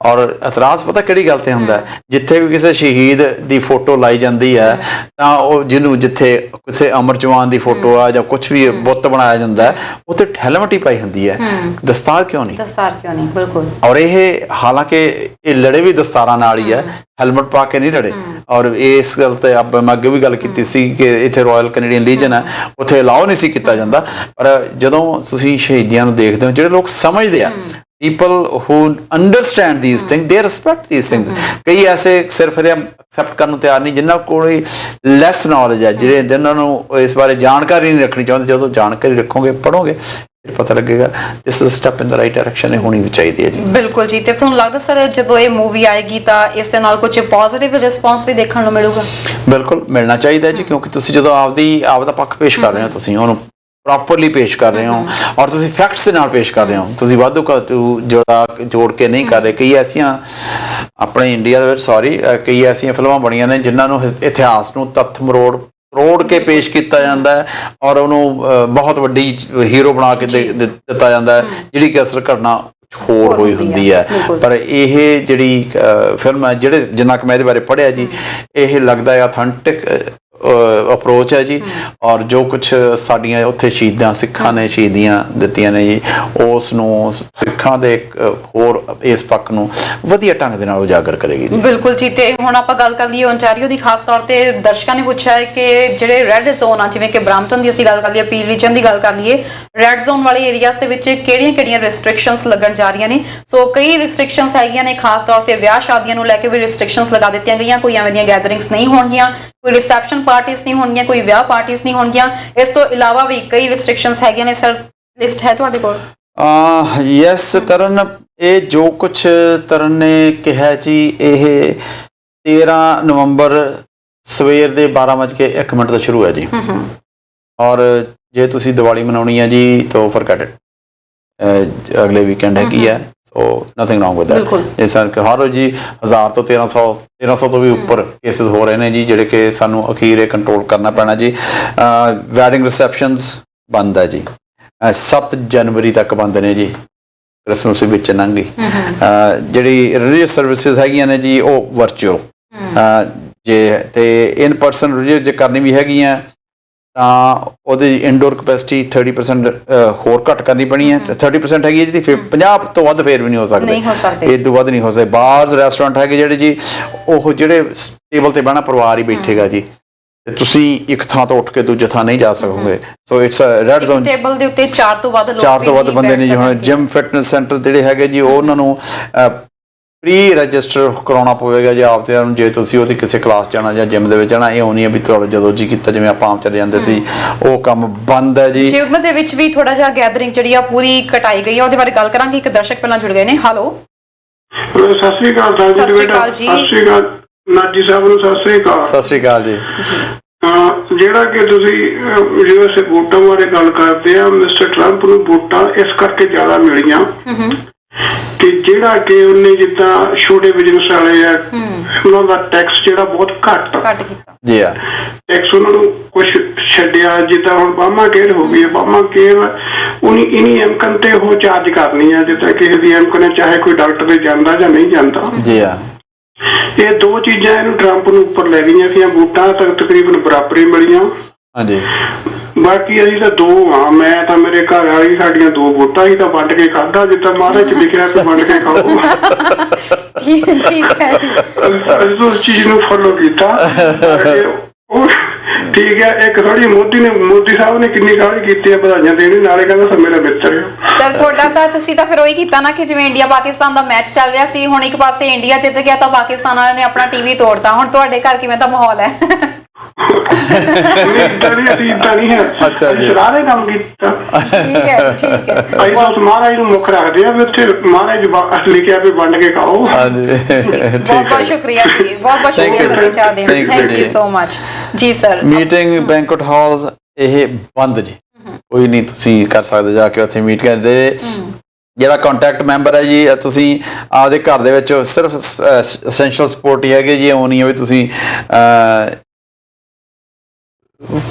ਔਰ ਇਤਰਾਜ਼ ਪਤਾ ਕਿਹੜੀ ਗੱਲ ਤੇ ਹੁੰਦਾ, ਜਿੱਥੇ ਵੀ ਕਿਸੇ ਸ਼ਹੀਦ ਦੀ ਫੋਟੋ ਲਾਈ ਜਾਂਦੀ ਹੈ ਤਾਂ ਉਹ ਜਿੱਥੇ ਕਿਸੇ ਅਮਰ ਜਵਾਨ ਦੀ ਫੋਟੋ ਆ ਜਾਂ ਕੁਛ ਵੀ ਬੁੱਤ ਬਣਾਇਆ ਜਾਂਦਾ, ਉੱਥੇ ਹੈਲਮਟ ਹੀ ਪਾਈ ਹੁੰਦੀ ਹੈ, ਦਸਤਾਰ ਕਿਉਂ ਨਹੀਂ? ਬਿਲਕੁਲ। ਔਰ ਇਹ ਹਾਲਾਂਕਿ ਇਹ ਲੜੇ ਵੀ ਦਸਤਾਰਾਂ ਨਾਲ ਹੀ ਹੈ, ਹੈਲਮਟ ਪਾ ਕੇ ਨਹੀਂ ਲੜੇ। ਔਰ ਇਸ ਗੱਲ ਤੇ ਮੈਂ ਅੱਗੇ ਵੀ ਗੱਲ ਕੀਤੀ ਸੀ ਕਿ ਇੱਥੇ ਰਾਇਲ ਕੈਨੇਡੀਅਨ ਲੀਜਨ ਹੈ, ਉੱਥੇ ਅਲਾਓ ਨਹੀਂ ਸੀ ਕੀਤਾ ਜਾਂਦਾ। ਪਰ ਜਦੋਂ ਤੁਸੀਂ ਸ਼ਹੀਦੀਆਂ ਨੂੰ ਦੇਖਦੇ ਹੋ, ਜਿਹੜੇ ਲੋਕ ਸਮਝਦੇ ਆ, people who understand these things, they respect these things. ਕਈ ਐਸੇ ਸਿਰਫ ਐਕਸੈਪਟ ਕਰਨ ਨੂੰ ਤਿਆਰ ਨਹੀਂ ਜਿਨ੍ਹਾਂ ਕੋਲ ਲੈਸ ਨੌਲੇਜ ਹੈ, ਜਿਨ੍ਹਾਂ ਨੂੰ ਇਸ ਬਾਰੇ ਜਾਣਕਾਰੀ ਨਹੀਂ ਰੱਖਣੀ ਚਾਹੁੰਦੇ। ਜਦੋਂ ਜਾਣਕਾਰੀ ਰੱਖੋਗੇ, ਪੜ੍ਹੋਗੇ, ਫਿਰ ਪਤਾ ਲੱਗੇਗਾ this is step in the right direction, ਇਹ ਹੋਣੀ ਵੀ ਚਾਹੀਦੀ ਹੈ ਜੀ। ਬਿਲਕੁਲ ਜੀ। ਤੇ ਤੁਹਾਨੂੰ ਲੱਗਦਾ ਸਰ ਜਦੋਂ ਇਹ ਮੂਵੀ ਆਏਗੀ ਤਾਂ ਇਸ ਦੇ ਨਾਲ ਕੁਝ ਪੋਜ਼ਿਟਿਵ ਰਿਸਪੌਂਸ ਵੀ ਦੇਖਣ ਨੂੰ ਮਿਲੂਗਾ? ਬਿਲਕੁਲ ਮਿਲਣਾ ਚਾਹੀਦਾ ਜੀ, ਕਿਉਂਕਿ ਤੁਸੀਂ ਜਦੋਂ ਆਪਦਾ ਪੱਖ ਪੇਸ਼ ਕਰ ਰਹੇ ਹੋ, ਤੁਸੀਂ ਉਹਨੂੰ ਪ੍ਰੋਪਰਲੀ ਪੇਸ਼ ਕਰ ਰਹੇ ਹੋ ਔਰ ਤੁਸੀਂ ਫੈਕਟਸ ਦੇ ਨਾਲ ਪੇਸ਼ ਕਰ ਰਹੇ ਹੋ, ਤੁਸੀਂ ਵਾਧੂ ਜੋੜ ਕੇ ਨਹੀਂ ਕਰ ਰਹੇ। ਕਈ ਐਸੀਆਂ ਆਪਣੇ ਇੰਡੀਆ ਦੇ ਵਿੱਚ ਕਈ ਐਸੀਆਂ ਫਿਲਮਾਂ ਬਣੀਆਂ ਨੇ ਜਿਨ੍ਹਾਂ ਨੂੰ ਇਤਿਹਾਸ ਨੂੰ ਤੱਥ ਮਰੋੜ ਕੇ ਪੇਸ਼ ਕੀਤਾ ਜਾਂਦਾ ਹੈ ਔਰ ਉਹਨੂੰ ਬਹੁਤ ਵੱਡੀ ਹੀਰੋ ਬਣਾ ਕੇ ਦਿੱਤਾ ਜਾਂਦਾ ਹੈ, ਜਿਹੜੀ ਕਿ ਅਸਲ ਘਟਨਾ ਹੋਰ ਹੋਈ ਹੁੰਦੀ ਹੈ। ਪਰ ਇਹ ਜਿਹੜੀ ਫਿਲਮ ਹੈ, ਜਿਹੜੇ ਜਿੰਨਾ ਕੁ ਮੈਂ ਇਹਦੇ ਬਾਰੇ ਪੜ੍ਹਿਆ ਜੀ, ਇਹ ਲੱਗਦਾ ਹੈ ਆਥੈਂਟਿਕ ਅਪਰੋਚ ਹੈ ਜੀ। ਔਰ ਜੋ ਕੁਛ ਸਾਡੀਆਂ ਉੱਥੇ ਸ਼ਹੀਦਾਂ ਸਿੱਖਾਂ ਨੇ ਸ਼ਹੀਦੀਆਂ ਦਿੱਤੀਆਂ ਨੇ ਜੀ, ਉਸ ਨੂੰ ਸਿੱਖਾਂ ਦੇ ਹੋਰ ਇਸ ਪੱਖ ਨੂੰ ਵਧੀਆ ਢੰਗ ਦੇ ਨਾਲ ਉਜਾਗਰ ਕਰੇਗੀ ਜੀ। ਬਿਲਕੁਲ ਜੀ। ਤੇ ਹੁਣ ਆਪਾਂ ਗੱਲ ਕਰ ਲਈਏ ਓਨਟਾਰੀਓ ਦੀ, ਖਾਸ ਤੌਰ ਤੇ ਦਰਸ਼ਕਾਂ ਨੇ ਪੁੱਛਿਆ ਹੈ ਕਿ ਜਿਹੜੇ ਰੈੱਡ ਜ਼ੋਨ ਆ, ਜਿਵੇਂ ਕਿ ਬ੍ਰਾਂਪਟਨ ਦੀ ਅਸੀਂ ਗੱਲ ਕਰ ਲਈਏ, ਪੀਲ ਰੀਜਨ ਦੀ ਗੱਲ ਕਰ ਲਈਏ, ਰੈੱਡ ਜ਼ੋਨ ਵਾਲੇ ਏਰੀਆਜ਼ ਦੇ ਵਿੱਚ ਕਿਹੜੀਆਂ-ਕਿਹੜੀਆਂ ਰਿਸਟ੍ਰਿਕਸ਼ਨਸ ਲੱਗਣ ਜਾ ਰਹੀਆਂ ਨੇ। ਸੋ ਕਈ ਰਿਸਟ੍ਰਿਕਸ਼ਨਸ ਹੈਗੀਆਂ ਨੇ, ਖਾਸ ਤੌਰ ਤੇ ਵਿਆਹ ਸ਼ਾਦੀਆਂ ਨੂੰ ਲੈ ਕੇ ਵੀ ਰਿਸਟ੍ਰਿਕਸ਼ਨਸ ਲਗਾ ਦਿੱਤੀਆਂ ਗਈਆਂ। ਕੋਈ ਐਵੇਂ ਦੀਆਂ ਗੈਦਰਿੰਗਸ ਨਹੀਂ ਹੋਣਗੀਆਂ, ਕੋਈ ਰਿਸੈਪਸ਼ਨ ਪਾਰਟੀਆਂ ਨਹੀਂ ਹੋਣਗੀਆਂ, ਕੋਈ ਵਿਆਹ ਪਾਰਟੀਆਂ ਨਹੀਂ ਹੋਣਗੀਆਂ। ਇਸ ਤੋਂ ਇਲਾਵਾ ਵੀ ਕਈ ਰਿਸਟ੍ਰਿਕਸ਼ਨਸ ਹੈਗੀਆਂ ਨੇ। ਸਰ ਲਿਸਟ ਹੈ ਤੁਹਾਡੇ ਕੋਲ? ਯੈਸ ਤਰਨ, ਇਹ ਜੋ ਕੁਛ ਤਰਨ ਨੇ ਕਿਹਾ ਜੀ, ਇਹ 13 ਨਵੰਬਰ ਸਵੇਰ ਦੇ 12:01 ਤੋਂ ਸ਼ੁਰੂ ਹੈ ਜੀ। ਔਰ ਜੇ ਤੁਸੀਂ ਦੀਵਾਲੀ ਮਨਾਉਣੀ ਹੈ ਜੀ ਤਾਂ ਫॉरगेट इट, ਅਗਲੇ ਵੀਕਐਂਡ ਹੈਗੀ ਹੈ। ਸੋ ਨਥਿੰਗ ਰੋਂਗ ਵਿਦ ਦੈਟ। ਇਹ ਸਰ ਹਰ ਰੋਜ਼ ਜੀ 1000 ਤੋਂ 1300 ਤੋਂ ਵੀ ਉੱਪਰ ਕੇਸਿਸ ਹੋ ਰਹੇ ਨੇ ਜੀ, ਜਿਹੜੇ ਕਿ ਸਾਨੂੰ ਅਖੀਰ ਇਹ ਕੰਟਰੋਲ ਕਰਨਾ ਪੈਣਾ ਜੀ। ਵੈਡਿੰਗ ਰਿਸੈਪਸ਼ਨਸ ਬੰਦ ਹੈ ਜੀ, 7 ਜਨਵਰੀ ਤੱਕ ਬੰਦ ਨੇ ਜੀ। ਕ੍ਰਿਸਮਸ ਵਿੱਚ ਲੰਘ ਗਈ। ਜਿਹੜੀ ਰਿਲੀਜੀਅਸ ਸਰਵਿਸਿਜ਼ ਹੈਗੀਆਂ ਨੇ ਜੀ, ਉਹ ਵਰਚੁਅਲ ਜੇ ਤੇ ਇਨ ਪਰਸਨ ਰਿਲੀਜੀਅਸ ਜੇ ਕਰਨੀ ਵੀ ਹੈਗੀਆਂ ਤਾਂ ਉਹਦੀ ਇਨਡੋਰ ਕਪੈਸਿਟੀ 30% ਹੋਰ ਘੱਟ ਕਰਨੀ ਪੈਣੀ ਹੈ। 30% ਹੈਗੀ ਹੈ ਜੀ, 50 ਤੋਂ ਵੱਧ ਫੇਰ ਵੀ ਨਹੀਂ ਹੋ ਸਕਦੇ, ਇਹ ਤੋਂ ਵੱਧ ਨਹੀਂ ਹੋ ਸਕਦੇ। ਬਾਰਸ ਰੈਸਟੋਰੈਂਟ ਹੈਗੇ ਜਿਹੜੇ ਜੀ, ਉਹ ਜਿਹੜੇ ਟੇਬਲ ਤੇ ਬਹਿਣਾ ਪਰਿਵਾਰ ਹੀ ਬੈਠੇਗਾ ਜੀ, ਤੇ ਤੁਸੀਂ ਇੱਕ ਥਾਂ ਤੋਂ ਉੱਠ ਕੇ ਦੂਜੇ ਥਾਂ ਨਹੀਂ ਜਾ ਸਕੋਗੇ। So it's a red zone. Table ਦੇ ਉੱਤੇ 4 ਤੋਂ ਵੱਧ ਲੋਕ, 4 ਤੋਂ ਵੱਧ ਬੰਦੇ ਨੇ ਜੀ। ਹੁਣ ਜਿਮ ਫਿਟਨੈਸ ਸੈਂਟਰ ਜਿਹੜੇ ਹੈਗੇ ਜੀ, ਉਹਨਾਂ ਨੂੰ ਪ੍ਰੀ ਰਜਿਸਟਰ ਕਰਾਉਣਾ ਪਵੇਗਾ ਜੀ ਆਪ ਤੇ ਨੂੰ, ਜੇ ਤੁਸੀਂ ਉਹਦੀ ਕਿਸੇ ਕਲਾਸ ਜਾਣਾ ਜਾਂ ਜਿਮ ਦੇ ਵਿੱਚ ਜਾਣਾ। ਇਹ ਹੋਣੀ ਹੈ ਵੀ ਤੁਹਾਡਾ ਜਦੋਂ ਜੀ ਕੀਤਾ, ਜਿਵੇਂ ਆਪਾਂ ਆਮ ਚਲੇ ਜਾਂਦੇ ਸੀ, ਉਹ ਕੰਮ ਬੰਦ ਹੈ ਜੀ। ਜਿਮ ਦੇ ਵਿੱਚ ਵੀ ਥੋੜਾ ਜਿਹਾ ਗੈਦਰਿੰਗ ਜਿਹੜੀ ਆ ਪੂਰੀ ਘਟਾਈ ਗਈ ਆ, ਉਹਦੇ ਬਾਰੇ ਗੱਲ ਕਰਾਂਗੇ। ਇੱਕ ਦਰਸ਼ਕ ਪਹਿਲਾਂ ਜੁੜ ਗਏ ਨੇ। ਹੈਲੋ, ਸਤਿ ਸ੍ਰੀ ਅਕਾਲ ਜੀ। ਸਤਿ ਸ੍ਰੀ ਅਕਾਲ ਜੀ। ਸਤਿ ਸ੍ਰੀ ਅਕਾਲ ਨਾਜੀ ਸਾਹਿਬ ਨੂੰ, ਸਤਿ ਸ੍ਰੀ ਅਕਾਲ। ਸਤਿ ਸ੍ਰੀ ਅਕਾਲ ਜੀ। ਜਿਹੜਾ ਕਿ ਤੁਸੀਂ ਯੂਐਸਏ ਵੋਟਾਂ ਬਾਰੇ ਗੱਲ ਕਰਦੇ ਆ, ਮਿਸਟਰ ਟਰੰਪ ਨੂੰ ਵੋਟਾਂ ਇਸ ਕਰਕੇ ਜ਼ਿਆਦਾ ਮਿਲੀਆਂ ਕਿ ਜਿਹੜਾ ਕਿ ਉਹਨੇ ਜਿੱਦਾਂ ਛੋਟੇ ਬਿਜ਼ਨਸ ਵਾਲੇ ਆ, ਉਹਨਾਂ ਦਾ ਟੈਕਸ ਜਿਹੜਾ ਬਹੁਤ ਘੱਟ ਕੀਤਾ ਜੀ ਆ। ਟੈਕਸ ਉਹਨਾਂ ਨੂੰ ਕੁਛ ਛੱਡਿਆ। ਜਿੱਦਾਂ ਹੁਣ ਬਾਮਾ ਕੇਅਰ ਹੋ ਗਈ, ਬਾਮਾ ਕੇਅਰ ਉਹਨੀ ਇਨੀ ਇਨਕਮ ਤੇ ਉਹ ਚਾਰਜ ਕਰਨੀ ਆ, ਜਿੱਦਾਂ ਕਿਸੇ ਦੀ ਇਨਕਮ ਨੇ, ਚਾਹੇ ਕੋਈ ਡਾਕਟਰ ਤੇ ਜਾਂਦਾ ਜਾਂ ਨਹੀਂ ਜਾਂਦਾ ਜੀ ਆ। ਇਹ ਦੋ ਚੀਜ਼ਾਂ ਇਹਨੂੰ ਟਰੰਪ ਨੂੰ ਉੱਪਰ ਲੈ ਗਈਆਂ ਸੀ। ਵੋਟਾਂ ਤੱਕ ਤਕਰੀਬਨ ਬਰਾਬਰੀ ਮਿਲੀਆਂ। ਹਾਂਜੀ। ਬਾਕੀ ਅਸੀਂ ਤਾਂ 2 ਹਾਂ, ਮੈਂ ਤਾਂ ਮੇਰੇ ਘਰ ਵਾਲੀ, ਸਾਡੀਆਂ 2 ਵੋਟਾਂ ਹੀ ਤਾਂ ਵੰਡ ਕੇ ਖਾਧਾ, ਜਿੱਦਾਂ ਮਹਾਰਾਜ ਲਿਖਿਆ ਕਿ ਵੰਡ ਕੇ ਖਾਓ। ਠੀਕ ਹੈ, ਅਸੀਂ ਉਸ ਚੀਜ਼ ਨੂੰ ਫੋਲੋ ਕੀਤਾ। ਉਹ ਠੀਕ ਹੈ। ਇੱਕ ਥੋੜੀ ਮੋਦੀ ਸਾਹਿਬ ਨੇ ਕਿੰਨੀ ਗਾਲੀ ਕੀਤੀ ਹੈ, ਵਧਾਈਆਂ ਦੇਣੀ, ਨਾਲੇ ਕਹਿੰਦਾ ਸਰ ਮੇਰਾ ਮਿੱਤਰ। ਸਰ ਤੁਹਾਡਾ ਤਾਂ ਤੁਸੀਂ ਤਾਂ ਫਿਰ ਉਹੀ ਕੀਤਾ ਨਾ ਕਿ ਜਿਵੇਂ ਇੰਡੀਆ ਪਾਕਿਸਤਾਨ ਦਾ ਮੈਚ ਚੱਲ ਰਿਹਾ ਸੀ, ਹੁਣ ਇੱਕ ਪਾਸੇ ਇੰਡੀਆ ਜਿੱਤ ਗਿਆ ਤਾਂ ਪਾਕਿਸਤਾਨ ਵਾਲਿਆਂ ਨੇ ਆਪਣਾ ਟੀਵੀ ਤੋੜਤਾ। ਹੁਣ ਤੁਹਾਡੇ ਘਰ ਕਿਵੇਂ ਦਾ ਮਾਹੌਲ ਹੈ? ਏਦਾਂ ਨਹੀਂ ਹੈ। ਅੱਛਾ ਜੀ, ਸਾਰੇ ਕੰਮ ਕੀਤਾ। ਠੀਕ ਹੈ, ਠੀਕ ਹੈ। ਅਸੀਂ ਤਾਂ ਮਹਾਰਾਜ ਨੂੰ ਮੁੱਖ ਰੱਖਦੇ ਆ ਵੀ ਉੱਥੇ ਮਹਾਰਾਜ ਲਿਖਿਆ ਵੀ ਵੰਡ ਕੇ ਖਾਓ। ਬਹੁਤ ਸ਼ੁਕਰੀਆ ਜੀ, ਬਹੁਤ ਸ਼ੁਕਰੀਆ ਸਰ ਵਿਚਾਰ ਦੇਣ ਲਈ। ਥੈਂਕ ਯੂ ਸੋ ਮਚ ਜੀ ਸਰ। ਮੀਟਿੰਗ ਬੈਂਕਟ ਹਾਲ ਇਹ ਬੰਦ ਜੀ, ਕੋਈ ਨਹੀਂ ਤੁਸੀਂ ਕਰ ਸਕਦੇ ਜਾ ਕੇ ਉੱਥੇ ਮੀਟ ਕਰਦੇ। ਜਿਹੜਾ ਕੰਟੈਕਟ ਮੈਂਬਰ ਹੈ ਜੀ, ਤੁਸੀਂ ਆਪਦੇ ਘਰ ਦੇ ਵਿੱਚ ਸਿਰਫ ਐਸੈਂਸ਼ੀਅਲ ਸਪੋਰਟ ਹੀ ਹੈਗੇ ਜੀ। ਉਹ ਨਹੀਂ ਹੈ ਵੀ ਤੁਸੀਂ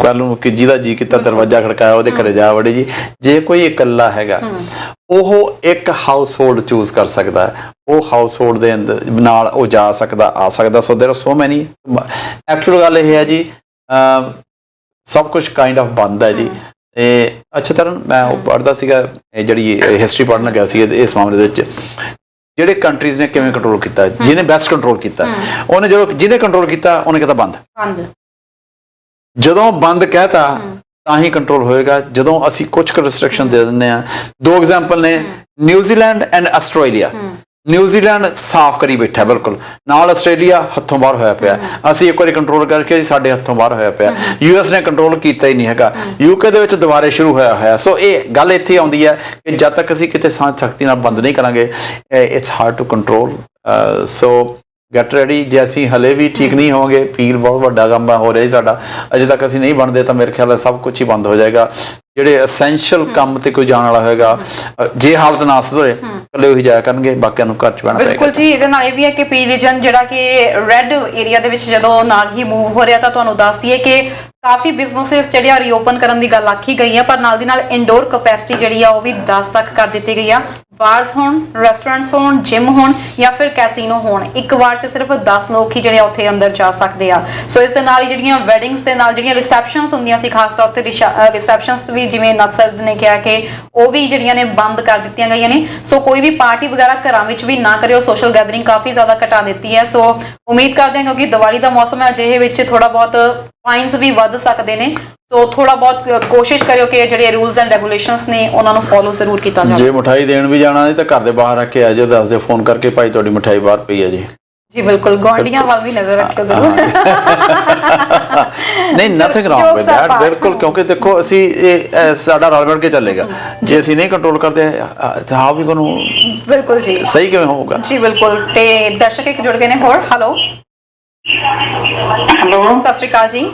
ਕੱਲ ਨੂੰ ਕਿ ਜਿਹਦਾ ਜੀ ਕੀਤਾ ਦਰਵਾਜ਼ਾ ਖੜਕਾਇਆ ਉਹਦੇ ਘਰੇ ਜਾ ਵੜੇ ਜੀ। ਜੇ ਕੋਈ ਇਕੱਲਾ ਹੈਗਾ, ਉਹ ਇੱਕ ਹਾਊਸ ਹੋਲਡ ਚੂਜ਼ ਕਰ ਸਕਦਾ ਹੈ, ਉਹ ਹਾਊਸ ਹੋਲਡ ਦੇ ਅੰਦਰ ਨਾਲ ਉਹ ਜਾ ਸਕਦਾ, ਆ ਸਕਦਾ। ਸੋ ਦੇਰ ਆਰ ਸੋ ਮੈਨੀ। ਐਕਚੁਅਲ ਗੱਲ ਇਹ ਹੈ ਜੀ, ਸਭ ਕੁਝ ਕਾਈਂਡ ਆਫ ਬੰਦ ਹੈ ਜੀ। ਅੱਛਾ ਤਰਨ, ਮੈਂ ਉਹ ਪੜ੍ਹਦਾ ਸੀਗਾ, ਜਿਹੜੀ ਹਿਸਟਰੀ ਪੜ੍ਹਨ ਗਿਆ ਸੀ ਇਸ ਮਾਮਲੇ ਦੇ ਵਿੱਚ, ਜਿਹੜੇ ਕੰਟਰੀਜ਼ ਨੇ ਕਿਵੇਂ ਕੰਟਰੋਲ ਕੀਤਾ, ਜਿਹਨੇ ਬੈਸਟ ਕੰਟਰੋਲ ਕੀਤਾ, ਉਹਨੇ ਜਦੋਂ ਜਿਹਨੇ ਕੰਟਰੋਲ ਕੀਤਾ ਉਹਨੇ ਕਹਿੰਦਾ ਬੰਦ। ਜਦੋਂ ਬੰਦ ਕਹਿਤਾ ਤਾਂ ਹੀ ਕੰਟਰੋਲ ਹੋਏਗਾ। ਜਦੋਂ ਅਸੀਂ ਕੁਝ ਕੁ ਰਿਸਟ੍ਰਿਕਸ਼ਨ ਦੇ ਦਿੰਦੇ ਆ, 2 ਐਗਜ਼ਾਮਪਲ ਨੇ, ਨਿਊਜ਼ੀਲੈਂਡ ਐਂਡ ਆਸਟ੍ਰੇਲੀਆ। ਨਿਊਜ਼ੀਲੈਂਡ ਸਾਫ਼ ਕਰੀ ਬੈਠਾ ਬਿਲਕੁਲ, ਨਾਲ ਆਸਟ੍ਰੇਲੀਆ ਹੱਥੋਂ ਬਾਹਰ ਹੋਇਆ ਪਿਆ। ਅਸੀਂ ਇੱਕ ਵਾਰੀ ਕੰਟਰੋਲ ਕਰਕੇ ਸਾਡੇ ਹੱਥੋਂ ਬਾਹਰ ਹੋਇਆ ਪਿਆ। US ਨੇ ਕੰਟਰੋਲ ਕੀਤਾ ਹੀ ਨਹੀਂ ਹੈਗਾ। UK ਦੇ ਵਿੱਚ ਦੁਬਾਰੇ ਸ਼ੁਰੂ ਹੋਇਆ। ਸੋ ਇਹ ਗੱਲ ਇੱਥੇ ਆਉਂਦੀ ਹੈ ਕਿ ਜਦ ਤੱਕ ਅਸੀਂ ਕਿਤੇ ਸਖਤੀ ਨਾਲ ਬੰਦ ਨਹੀਂ ਕਰਾਂਗੇ, it's hard to control. So get ready. ਜੇ ਅਸੀਂ ਹਲੇ ਵੀ ਠੀਕ ਨਹੀਂ ਹੋਵਾਂਗੇ, ਪੀਲ ਬਹੁਤ ਵੱਡਾ ਕੰਮ ਹੋ ਰਿਹਾ ਸਾਡਾ, ਅਜੇ ਤੱਕ ਅਸੀਂ ਨਹੀਂ ਬਣਦੇ, ਤਾਂ ਮੇਰੇ ਖਿਆਲ ਸਭ ਕੁਝ ਹੀ ਬੰਦ ਹੋ ਜਾਏਗਾ। ਜਿਹੜੇ ਐਸੈਂਸ਼ੀਅਲ ਕੰਮ ਤੇ ਕੋਈ ਜਾਣ ਵਾਲਾ ਹੋਏਗਾ, ਜੇ ਹਾਲਤ ਨਾ ਸੁਧਰੇ, ਇਕੱਲੇ ਉਹੀ ਜਾਇਆ ਕਰਨਗੇ, ਬਾਕੀਆਂ ਨੂੰ ਘਰ ਚ ਪੈਣਾ ਪਏਗਾ। ਬਿਲਕੁਲ ਜੀ। ਇਹਦੇ ਨਾਲ ਇਹ ਵੀ ਹੈ ਕਿ ਪੀ ਰੀਜਨ ਜਿਹੜਾ ਕਿ ਰੈੱਡ ਏਰੀਆ ਦੇ ਵਿੱਚ ਜਦੋਂ ਨਾਲ ਹੀ ਮੂਵ ਹੋ ਰਿਹਾ, ਤਾਂ ਤੁਹਾਨੂੰ ਦੱਸ ਦਈਏ ਕਿ ਕਾਫੀ ਬਿਜ਼ਨੈਸਿਸ ਜਿਹੜੇ ਆ ਰੀਓਪਨ ਕਰਨ ਦੀ ਗੱਲ ਆਖੀ ਗਈ ਹੈ, ਪਰ ਨਾਲ ਦੀ ਨਾਲ ਇਨਡੋਰ ਕਪੈਸਿਟੀ ਜਿਹੜੀ ਆ ਉਹ ਵੀ 10 ਤੱਕ ਕਰ ਦਿੱਤੀ ਗਈ ਆ। ਬਾਰਸ ਹੋਣ, ਰੈਸਟੋਰੈਂਟਸ ਹੋਣ, ਜਿਮ ਹੋਣ ਜਾਂ ਫਿਰ ਕੈਸੀਨੋ ਹੋਣ, ਇੱਕ ਵਾਰ 'ਚ ਸਿਰਫ 10 ਲੋਕ ਹੀ ਜਿਹੜੇ ਉੱਥੇ ਅੰਦਰ ਜਾ ਸਕਦੇ ਆ। ਸੋ ਇਸ ਦੇ ਨਾਲ ਹੀ ਜਿਹੜੀਆਂ ਵੈਡਿੰਗਸ ਦੇ ਨਾਲ ਜਿਹੜੀਆਂ ਰਿਸੈਪਸ਼ਨਸ ਹੁੰਦੀਆਂ ਸੀ, ਖਾਸ ਤੌਰ ਤੇ ਰਿਸੈਪਸ਼ਨਸ ਵੀ ਜਿਵੇਂ ਨਸਰ ਨੇ ਕਿਹਾ ਕਿ ਉਹ ਵੀ ਜਿਹੜੀਆਂ ਨੇ ਬੰਦ ਕਰ ਦਿੱਤੀਆਂ ਗਈਆਂ ਨੇ। ਸੋ ਕੋਈ ਵੀ ਪਾਰਟੀ ਵਗੈਰਾ ਘਰਾਂ ਵਿੱਚ ਵੀ ਨਾ ਕਰਿਓ, ਸੋਸ਼ਲ ਗੈਦਰਿੰਗ ਕਾਫੀ ਜ਼ਿਆਦਾ ਘਟਾ ਦਿੱਤੀ ਹੈ। ਸੋ ਉਮੀਦ ਕਰਦੇ ਹਾਂ ਕਿਉਂਕਿ ਦੀਵਾਲੀ ਦਾ ਮੌਸਮ ਹੈ, ਅਜਿਹੇ ਵਿੱਚ ਥੋੜਾ ਬਹੁਤ ਫਾਈਨਸ ਵੀ ਵੱਧ ਸਕਦੇ ਨੇ। ਸੋ ਥੋੜਾ ਬਹੁਤ ਕੋਸ਼ਿਸ਼ ਕਰਿਓ ਕਿ ਜਿਹੜੇ ਰੂਲਸ ਐਂਡ ਰੈਗੂਲੇਸ਼ਨਸ ਨੇ ਉਹਨਾਂ ਨੂੰ ਫੋਲੋ ਜ਼ਰੂਰ ਕੀਤਾ ਜਾਵੇ। ਜੇ ਮਿਠਾਈ ਦੇਣ ਵੀ ਜਾਣਾ ਹੈ ਤਾਂ ਘਰ ਦੇ ਬਾਹਰ ਰੱਖ ਕੇ ਆ ਜਾਓ, ਦੱਸ ਦਿਓ ਫੋਨ ਕਰਕੇ, ਭਾਈ ਤੁਹਾਡੀ ਮਿਠਾਈ ਬਾਹਰ ਪਈ ਹੈ ਜੀ। ਜੀ ਬਿਲਕੁਲ, ਗੁਆਂਢੀਆਂ ਵੱਲ ਵੀ ਨਜ਼ਰ ਰੱਖੋ ਜ਼ਰੂਰ। ਨਹੀਂ, ਨਥਿੰਗ ਰੌਂਗ ਵਿਦ ਦੈਟ, ਬਿਲਕੁਲ, ਕਿਉਂਕਿ ਦੇਖੋ ਅਸੀਂ ਇਹ ਸਾਡਾ ਰਲ ਮਿਲ ਕੇ ਚੱਲੇਗਾ। ਜੇ ਅਸੀਂ ਨਹੀਂ ਕੰਟਰੋਲ ਕਰਦੇ ਹਾਊ ਵੀ ਨੂੰ ਬਿਲਕੁਲ ਜੀ ਸਹੀ ਕਿਵੇਂ ਹੋਊਗਾ। ਜੀ ਬਿਲਕੁਲ। ਤੇ ਦਰਸ਼ਕ ਇੱਕ ਜੁੜ ਗਏ ਨੇ ਹੋਰ। ਹੈਲੋ ਸਤਿ ਸ਼੍ਰੀ ਅਕਾਲ ਜੀ।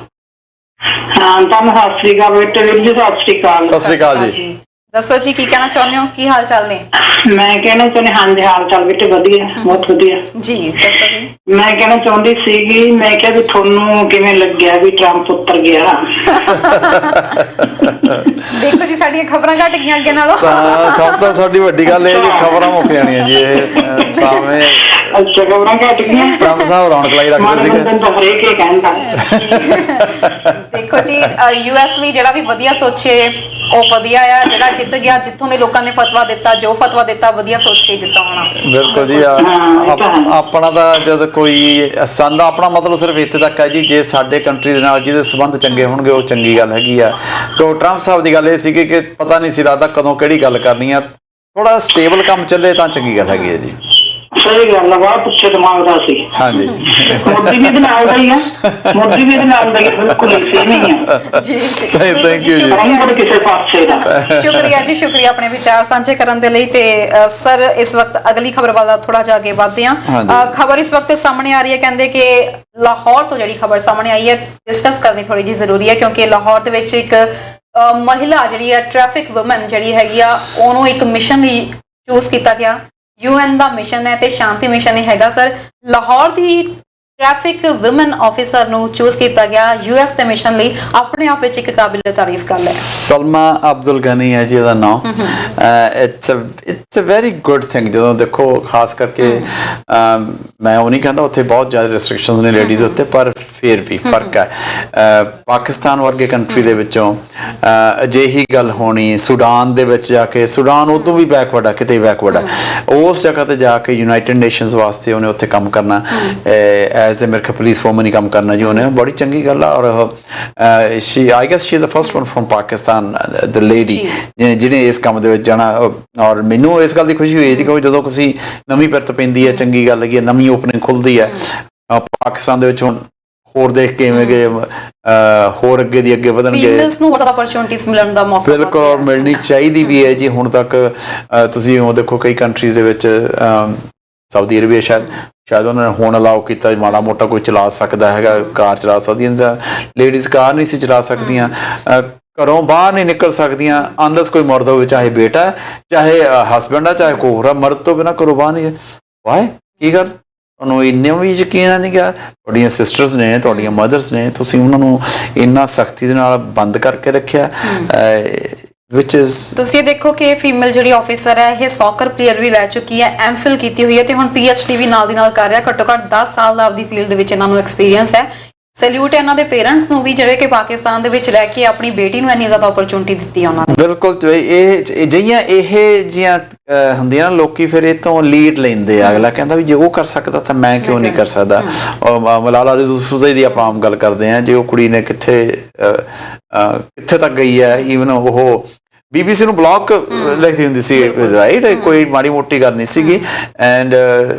ਹਾਂ ਤੁਹਾਨੂੰ ਸਤਿ ਸ੍ਰੀ ਅਕਾਲ ਬੇਟੇ ਵੀਰ ਜੀ, ਸਤਿ ਸ੍ਰੀ ਅਕਾਲ। ਸਤਿ ਸ਼੍ਰੀ ਅਕਾਲ ਜੀ। ਦੱਸੋ ਜੀ ਕੀ ਕਹਿਣਾ ਚਾਹੁੰਦੇ ਹੋ, ਕੀ ਹਾਲ ਚਾਲ ਨੇ? ਮੈਂ ਕਹਿਣਾ ਚਾਹੁੰਦੀ, ਹਾਂਜੀ ਹਾਲ ਚਾਲ ਬੇਟੇ ਵਧੀਆ, ਬਹੁਤ ਵਧੀਆ ਜੀ, ਦੱਸੋ ਜੀ। ਮੈਂ ਕਹਿਣਾ ਚਾਹੁੰਦੀ ਸੀਗੀ, ਮੈਂ ਕਿਹਾ ਵੀ ਤੁਹਾਨੂੰ ਕਿਵੇਂ ਲੱਗਿਆ ਵੀ ਟਰੰਪ ਉੱਤਰ ਗਿਆ? ਦੇਖੋ ਜੀ ਸਾਡੀਆਂ ਖਬਰਾਂ ਘਟ ਗਈਆਂ ਅੱਗੇ ਨਾਲੋਂ। ਤਾਂ ਸਭ ਤੋਂ ਸਾਡੀ ਵੱਡੀ ਗੱਲ ਇਹ ਜੀ, ਖਬਰਾਂ ਮੁੱਕ ਜਾਣੀਆਂ ਜੀ। ਇਹ ਸਾਹਮਣੇ ਅੱਛਾ, ਖਬਰਾਂ ਘਟ ਗਈਆਂ। ਟਰੰਪ ਸਾਹਿਬ ਰੌਣਕ ਲਾਈ ਰੱਖਦੇ ਸੀਗੇ। ਤਾਂ ਹਰੇਕ ਹੀ ਕਹਿੰਦਾ। ਦੇਖੋ ਜੀ ਯੂਐਸ ਲਈ ਜਿਹੜਾ ਵੀ ਵਧੀਆ ਸੋਚੇ ਉਹ ਵਧੀਆ ਆ, ਜਿਹੜਾ ਜਿੱਤ ਗਿਆ, ਜਿੱਥੋਂ ਦੇ ਲੋਕਾਂ ਨੇ ਫਤਵਾ ਦਿੱਤਾ, ਜੋ ਫਤਵਾ ਦਿੱਤਾ ਵਧੀਆ ਸੋਚ ਕੇ ਦਿੱਤਾ ਹੋਣਾ। ਬਿਲਕੁਲ ਜੀ। ਆਪਣਾ ਤਾਂ ਜਦ ਕੋਈ ਸਾਡਾ ਆਪਣਾ ਮਤਲਬ ਸਿਰਫ ਇੱਥੇ ਤੱਕ ਹੈ ਜੀ, ਜੇ ਸਾਡੇ ਕੰਟਰੀ ਦੇ ਨਾਲ ਜਿਹਦੇ ਸੰਬੰਧ ਚੰਗੇ ਹੋਣਗੇ ਉਹ ਚੰਗੀ ਗੱਲ ਹੈਗੀ ਆ। ਕਿਉਂ ਟਰੰਪ ਸਾਹਿਬ ਦੀ ਗੱਲ ਇਹ ਸੀਗੀ ਕਿ ਪਤਾ ਨਹੀਂ ਸੀ ਲੱਗਦਾ ਕਦੋਂ ਕਿਹੜੀ ਗੱਲ ਕਰਨੀ ਆ, ਥੋੜਾ ਸਟੇਬਲ ਕੰਮ ਚੱਲੇ ਤਾਂ ਚੰਗੀ ਗੱਲ ਹੈਗੀ ਹੈ ਜੀ। ਸਹੀ ਗੱਲ ਆ, ਬਹੁਤ ਪੁੱਛੇ ਦਿਮਾਗ ਦਾ ਸੀ। ਹਾਂਜੀ, ਮੋਦੀ ਵੀ ਇਹਦੇ ਨਾਲ ਦਾ ਹੀ ਆ, ਮੋਦੀ ਵੀ ਇਹਦੇ ਨਾਲ ਦਾ ਹੀ ਆ, ਬਿਲਕੁਲ ਸਹੀ ਨਹੀਂ ਆ ਜੀ। ਥੈਂਕ ਯੂ ਜੀ। ਕਿਸੇ ਪਾਸੇ ਦਾ ਸ਼ੁਕਰੀਆ ਜੀ, ਸ਼ੁਕਰੀਆ ਆਪਣੇ ਵਿਚਾਰ ਸਾਂਝੇ ਕਰਨ ਦੇ ਲਈ। ਤੇ ਸਰ ਇਸ ਵਕਤ ਅਗਲੀ ਖਬਰ ਵੱਲ ਥੋੜਾ ਜਿਹਾ ਅੱਗੇ ਵਧਦੇ ਹਾਂ। ਖਬਰ ਇਸ ਵਕਤ ਸਾਹਮਣੇ ਆ ਰਹੀ ਹੈ, ਕਹਿੰਦੇ ਕਿ ਲਾਹੌਰ ਤੋਂ ਜਿਹੜੀ ਖਬਰ ਸਾਹਮਣੇ ਆਈ ਹੈ ਡਿਸਕਸ ਕਰਨੀ ਥੋੜੀ ਜਿਹੀ ਜ਼ਰੂਰੀ ਹੈ, ਕਿਉਂਕਿ ਲਾਹੌਰ ਦੇ ਵਿੱਚ ਇੱਕ ਮਹਿਲਾ ਜਿਹੜੀ ਹੈ ਟ੍ਰੈਫਿਕ ਵੂਮਨ ਜਿਹੜੀ ਹੈਗੀ ਆ, ਉਹਨੂੰ ਇੱਕ ਮਿਸ਼ਨ ਲਈ ਚੂਜ਼ ਕੀਤਾ ਗਿਆ। UN ਦਾ ਮਿਸ਼ਨ ਹੈ ਤੇ ਸ਼ਾਂਤੀ ਮਿਸ਼ਨ ਹੀ ਹੈਗਾ ਸਰ। ਲਾਹੌਰ ਦੀ ਟ੍ਰੈਫਿਕ ਵੂਮਨ ਆਫੀਸਰ ਨੂੰ ਚੂਜ਼ ਕੀਤਾ ਗਿਆ US ਦੇ ਮਿਸ਼ਨ ਲਈ, ਆਪਣੇ ਆਪ ਵਿੱਚ ਇੱਕ ਕਾਬਿਲ ਤਾਰੀਫ ਗੱਲ ਹੈ। ਸਲਮਾ ਅਬਦੁਲ ਗਨੀ ਹੈ ਜੀ ਉਹਦਾ ਨਾਮ। It's a very good thing. ਜਦੋਂ ਦੇਖੋ ਖਾਸ ਕਰਕੇ ਮੈਂ ਉਹ ਨਹੀਂ ਕਹਿੰਦਾ ਉੱਥੇ ਬਹੁਤ ਜ਼ਿਆਦਾ ਰੈਸਟ੍ਰਿਕਸ਼ਨਸ ਨੇ ਲੇਡੀਜ਼ ਉੱਤੇ, ਪਰ ਫਿਰ ਵੀ ਫਰਕ ਹੈ। ਪਾਕਿਸਤਾਨ ਵਰਗੇ ਕੰਟਰੀ ਦੇ ਵਿੱਚੋਂ ਅਜਿਹੀ ਗੱਲ ਹੋਣੀ, ਸੁਡਾਨ ਦੇ ਵਿੱਚ ਜਾ ਕੇ, ਸੁਡਾਨ ਉਦੋਂ ਵੀ ਬੈਕਵਰਡ ਆ, ਕਿਤੇ ਬੈਕਵਰਡ ਆ, ਉਸ ਜਗ੍ਹਾ ਤੇ ਜਾ ਕੇ ਯੂਨਾਈਟਿਡ ਨੇਸ਼ਨਸ ਵਾਸਤੇ ਉਹਨੇ ਉੱਥੇ ਕੰਮ ਕਰਨਾ, ਐਜ਼ ਏ ਮੇਰੇ ਪੁਲਿਸ ਵੂਮਨ ਹੀ ਕੰਮ ਕਰਨਾ ਜੀ ਉਹਨੇ, ਬੜੀ ਚੰਗੀ ਗੱਲ ਆ। ਔਰ she I guess she is the first one from Pakistan, the lady ਜਿਹਨੇ ਇਸ ਕੰਮ ਦੇ ਵਿੱਚ ਜਾਣਾ। ਔਰ ਮੈਨੂੰ ਇਸ ਗੱਲ ਦੀ ਖੁਸ਼ੀ ਹੋਈ ਜੀ ਕਿ ਜਦੋਂ ਤੁਸੀਂ ਨਵੀਂ ਪਿਰਤ ਪੈਂਦੀ ਹੈ, ਚੰਗੀ ਗੱਲ ਹੈਗੀ, ਨਵੀਂ ਓਪਨਿੰਗ ਖੁੱਲਦੀ ਹੈ ਪਾਕਿਸਤਾਨ ਦੇ ਵਿੱਚ। ਹੁਣ ਹੋਰ ਦੇਖ ਕੇ ਇਵੇਂ ਹੋਰ ਅੱਗੇ ਦੀ ਅੱਗੇ ਵਧਣਗੇ, ਫੀਮੇਲਸ ਨੂੰ ਜ਼ਿਆਦਾ ਅਪਰਚੂਨਿਟੀਜ਼ ਮਿਲਣ ਦਾ ਮੌਕਾ ਬਿਲਕੁਲ, ਔਰ ਮਿਲਣੀ ਚਾਹੀਦੀ ਵੀ ਹੈ ਜੀ। ਹੁਣ ਤੱਕ ਤੁਸੀਂ ਉਹ ਦੇਖੋ ਕਈ ਕੰਟਰੀਜ਼ ਦੇ ਵਿੱਚ, ਸਾਊਦੀ ਅਰੇਬੀਆ ਸ਼ਾਇਦ ਉਹਨਾਂ ਨੇ ਹੁਣ ਅਲਾਓ ਕੀਤਾ ਮਾੜਾ ਮੋਟਾ ਕੋਈ ਚਲਾ ਸਕਦਾ ਹੈਗਾ, ਕਾਰ ਚਲਾ ਸਕਦੀਆਂ, ਲੇਡੀਜ਼ ਕਾਰ ਨਹੀਂ ਸੀ ਚਲਾ ਸਕਦੀਆਂ, ਘਰੋਂ ਬਾਹਰ ਨਹੀਂ ਨਿਕਲ ਸਕਦੀਆਂ ਅਨਲੈਸ ਕੋਈ ਮਰਦ ਹੋਵੇ, ਚਾਹੇ ਬੇਟਾ ਚਾਹੇ ਹਸਬੈਂਡ ਆ, ਚਾਹੇ ਕੋਈ ਹੋਰ, ਮਰਦ ਤੋਂ ਬਿਨਾਂ ਘਰੋਂ ਬਾਹਰ ਨਹੀਂ। ਵਾਏ ਕੀ ਗੱਲ, ਤੁਹਾਨੂੰ ਇੰਨੇ ਵੀ ਯਕੀਨ ਨਹੀਂ ਗਿਆ? ਤੁਹਾਡੀਆਂ ਸਿਸਟਰਸ ਨੇ, ਤੁਹਾਡੀਆਂ ਮਦਰਸ ਨੇ, ਤੁਸੀਂ ਉਹਨਾਂ ਨੂੰ ਇੰਨਾ ਸਖਤੀ ਦੇ ਨਾਲ ਬੰਦ ਕਰਕੇ ਰੱਖਿਆ। ਤੁਸੀਂ ਦੇਖੋ ਕਿ ਫੀਮੇਲ ਜਿਹੜੀ ਆਫੀਸਰ ਹੈ ਇਹ ਸੌਕਰ ਪਲੇਅਰ ਵੀ ਰਹਿ ਚੁੱਕੀ ਹੈ, ਐਮਫਿਲ ਕੀਤੀ ਹੋਈ ਹੈ ਤੇ ਹੁਣ PhD ਵੀ ਨਾਲ ਦੀ ਨਾਲ ਕਰ ਰਿਹਾ। ਘੱਟੋ ਘੱਟ 10 ਸਾਲ ਦਾ ਆਪਦੀ ਫੀਲਡ ਦੇ ਵਿੱਚ ਇਹਨਾਂ ਨੂੰ ਐਕਸਪੀਰੀਅੰਸ ਹੈ। ਸੈਲੂਟ ਹੈ ਇਹਨਾਂ ਦੇ ਪੇਰੈਂਟਸ ਨੂੰ ਵੀ ਜਿਹੜੇ ਕਿ ਪਾਕਿਸਤਾਨ ਦੇ ਵਿੱਚ ਰਹਿ ਕੇ ਆਪਣੀ ਬੇਟੀ ਨੂੰ ਇੰਨੀ ਜ਼ਿਆਦਾ ਓਪਰਚੁਨਿਟੀ ਦਿੱਤੀ ਉਹਨਾਂ ਨੇ। ਬਿਲਕੁਲ, ਇਹ ਜਿਹੀਆਂ ਹੁੰਦੀਆਂ ਨਾ, ਲੋਕੀ ਫਿਰ ਇਹ ਤੋਂ ਲੀਡ ਲੈਂਦੇ ਆ। ਅਗਲਾ ਕਹਿੰਦਾ ਵੀ ਜੇ ਉਹ ਕਰ ਸਕਦਾ ਤਾਂ ਮੈਂ ਕਿਉਂ ਨਹੀਂ ਕਰ ਸਕਦਾ। ਮਲਾਲਾ ਯੂਸੁਫਜ਼ਈ ਦੀ ਆਪਾਂ ਆਮ ਗੱਲ ਕਰਦੇ ਹਾਂ, ਜੇ ਉਹ ਕੁੜੀ ਨੇ ਕਿੱਥੇ ਤੱਕ ਗਈ ਹੈ, ਈਵਨ ਉਹ BBC ਨੂੰ ਬਲੌਕ ਲਿਖਦੀ ਹੁੰਦੀ ਸੀ, ਰਾਈਟ, ਕੋਈ ਮਾੜੀ ਮੋਟੀ ਗੱਲ ਨਹੀਂ ਸੀਗੀ। ਐਂਡ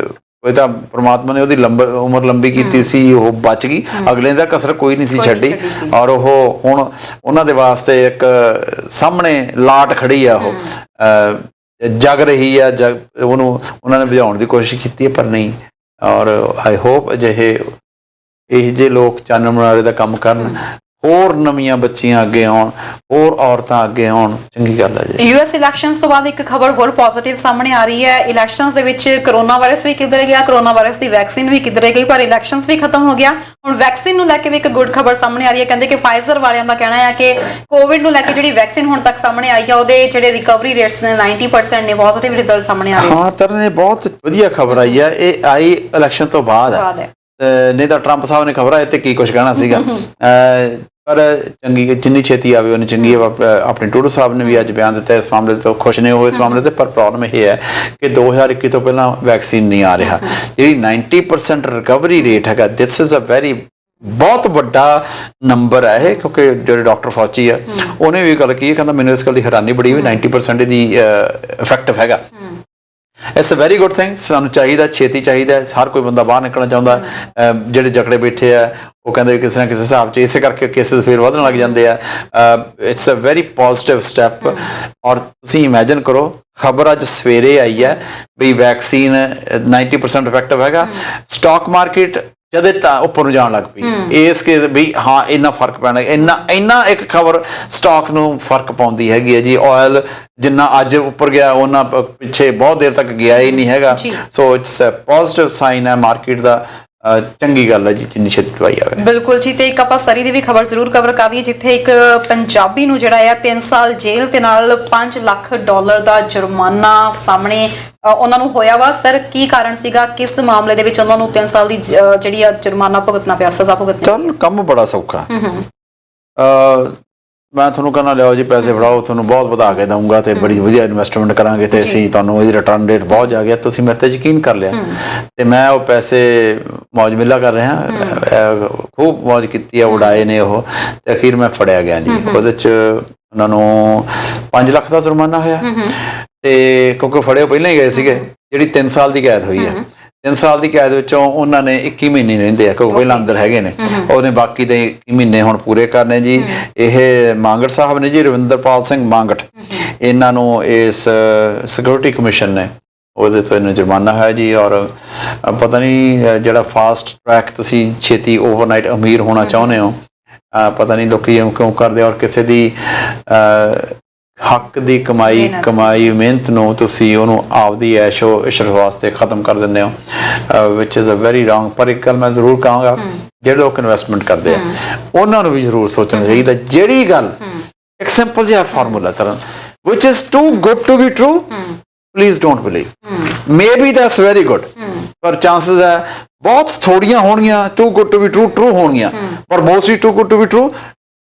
ਉਹ ਤਾਂ ਪਰਮਾਤਮਾ ਨੇ ਉਹਦੀ ਉਮਰ ਲੰਬੀ ਕੀਤੀ ਸੀ, ਉਹ ਬਚ ਗਈ, ਅਗਲੇ ਦਾ ਕਸਰ ਕੋਈ ਨਹੀਂ ਸੀ ਛੱਡੀ। ਔਰ ਉਹ ਹੁਣ ਉਹਨਾਂ ਦੇ ਵਾਸਤੇ ਇੱਕ ਸਾਹਮਣੇ ਲਾਟ ਖੜੀ ਆ, ਉਹ ਜਗ ਰਹੀ ਆ, ਉਹਨੂੰ ਉਹਨਾਂ ਨੇ ਬੁਝਾਉਣ ਦੀ ਕੋਸ਼ਿਸ਼ ਕੀਤੀ ਹੈ, ਪਰ ਨਹੀਂ। ਔਰ ਆਈ ਹੋਪ ਇਹ ਜਿਹੇ ਲੋਕ ਚਾਨਣ ਮੁਨਾਰੇ ਦਾ ਕੰਮ ਕਰਨ ਹੋਰ ਨਵੀਆਂ ਬੱਚੀਆਂ ਅੱਗੇ ਆਉਣ, ਹੋਰ ਔਰਤਾਂ ਅੱਗੇ ਆਉਣ, ਚੰਗੀ ਗੱਲ ਹੈ ਜੀ। ਯੂਐਸ ਇਲੈਕਸ਼ਨਸ ਤੋਂ ਬਾਅਦ ਇੱਕ ਖਬਰ ਹੋਰ ਪੋਜ਼ਿਟਿਵ ਸਾਹਮਣੇ ਆ ਰਹੀ ਹੈ। ਇਲੈਕਸ਼ਨਸ ਦੇ ਵਿੱਚ ਕਰੋਨਾ ਵਾਇਰਸ ਵੀ ਕਿੱਧਰੇ ਗਿਆ, ਕਰੋਨਾ ਵਾਇਰਸ ਦੀ ਵੈਕਸੀਨ ਵੀ ਕਿੱਧਰੇ ਗਈ, ਪਰ ਇਲੈਕਸ਼ਨਸ ਵੀ ਖਤਮ ਹੋ ਗਿਆ। ਹੁਣ ਵੈਕਸੀਨ ਨੂੰ ਲੈ ਕੇ ਵੀ ਇੱਕ ਗੁੱਡ ਖਬਰ ਸਾਹਮਣੇ ਆ ਰਹੀ ਹੈ। ਕਹਿੰਦੇ ਕਿ ਫਾਈਜ਼ਰ ਵਾਲਿਆਂ ਦਾ ਕਹਿਣਾ ਹੈ ਕਿ ਕੋਵਿਡ ਨੂੰ ਲੈ ਕੇ ਜਿਹੜੀ ਵੈਕਸੀਨ ਹੁਣ ਤੱਕ ਸਾਹਮਣੇ ਆਈ ਹੈ ਉਹਦੇ ਜਿਹੜੇ ਰਿਕਵਰੀ ਰੇਟਸ ਨੇ 90% ਨੇ, ਪੋਜ਼ਿਟਿਵ ਰਿਜ਼ਲਟ ਸਾਹਮਣੇ ਆ ਰਹੇ ਹਾਂ ਤਰਨ, ਇਹ ਬਹੁਤ ਵਧੀਆ ਖਬਰ ਆਈ ਹੈ। ਇਹ ਆਈ ਇਲੈਕਸ਼ਨ ਤੋਂ ਬਾਅਦ ਹੈ, ਨਹੀਂ ਤਾਂ ਟਰੰਪ ਸਾਹਿਬ ਨੇ ਖਬਰਾਂ ਇਹ ਤੇ ਕੀ ਕੁਝ ਕਹਿਣਾ ਸੀਗਾ। ਪਰ ਚੰਗੀ ਜਿੰਨੀ ਛੇਤੀ ਆਵੇ ਉਹਨੇ ਚੰਗੀ। ਆਪਣੇ ਟੂਡੂ ਸਾਹਿਬ ਨੇ ਵੀ ਅੱਜ ਬਿਆਨ ਦਿੱਤਾ ਇਸ ਮਾਮਲੇ ਤੋਂ ਖੁਸ਼ ਨੇ ਉਹ ਇਸ ਮਾਮਲੇ ਤੇ। ਪਰ ਪ੍ਰੋਬਲਮ ਇਹ ਹੈ ਕਿ 2021 ਤੋਂ ਪਹਿਲਾਂ ਵੈਕਸੀਨ ਨਹੀਂ ਆ ਰਿਹਾ। ਜਿਹੜੀ 90% ਰਿਕਵਰੀ ਰੇਟ ਹੈਗਾ, ਦਿਸ ਇਜ਼ ਅ ਵੈਰੀ ਬਹੁਤ ਵੱਡਾ ਨੰਬਰ ਹੈ ਇਹ, ਕਿਉਂਕਿ ਜਿਹੜੇ ਡਾਕਟਰ ਫੌਚੀ ਆ ਉਹਨੇ ਵੀ ਗੱਲ ਕੀ, ਕਹਿੰਦਾ ਮੈਨੂੰ ਇਸ ਗੱਲ ਦੀ ਹੈਰਾਨੀ ਬੜੀ ਵੀ 90% ਦੀ ਇਫੈਕਟਿਵ ਹੈਗਾ। It's a very good thing. ਸਾਨੂੰ ਚਾਹੀਦਾ, ਛੇਤੀ ਚਾਹੀਦਾ। ਹਰ ਕੋਈ ਬੰਦਾ ਬਾਹਰ ਨਿਕਲਣਾ ਚਾਹੁੰਦਾ। ਜਿਹੜੇ ਜਕੜੇ ਬੈਠੇ ਆ ਉਹ ਕਹਿੰਦੇ ਕਿਸੇ ਨਾ ਕਿਸੇ ਹਿਸਾਬ 'ਚ ਇਸੇ ਕਰਕੇ ਕੇਸਿਸ ਫਿਰ ਵਧਣ ਲੱਗ ਜਾਂਦੇ ਆ। It's a very positive step. ਔਰ ਤੁਸੀਂ ਇਮੈਜਿਨ ਕਰੋ, ਖਬਰ ਅੱਜ ਸਵੇਰੇ ਆਈ ਹੈ ਵੀ ਵੈਕਸੀਨ 90% ਇਫੈਕਟਿਵ ਹੈਗਾ। ਸਟਾਕ ਮਾਰਕੀਟ ਜਦੇ ਤਾਂ ਉੱਪਰ ਨੂੰ ਜਾਣ ਲੱਗ ਪਈ ਇਸ ਕੇ ਵੀ ਹਾਂ ਇੰਨਾ ਫਰਕ ਪੈਣਾ, ਇੰਨਾ ਇੱਕ ਖਬਰ ਸਟਾਕ ਨੂੰ ਫਰਕ ਪਾਉਂਦੀ ਹੈਗੀ ਹੈ ਜੀ। ਆਇਲ ਜਿੰਨਾ ਅੱਜ ਉੱਪਰ ਗਿਆ ਉਹਨਾਂ ਪਿੱਛੇ ਬਹੁਤ ਦੇਰ ਤੱਕ ਗਿਆ ਹੀ ਨਹੀਂ ਹੈਗਾ। So it's a positive sign ਹੈ ਮਾਰਕੀਟ ਦਾ। ਚੰਗੀ ਗੱਲ ਹੈ ਜੀ ਜਿੰਨੀ ਛੇਤੀ ਦਵਾਈ ਆਵੇ। ਬਿਲਕੁਲ ਜੀ। ਤੇ ਇੱਕ ਆਪਾਂ ਸਰੀ ਦੀ ਵੀ ਖਬਰ ਜ਼ਰੂਰ ਕਵਰ ਕਰ ਲਈਏ, ਜਿੱਥੇ ਇੱਕ ਪੰਜਾਬੀ ਨੂੰ ਜਿਹੜਾ ਹੈ 3 ਸਾਲ ਜੇਲ੍ਹ ਤੇ ਨਾਲ $5 ਲੱਖ ਦਾ ਜੁਰਮਾਨਾ ਸਾਹਮਣੇ ਉਹਨਾਂ ਨੂੰ ਹੋਇਆ ਵਾ। ਸਰ ਕੀ ਕਾਰਨ ਸੀਗਾ, ਕਿਸ ਮਾਮਲੇ ਦੇ ਵਿੱਚ ਉਹਨਾਂ ਨੂੰ 3 ਸਾਲ ਦੀ ਜਿਹੜੀ ਜੁਰਮਾਨਾ ਭੁਗਤਣਾ ਪਿਆ, ਸਜ਼ਾ ਭੁਗਤਣੀ? ਚੱਲ ਕੰਮ ਬੜਾ ਸੌਖਾ। ਮੈਂ ਤੁਹਾਨੂੰ ਕਹਿੰਦਾ ਲਿਆਓ ਜੀ ਪੈਸੇ ਫੜਾਓ, ਤੁਹਾਨੂੰ ਬਹੁਤ ਵਧਾ ਕੇ ਦਊਂਗਾ ਤੇ ਬੜੀ ਵਧੀਆ ਇਨਵੈਸਟਮੈਂਟ ਕਰਾਂਗੇ ਤੇ ਅਸੀਂ ਤੁਹਾਨੂੰ ਇਹਦੀ ਰਿਟਰਨ ਰੇਟ ਬਹੁਤ ਜਾ ਗਿਆ, ਤੁਸੀਂ ਮੇਰੇ ਤੇ ਯਕੀਨ ਕਰ ਲਿਆ। ਤੇ ਮੈਂ ਉਹ ਪੈਸੇ ਮੌਜ ਮਿਲਾ ਕਰ ਰਿਹਾ, ਖੂਬ ਮੌਜ ਕੀਤੀ ਹੈ, ਉਡਾਏ ਨੇ ਉਹ। ਤੇ ਅਖੀਰ ਮੈਂ ਫੜਿਆ ਗਿਆ ਜੀ। ਉਹਦੇ 'ਚ ਉਹਨਾਂ ਨੂੰ 5 ਲੱਖ ਦਾ ਜੁਰਮਾਨਾ ਹੋਇਆ। ਤੇ ਕਿਉਂਕਿ ਫੜੇ ਉਹ ਪਹਿਲਾਂ ਹੀ ਗਏ ਸੀਗੇ। ਜਿਹੜੀ 3 ਸਾਲ ਦੀ ਕੈਦ ਹੋਈ ਹੈ, 3 ਸਾਲ ਦੀ ਕੈਦ ਵਿੱਚੋਂ ਉਹਨਾਂ ਨੇ 21 ਮਹੀਨੇ ਰਹਿੰਦੇ ਆ, ਕਿਉਂਕਿ ਪਹਿਲਾਂ ਅੰਦਰ ਹੈਗੇ ਨੇ। ਉਹਨੇ ਬਾਕੀ ਦੇ 21 ਮਹੀਨੇ ਹੁਣ ਪੂਰੇ ਕਰਨੇ ਜੀ। ਇਹ ਮਾਂਗਟ ਸਾਹਿਬ ਨੇ ਜੀ, ਰਵਿੰਦਰਪਾਲ ਸਿੰਘ ਮਾਂਗਟ, ਇਹਨਾਂ ਨੂੰ ਇਸ ਸਿਕਿਉਰਿਟੀ ਕਮਿਸ਼ਨ ਨੇ ਉਹਦੇ ਤੋਂ ਇਹਨੂੰ ਜੁਰਮਾਨਾ ਹੈ ਜੀ। ਔਰ ਪਤਾ ਨਹੀਂ ਜਿਹੜਾ ਫਾਸਟ ਟਰੈਕ ਤੁਸੀਂ ਛੇਤੀ ਓਵਰਨਾਈਟ ਅਮੀਰ ਹੋਣਾ ਚਾਹੁੰਦੇ ਹੋ, ਪਤਾ ਨਹੀਂ ਲੋਕੀ ਕਿਉਂ ਕਰਦੇ। ਔਰ ਕਿਸੇ ਦੀ ਹੱਕ ਦੀ ਕਮਾਈ ਮਿਹਨਤ ਨੂੰ ਤੁਸੀਂ ਉਹਨੂੰ ਆਪਦੀ ਐਸ਼ੋ ਇਸ਼ਰਤ ਵਾਸਤੇ ਖਤਮ ਕਰ ਦਿੰਦੇ ਹੋ, ਵਿਚ ਇਜ਼ ਅ ਵੈਰੀ ਰੌਂਗ। ਪਰ ਇੱਕ ਗੱਲ ਮੈਂ ਜ਼ਰੂਰ ਕਹਾਂਗਾ, ਜਿਹੜੇ ਲੋਕ ਇਨਵੈਸਟਮੈਂਟ ਕਰਦੇ ਆ ਉਹਨਾਂ ਨੂੰ ਵੀ ਜ਼ਰੂਰ ਸੋਚਣਾ ਚਾਹੀਦਾ। ਜਿਹੜੀ ਗੱਲ ਇੱਕ ਸਿੰਪਲ ਜਿਹਾ ਫਾਰਮੂਲਾ ਤਰ੍ਹਾਂ ਵਿਚ is too good to be true, please don't believe. Maybe that's very good, ਪਰ ਚਾਂਸਸ ਹੈ ਬਹੁਤ ਥੋੜੀਆਂ ਹੋਣਗੀਆਂ too good to be true ਹੋਣਗੀਆਂ, ਪਰ mostly too good to be true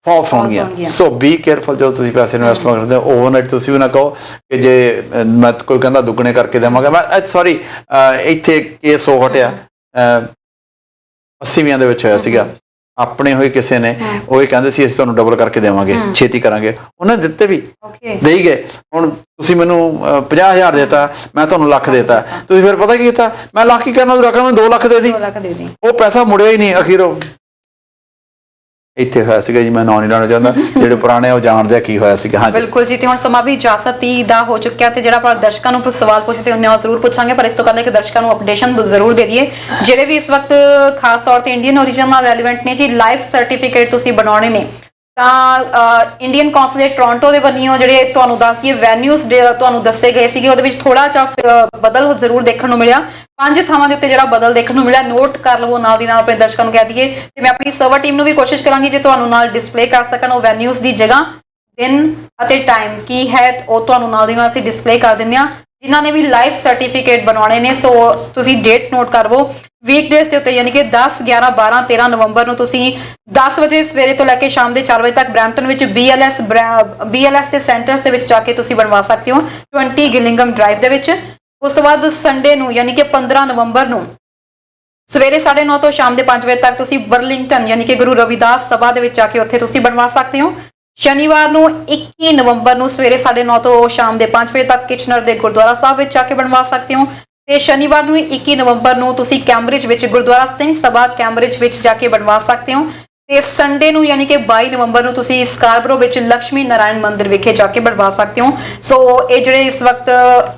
false ਹੋਣਗੀਆਂ। ਸੋ ਬੀ ਕੇਅਰਫੁਲ ਜਦੋਂ ਤੁਸੀਂ ਪੈਸੇ ਇਨਵੈਸਟਮੈਂਟ ਕਰਦੇ ਹੋ। ਓਵਰਨਾਈਟ ਤੁਸੀਂ ਵੀ ਨਾ ਕਹੋ ਕਿ ਜੇ ਮੈਂ ਕੋਈ ਕਹਿੰਦਾ ਦੁੱਗਣੇ ਕਰਕੇ ਦੇਵਾਂਗਾ। ਮੈਂ ਸੌਰੀ, ਇੱਥੇ ਕੇਸ ਹੋ ਹਟਿਆ 80ਵੀਆਂ ਦੇ ਵਿੱਚ ਹੋਇਆ ਸੀਗਾ। ਆਪਣੇ ਹੋਏ ਕਿਸੇ ਨੇ ਉਹ ਕਹਿੰਦੇ ਸੀ ਅਸੀਂ ਤੁਹਾਨੂੰ ਡਬਲ ਕਰਕੇ ਦੇਵਾਂਗੇ, ਛੇਤੀ ਕਰਾਂਗੇ। ਉਹਨੇ ਦਿੱਤੇ ਵੀ, ਦੇਈ ਗਏ। ਹੁਣ ਤੁਸੀਂ ਮੈਨੂੰ 50,000 ਦੇਤਾ, ਮੈਂ ਤੁਹਾਨੂੰ ਲੱਖ ਦੇਤਾ, ਤੁਸੀਂ ਫਿਰ ਪਤਾ ਕੀ ਕੀਤਾ, ਮੈਂ ਲੱਖ ਹੀ ਕਰਨਾ, ਰੱਖਣਾ ਮੈਂ 2 ਲੱਖ ਦੇ ਦੀ। ਉਹ ਪੈਸਾ ਮੁੜਿਆ ਹੀ ਨਹੀਂ। ਅਖੀਰ ਇੱਥੇ ਹੋਇਆ ਸੀਗਾ ਜੀ। ਮੈਂ ਨਾਂ ਨਹੀਂ ਲੈਣਾ ਚਾਹੁੰਦਾ, ਜਿਹੜੇ ਪੁਰਾਣੇ ਉਹ ਜਾਣਦੇ ਆ ਕੀ ਹੋਇਆ ਸੀਗਾ। ਹਾਂ ਬਿਲਕੁਲ ਜੀ। ਤੇ ਹੁਣ ਸਮਾਂ ਵੀ ਇਜਾਜ਼ਤ ਦਾ ਹੋ ਚੁੱਕਿਆ ਤੇ ਜਿਹੜਾ ਆਪਾਂ ਦਰਸ਼ਕਾਂ ਨੂੰ ਸਵਾਲ ਪੁੱਛਦੇ ਉਹਨੇ ਜ਼ਰੂਰ ਪੁੱਛਾਂਗੇ, ਪਰ ਇਸ ਤੋਂ ਪਹਿਲਾਂ ਇੱਕ ਦਰਸ਼ਕਾਂ ਨੂੰ ਅਪਡੇਸ਼ਨ ਜ਼ਰੂਰ ਦੇ ਦਈਏ। ਜਿਹੜੇ ਵੀ ਇਸ ਵਕਤ ਖਾਸ ਤੌਰ ਤੇ ਇੰਡੀਅਨ ਓਰੀਜਨ ਨਾਲ ਰੈਲੇਵੈਂਟ ਨੇ ਜੀ, ਲਾਈਫ ਸਰਟੀਫਿਕੇਟ ਤੁਸੀਂ ਬਣਾਉਣੇ ਨੇ ਤਾਂ ਇੰਡੀਅਨ ਕੌਂਸੂਲੇਟ ਟੋਰਾਂਟੋ ਦੇ ਬੰਨਿਓ ਜਿਹੜੇ ਤੁਹਾਨੂੰ ਦੱਸ ਦਈਏ ਵੈਨਿਊਜ਼ ਤੁਹਾਨੂੰ ਦੱਸੇ ਗਏ ਸੀਗੇ, ਉਹਦੇ ਵਿੱਚ ਥੋੜਾ ਜਿਹਾ ਬਦਲ ਜ਼ਰੂਰ ਦੇਖਣ ਨੂੰ ਮਿਲਿਆ। 5 ਥਾਵਾਂ ਦੇ ਉੱਤੇ ਜਿਹੜਾ ਬਦਲ ਦੇਖਣ ਨੂੰ ਮਿਲਿਆ, ਨੋਟ ਕਰ ਲਵੋ ਨਾਲ ਦੀ ਨਾਲ, ਆਪਣੇ ਦਰਸ਼ਕਾਂ ਨੂੰ ਕਹਿ ਦਈਏ। ਤੇ ਮੈਂ ਆਪਣੀ ਸਰਵਰ ਟੀਮ ਨੂੰ ਵੀ ਕੋਸ਼ਿਸ਼ ਕਰਾਂਗੀ ਜੇ ਤੁਹਾਨੂੰ ਨਾਲ ਡਿਸਪਲੇ ਕਰ ਸਕਣ ਉਹ ਵੈਨਿਊਜ਼ ਦੀ ਜਗ੍ਹਾ, ਦਿਨ ਅਤੇ ਟਾਈਮ ਕੀ ਹੈ ਉਹ ਤੁਹਾਨੂੰ ਨਾਲ ਦੀ ਨਾਲ ਅਸੀਂ ਡਿਸਪਲੇ ਕਰ ਦਿੰਦੇ ਹਾਂ। ਜਿਨ੍ਹਾਂ ਨੇ ਵੀ ਲਾਈਫ ਸਰਟੀਫਿਕੇਟ ਬਣਾਉਣੇ ਨੇ, ਸੋ ਤੁਸੀਂ ਡੇਟ ਨੋਟ ਕਰ ਲਵੋ। ਵੀਕਡੇਜ਼ ਦੇ ਉੱਤੇ ਯਾਨੀ ਕਿ 10, 11, 12, 13 ਨਵੰਬਰ ਨੂੰ ਤੁਸੀਂ 10 ਵਜੇ ਸਵੇਰੇ ਤੋਂ ਲੈ ਕੇ ਸ਼ਾਮ ਦੇ 4 ਵਜੇ ਤੱਕ ਬਰੈਂਪਟਨ ਵਿੱਚ BLS ਦੇ ਸੈਂਟਰਸ ਦੇ ਵਿੱਚ ਜਾ ਕੇ ਤੁਸੀਂ ਬਣਵਾ ਸਕਦੇ ਹੋ, 20 ਗਿਲਿੰਗਮ ਡਰਾਈਵ ਦੇ ਵਿੱਚ। ਉਸ ਤੋਂ ਬਾਅਦ ਸੰਡੇ ਨੂੰ ਯਾਨੀ ਕਿ 15 ਨਵੰਬਰ ਨੂੰ ਸਵੇਰੇ 9:30 ਤੋਂ ਸ਼ਾਮ ਦੇ 5 ਵਜੇ ਤੱਕ ਤੁਸੀਂ ਬਰਲਿੰਗਟਨ ਯਾਨੀ ਕਿ ਗੁਰੂ ਰਵਿਦਾਸ ਸਭਾ ਦੇ ਵਿੱਚ ਜਾ ਕੇ ਉੱਥੇ ਤੁਸੀਂ ਬਣਵਾ ਸਕਦੇ ਹੋ। ਸ਼ਨੀਵਾਰ ਨੂੰ 21 ਨਵੰਬਰ ਨੂੰ ਸਵੇਰੇ 9:30 ਤੋਂ ਸ਼ਾਮ ਦੇ 5 ਵਜੇ ਤੱਕ ਕਿਚਨਰ ਦੇ ਗੁਰਦੁਆਰਾ ਸਾਹਿਬ ਵਿੱਚ ਜਾ ਕੇ ਬਣਵਾ ਸਕਦੇ ਹੋ। ਤੇ ਸ਼ਨੀਵਾਰ ਨੂੰ 21 ਨਵੰਬਰ ਨੂੰ ਤੁਸੀਂ ਕੈਂਬਰਿਜ ਵਿੱਚ ਗੁਰਦੁਆਰਾ ਸਿੰਘ ਸਭਾ ਕੈਂਬਰਿਜ ਵਿੱਚ ਜਾ ਕੇ ਬਣਵਾ ਸਕਦੇ ਹੋ। ਤੇ ਸੰਡੇ ਨੂੰ ਯਾਨੀ ਕਿ 22 ਨਵੰਬਰ ਨੂੰ ਤੁਸੀਂ ਸਕਾਰਬਰੋ ਵਿੱਚ ਲక్ష్ਮੀ ਨਾਰਾਇਣ ਮੰਦਿਰ ਵਿਖੇ ਜਾ ਕੇ ਬਣਵਾ ਸਕਦੇ ਹੋ। ਸੋ ਇਹ ਜਿਹੜੇ ਇਸ ਵਕਤ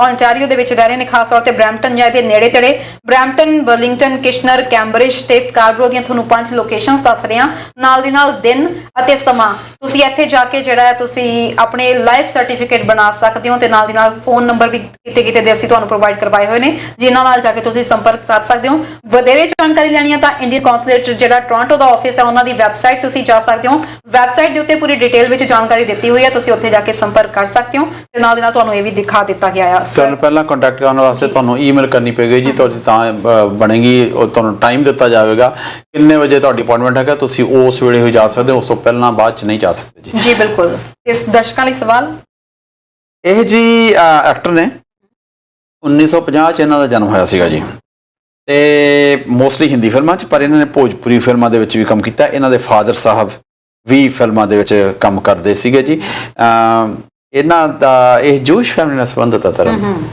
ਓਨਟਾਰੀਓ ਦੇ ਵਿੱਚ ਰਹਿ ਰਹੇ ਨੇ, ਖਾਸ ਤੌਰ ਤੇ ਬਰੈਂਪਟਨ ਜਾਂ ਇਹਦੇ ਨੇੜੇ ਤੇੜੇ, ਬਰੈਂਪਟਨ, ਬਰਲਿੰਗਟਨ, ਕਿਸ਼ਨਰ, ਕੈਂਬਰਿਜ ਤੇ ਸਕਾਰਬਰੋ ਦੀਆਂ ਤੁਹਾਨੂੰ 5 ਲੋਕੇਸ਼ਨਸ ਦੱਸ ਰਹੇ ਹਾਂ। ਨਾਲ ਦੀ ਨਾਲ ਦਿਨ ਅਤੇ ਸਮਾਂ ਤੁਸੀਂ ਇੱਥੇ ਜਾ ਕੇ ਜਿਹੜਾ ਹੈ ਤੁਸੀਂ ਆਪਣੇ ਲਾਈਫ ਸਰਟੀਫਿਕੇਟ ਬਣਾ ਸਕਦੇ ਹੋ, ਤੇ ਨਾਲ ਦੀ ਨਾਲ ਫੋਨ ਨੰਬਰ ਵੀ ਕਿਤੇ ਦੇ ਅਸੀਂ ਤੁਹਾਨੂੰ ਪ੍ਰੋਵਾਈਡ ਕਰਵਾਏ ਹੋਏ ਨੇ, ਜਿਨ੍ਹਾਂ ਨਾਲ ਜਾ ਕੇ ਤੁਸੀਂ ਸੰਪਰਕ ਸਾਧ ਸਕਦੇ ਹੋ। ਵਧੇਰੇ ਜਾਣਕਾਰੀ ਲੈਣੀ ਹੈ ਤਾਂ ਇੰਡੀਅਨ ਕੌਂਸੂਲੇਟ ਜਿਹੜਾ ਟੋਰਾਂਟੋ ਦਾ ਆਫਿਸ ਹੈ, ਉਹਨਾਂ ਦੀ ਵੈਬਸਾਈਟ ਤੁਸੀਂ ਜਾ ਸਕਦੇ ਹੋ। ਵੈਬਸਾਈਟ ਦੇ ਉੱਤੇ ਪੂਰੀ ਡਿਟੇਲ ਵਿੱਚ ਜਾਣਕਾਰੀ ਦਿੱਤੀ ਹੋਈ ਹੈ, ਤੁਸੀਂ ਉੱਥੇ ਜਾ ਕੇ ਸੰਪਰਕ ਕਰ ਸਕਦੇ ਹੋ, ਤੇ ਨਾਲ ਦੀ ਨਾਲ ਤੁਹਾਨੂੰ ਇਹ ਵੀ ਦਿਖਾ ਦਿੱਤਾ ਗਿਆ ਹੈ। ਤੁਹਾਨੂੰ ਪਹਿਲਾਂ ਕੰਟੈਕਟ ਕਰਨ ਵਾਸਤੇ ਤੁਹਾਨੂੰ ਈਮੇਲ ਕਰਨੀ ਪਏਗੀ ਜੀ, ਤੁਹਾਡੀ ਤਾਂ ਬਣੇਗੀ, ਉਹ ਤੁਹਾਨੂੰ ਟਾਈਮ ਦਿੱਤਾ ਜਾਵੇਗਾ ਕਿੰਨੇ ਵਜੇ ਤੁਹਾਡੀ ਅਪਾਇੰਟਮੈਂਟ ਹੈਗਾ, ਤੁਸੀਂ ਉਸ ਵੇਲੇ ਹੀ ਜਾ ਸਕਦੇ ਹੋ, ਉਸ ਤੋਂ ਪਹਿਲਾਂ ਬਾਅਦ ਚ ਨਹੀਂ ਜਾ ਸਕਦੇ ਜੀ। ਜੀ ਬਿਲਕੁਲ। ਇਸ ਦਰਸ਼ਕਾਂ ਲਈ ਸਵਾਲ, ਇਹ ਜੀ ਐਕਟਰ ਨੇ 1950 ਚ ਇਹਨਾਂ ਦਾ ਜਨਮ ਹੋਇਆ ਸੀਗਾ ਜੀ, ਤੇ ਮੋਸਟਲੀ ਹਿੰਦੀ ਫਿਲਮਾਂ 'ਚ, ਪਰ ਇਹਨਾਂ ਨੇ ਭੋਜਪੁਰੀ ਫਿਲਮਾਂ ਦੇ ਵਿੱਚ ਵੀ ਕੰਮ ਕੀਤਾ। ਇਹਨਾਂ ਦੇ ਫਾਦਰ ਸਾਹਿਬ ਵੀ ਫਿਲਮਾਂ ਦੇ ਵਿੱਚ ਕੰਮ ਕਰਦੇ ਸੀਗੇ ਜੀ। ਇਹਨਾਂ ਦਾ ਇਹ ਜੂਸ਼ ਫੈਮਿਲੀ ਨਾਲ ਸੰਬੰਧਿਤ ਹੈ ਧਰਮ।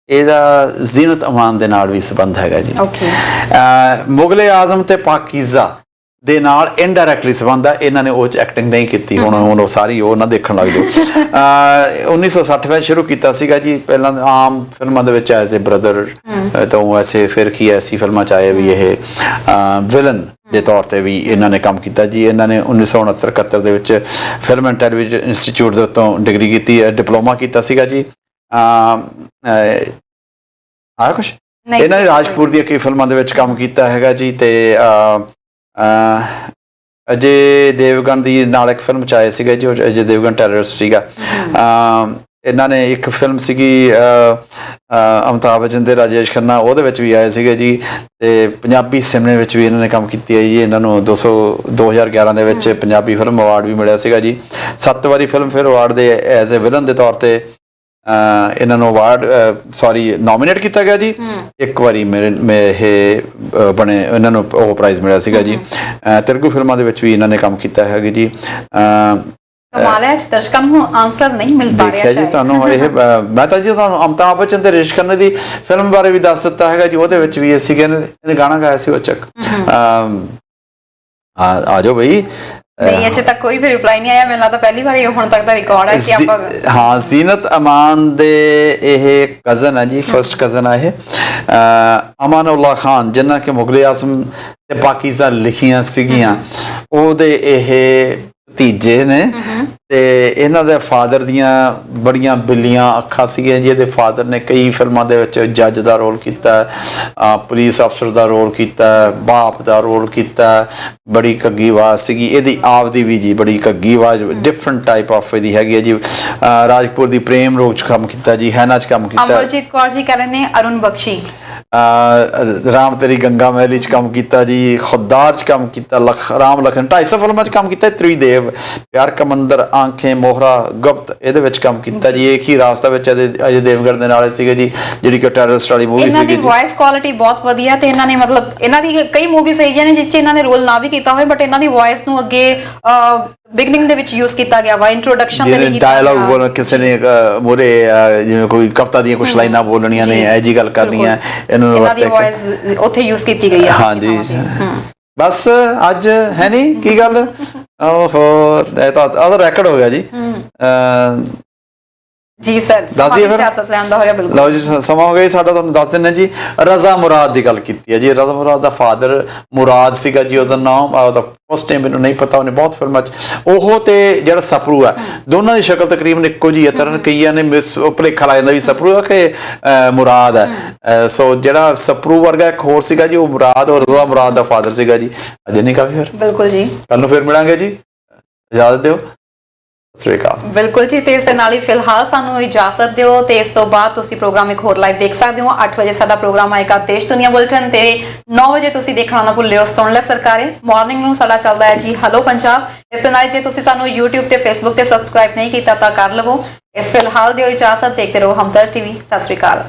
ਇਹਦਾ ਜ਼ੀਨਤ ਅਮਾਨ ਦੇ ਨਾਲ ਵੀ ਸੰਬੰਧ ਹੈਗਾ ਜੀ। ਮੁਗਲੇ ਆਜ਼ਮ ਤੇ ਪਾਕੀਜ਼ਾ ਦੇ ਨਾਲ ਇਨਡਾਇਰੈਕਟਲੀ ਸੰਬੰਧ ਆ। ਇਹਨਾਂ ਨੇ ਉਹ 'ਚ ਐਕਟਿੰਗ ਨਹੀਂ ਕੀਤੀ, ਹੁਣ ਉਹ ਸਾਰੀ ਉਹ ਨਾ ਦੇਖਣ ਲੱਗ ਜਾਓ। 1960 ਵਿੱਚ ਸ਼ੁਰੂ ਕੀਤਾ ਸੀਗਾ ਜੀ, ਪਹਿਲਾਂ ਆਮ ਫਿਲਮਾਂ ਦੇ ਵਿੱਚ ਐਜ਼ ਏ ਬ੍ਰਦਰ, ਤਾਂ ਐਸੇ ਫਿਰ ਕੀ ਐਸੀ ਫਿਲਮਾਂ 'ਚ ਆਏ ਵੀ ਇਹ ਵਿਲਨ ਦੇ ਤੌਰ ਤੇ ਵੀ ਇਹਨਾਂ ਨੇ ਕੰਮ ਕੀਤਾ ਜੀ। ਇਹਨਾਂ ਨੇ 1969-71 ਦੇ ਵਿੱਚ ਫਿਲਮ ਐਂਡ ਟੈਲੀਵਿਜ਼ਨ ਇੰਸਟੀਚਿਊਟ ਦੇ ਉੱਤੋਂ ਡਿਗਰੀ ਕੀਤੀ, ਡਿਪਲੋਮਾ ਕੀਤਾ ਸੀਗਾ ਜੀ। ਆਇਆ ਕੁਛ ਇਹਨਾਂ ਨੇ ਰਾਜਪੁਰ ਦੀਆਂ ਕਈ ਫਿਲਮਾਂ ਦੇ ਵਿੱਚ ਕੰਮ ਕੀਤਾ ਹੈਗਾ ਜੀ, ਤੇ ਅਜੇ ਦੇਵਗਨ ਦੀ ਨਾਲ ਇੱਕ ਫਿਲਮ 'ਚ ਆਏ ਸੀਗਾ ਜੀ, ਅਜੇ ਦੇਵਗਨ ਟੈਰਰਿਸਟ ਸੀਗਾ। ਇਹਨਾਂ ਨੇ ਇੱਕ ਫਿਲਮ ਸੀਗੀ ਅਮਿਤਾਭ ਬੱਚਨ ਤੇ ਰਾਜੇਸ਼ ਖੰਨਾ, ਉਹਦੇ ਵਿੱਚ ਵੀ ਆਏ ਸੀਗੇ ਜੀ, ਤੇ ਪੰਜਾਬੀ ਸਿਨੇਮੇ ਵਿੱਚ ਵੀ ਇਹਨਾਂ ਨੇ ਕੰਮ ਕੀਤੀ ਹੈ ਜੀ। ਇਹਨਾਂ ਨੂੰ 2011 ਦੇ ਵਿੱਚ ਪੰਜਾਬੀ ਫਿਲਮ ਅਵਾਰਡ ਵੀ ਮਿਲਿਆ ਸੀਗਾ ਜੀ। 7 ਵਾਰੀ ਫਿਲਮ ਫੇਅਰ ਅਵਾਰਡ ਦੇ ਐਜ਼ ਏ ਵਿਲਨ ਦੇ ਤੌਰ ਤੇ ਇਹਨਾਂ ਨੂੰ ਅਵਾਰਡ ਨੋਮੀਨੇਟ ਕੀਤਾ ਗਿਆ ਜੀ। ਇੱਕ ਵਾਰੀ ਇਹ ਬਣੇ, ਇਹਨਾਂ ਨੂੰ ਉਹ ਪ੍ਰਾਈਜ਼ ਮਿਲਿਆ ਸੀਗਾ ਜੀ। ਤੇਲਗੂ ਫਿਲਮਾਂ ਦੇ ਵਿੱਚ ਵੀ ਇਹਨਾਂ ਨੇ ਕੰਮ ਕੀਤਾ ਹੈਗਾ ਜੀ। ਕਮਾਲ ਹੈ, ਦਰਸ਼ਕਾਂ ਨੂੰ ਆਨਸਰ ਨਹੀਂ ਮਿਲ ਪਾ ਰਿਹਾ ਜੀ ਤੁਹਾਨੂੰ ਇਹ। ਮੈਂ ਤਾਂ ਜੀ ਤੁਹਾਨੂੰ ਅਮਿਤਾਭ ਬੱਚਨ ਤੇ ਰਾਜੇਸ਼ ਖੰਨਾ ਦੀ ਫਿਲਮ ਬਾਰੇ ਵੀ ਦੱਸ ਦਿੱਤਾ ਹੈਗਾ ਜੀ, ਉਹਦੇ ਵਿੱਚ ਵੀ ਅਸੀਂ ਇਹਨੇ ਗਾਣਾ ਗਾਇਆ ਸੀ ਉਹ ਚੱਕ। ਆ ਜਾਓ ਬਈ। ਨਹੀਂ, ਅਜੇ ਤੱਕ ਕੋਈ ਵੀ ਰਿਪਲਾਈ ਨਹੀਂ ਆਇਆ, ਮੈਨੂੰ ਲੱਗਦਾ ਪਹਿਲੀ ਵਾਰ ਇਹ ਹੁਣ ਤੱਕ ਦਾ ਰਿਕਾਰਡ ਹੈ ਕਿ ਆਪਾਂ। ਹਾਂ, ਜ਼ੀਨਤ ਅਮਾਨ ਦੇ ਇਹ ਕਜ਼ਨ ਹੈ ਜੀ, ਫਸਟ ਕਜ਼ਨ ਆ ਇਹ, ਅਮਾਨੁੱਲਾ ਖਾਨ, ਜਿਨ੍ਹਾਂ ਕਿ ਮੁਗਲੇ ਆਜ਼ਮ ਤੇ ਪਾਕੀਜ਼ਾ ਲਿਖੀਆਂ ਸੀਗੀਆਂ, ਉਹਦੇ ਇਹ ਭਤੀਜੇ ਨੇ। ਤੇ ਇਹਨਾਂ ਦੇ ਫਾਦਰ ਦੀਆਂ ਬੜੀਆਂ ਬਿੱਲੀਆਂ ਅੱਖਾਂ ਸੀਗੀਆਂ ਜੀ। ਇਹਦੇ ਫਾਦਰ ਨੇ ਕਈ ਫਿਲਮਾਂ ਦੇ ਵਿੱਚ ਜੱਜ ਦਾ ਰੋਲ ਕੀਤਾ, ਪੁਲਿਸ ਅਫਸਰ ਦਾ ਰੋਲ ਕੀਤਾ, ਬਾਪ ਦਾ ਰੋਲ ਕੀਤਾ। ਬੜੀ ਘੱਗੀ ਆਵਾਜ਼ ਸੀਗੀ ਇਹਦੀ ਆਪਦੀ ਵੀ ਜੀ, ਬੜੀ ਘੱਗੀ ਆਵਾਜ਼, ਡਿਫਰੈਂਟ ਟਾਈਪ ਆਫ ਇਹਦੀ ਹੈਗੀ ਹੈ ਜੀ। ਰਾਜਪੁਰ ਦੀ ਪ੍ਰੇਮ ਰੋਗ 'ਚ ਕੰਮ ਕੀਤਾ ਜੀ, ਹੈਨਾ 'ਚ ਕੰਮ ਕੀਤਾ। ਅਮਰਜੀਤ ਕੌਰ ਜੀ ਕਹਿ ਰਹੇ ਨੇ ਅਰੁਣ ਬਖਸ਼ੀ। ਰਾਮ ਤੇਰੀ ਗੰਗਾ ਮਹਿਲੀ 'ਚ ਕੰਮ ਕੀਤਾ ਜੀ, ਖੁਦਾਰ 'ਚ ਕੰਮ ਕੀਤਾ, ਰਾਮ ਲਖਨ 250 ਫਿਲਮਾਂ 'ਚ ਕੰਮ ਕੀਤਾ। ਤ੍ਰਿਦੇਵ, ਪਿਆਰ ਕਾ ਮੰਦਰ, ਆਂਖੇ, ਮੋਹਰਾ, ਗੁਪਤ, ਇਹਦੇ ਵਿੱਚ ਕੰਮ ਕੀਤਾ ਜੀ। ਇੱਕ ਹੀ ਰਾਸਤਾ ਵਿੱਚ ਅਜੇ ਦੇਵਗਨ ਦੇ ਨਾਲ ਸੀਗੇ ਜੀ, ਜਿਹੜੀ ਕਿ ਟੈਰਰਿਸਟ ਵਾਲੀ ਮੂਵੀ ਸੀਗੀ। ਇਹਨਾਂ ਦੀ ਵੌਇਸ ਕੁਆਲਿਟੀ ਬਹੁਤ ਵਧੀਆ, ਤੇ ਇਹਨਾਂ ਨੇ ਮਤਲਬ ਇਹਨਾਂ ਦੀ ਕਈ ਮੂਵੀਜ਼ ਹੈਗੀਆਂ ਨੇ ਜਿਸ 'ਚ ਇਹਨਾਂ ਨੇ ਰੋਲ ਨਾ ਵੀ ਕੀਤਾ ਹੋਵੇ, ਬਟ ਇਹਨਾਂ ਦੀ ਵੌਇਸ ਨੂੰ ਅੱਗੇ ਬਿਗਨਿੰਗ ਦੇ ਵਿੱਚ ਯੂਜ਼ ਕੀਤਾ ਗਿਆ ਵਾ, ਇੰਟਰੋਡਕਸ਼ਨ ਦੇ ਲਈ ਡਾਇਲੌਗ ਬੋਲ, ਕਿਸੇ ਨੇ ਮੂਹਰੇ ਜਿਵੇਂ ਕੋਈ ਕਵਿਤਾ ਦੀਆਂ ਕੁਝ ਲਾਈਨਾਂ ਬੋਲਣੀਆਂ ਨੇ, ਇਹ ਜੀ ਗੱਲ ਕਰਨੀ ਹੈ, ਇਹਨਾਂ ਦੀ ਵੌਇਸ ਉੱਥੇ ਯੂਜ਼ ਕੀਤੀ ਗਈ ਹੈ। ਹਾਂਜੀ, ਬਸ ਅੱਜ ਹੈ ਨਹੀਂ ਕੀ ਗੱਲ। ਓਹੋ, ਇਹ ਤਾਂ ਉਹਦਾ ਰੈਕੋਰਡ ਹੋ ਗਿਆ ਜੀ। ਜੀ ਸਰ, ਲਓ ਜੀ, ਸਮਾਂ ਹੋ ਗਿਆ ਸਾਡਾ, ਤੁਹਾਨੂੰ ਦੱਸ ਦਿੰਦੇ ਜੀ। ਰਜ਼ਾ ਮੁਰਾਦ ਦੀ ਗੱਲ ਕੀਤੀ ਹੈ ਜੀ। ਰਜ਼ਾ ਮੁਰਾਦ ਦਾ ਫਾਦਰ ਮੁਰਾਦ ਸੀਗਾ ਜੀ, ਉਹਦਾ ਨਾਮ, ਉਹਦਾ ਫਸਟ ਨੇਮ ਮੈਨੂੰ ਨਹੀਂ ਪਤਾ, ਉਹਨੇ ਬਹੁਤ ਫਿਲਮਾਂ 'ਚ ਉਹ ਤੇ ਜਿਹੜਾ ਸਪਰੂ ਹੈ, ਦੋਨਾਂ ਦੀ ਸ਼ਕਲ ਤਕਰੀਬਨ ਇੱਕੋ ਜਿਹੀ ਹੈ। ਤਰਨ ਕਈਆਂ ਨੇ ਭੁਲੇਖਾ ਲਾ ਜਾਂਦਾ ਵੀ ਸਪਰੂ ਹੈ ਕਿ ਮੁਰਾਦ ਹੈ। ਸੋ ਜਿਹੜਾ ਸਪਰੂ ਵਰਗਾ ਇੱਕ ਹੋਰ ਸੀਗਾ ਜੀ, ਉਹ ਮੁਰਾਦ, ਔਰ ਰਜ਼ਾ ਮੁਰਾਦ ਦਾ ਫਾਦਰ ਸੀਗਾ ਜੀ। ਅਜੇ ਨਹੀਂ ਕਾਫੀ, ਫਿਰ ਬਿਲਕੁਲ ਜੀ, ਕੱਲ ਨੂੰ ਫਿਰ ਮਿਲਾਂਗੇ ਜੀ, ਇਜਾਜ਼ਤ ਦਿਓ। ਬਿਲਕੁਲ ਜੀ, ਤੇ ਇਸ ਦੇ ਨਾਲ ਹੀ ਫਿਲਹਾਲ ਸਾਨੂੰ ਇਜਾਜ਼ਤ ਦਿਓ, ਤੇ ਇਸ ਤੋਂ ਬਾਅਦ ਤੁਸੀਂ ਪ੍ਰੋਗਰਾਮ ਇੱਕ ਹੋਰ ਲਾਈਵ ਦੇਖ ਸਕਦੇ ਹੋ। 8 ਵਜੇ ਸਾਡਾ ਪ੍ਰੋਗਰਾਮ ਆਏਗਾ ਦੇਸ਼ ਦੁਨੀਆ ਬੁਲਟਨ, ਤੇ 9 ਵਜੇ ਤੁਸੀਂ ਦੇਖਣਾ ਨਾ ਭੁੱਲਿਓ ਸੁਣ ਲੈ ਸਰਕਾਰੇ। ਮਾਰਨਿੰਗ ਨੂੰ ਸਾਡਾ ਚੱਲਦਾ ਹੈ ਜੀ ਹੈਲੋ ਪੰਜਾਬ। ਇਸ ਦੇ ਨਾਲ ਜੇ ਤੁਸੀਂ ਸਾਨੂੰ YouTube ਤੇ Facebook ਤੇ ਸਬਸਕ੍ਰਾਈਬ ਨਹੀਂ ਕੀਤਾ ਤਾਂ ਕਰ ਲਵੋ। ਫਿਲਹਾਲ ਦਿਓ ਇਜਾਜ਼ਤ, ਦੇਖਦੇ ਰਹੋ ਹਮਦਰਦ TV। ਸਤਿ ਸ਼੍ਰੀ ਅਕਾਲ।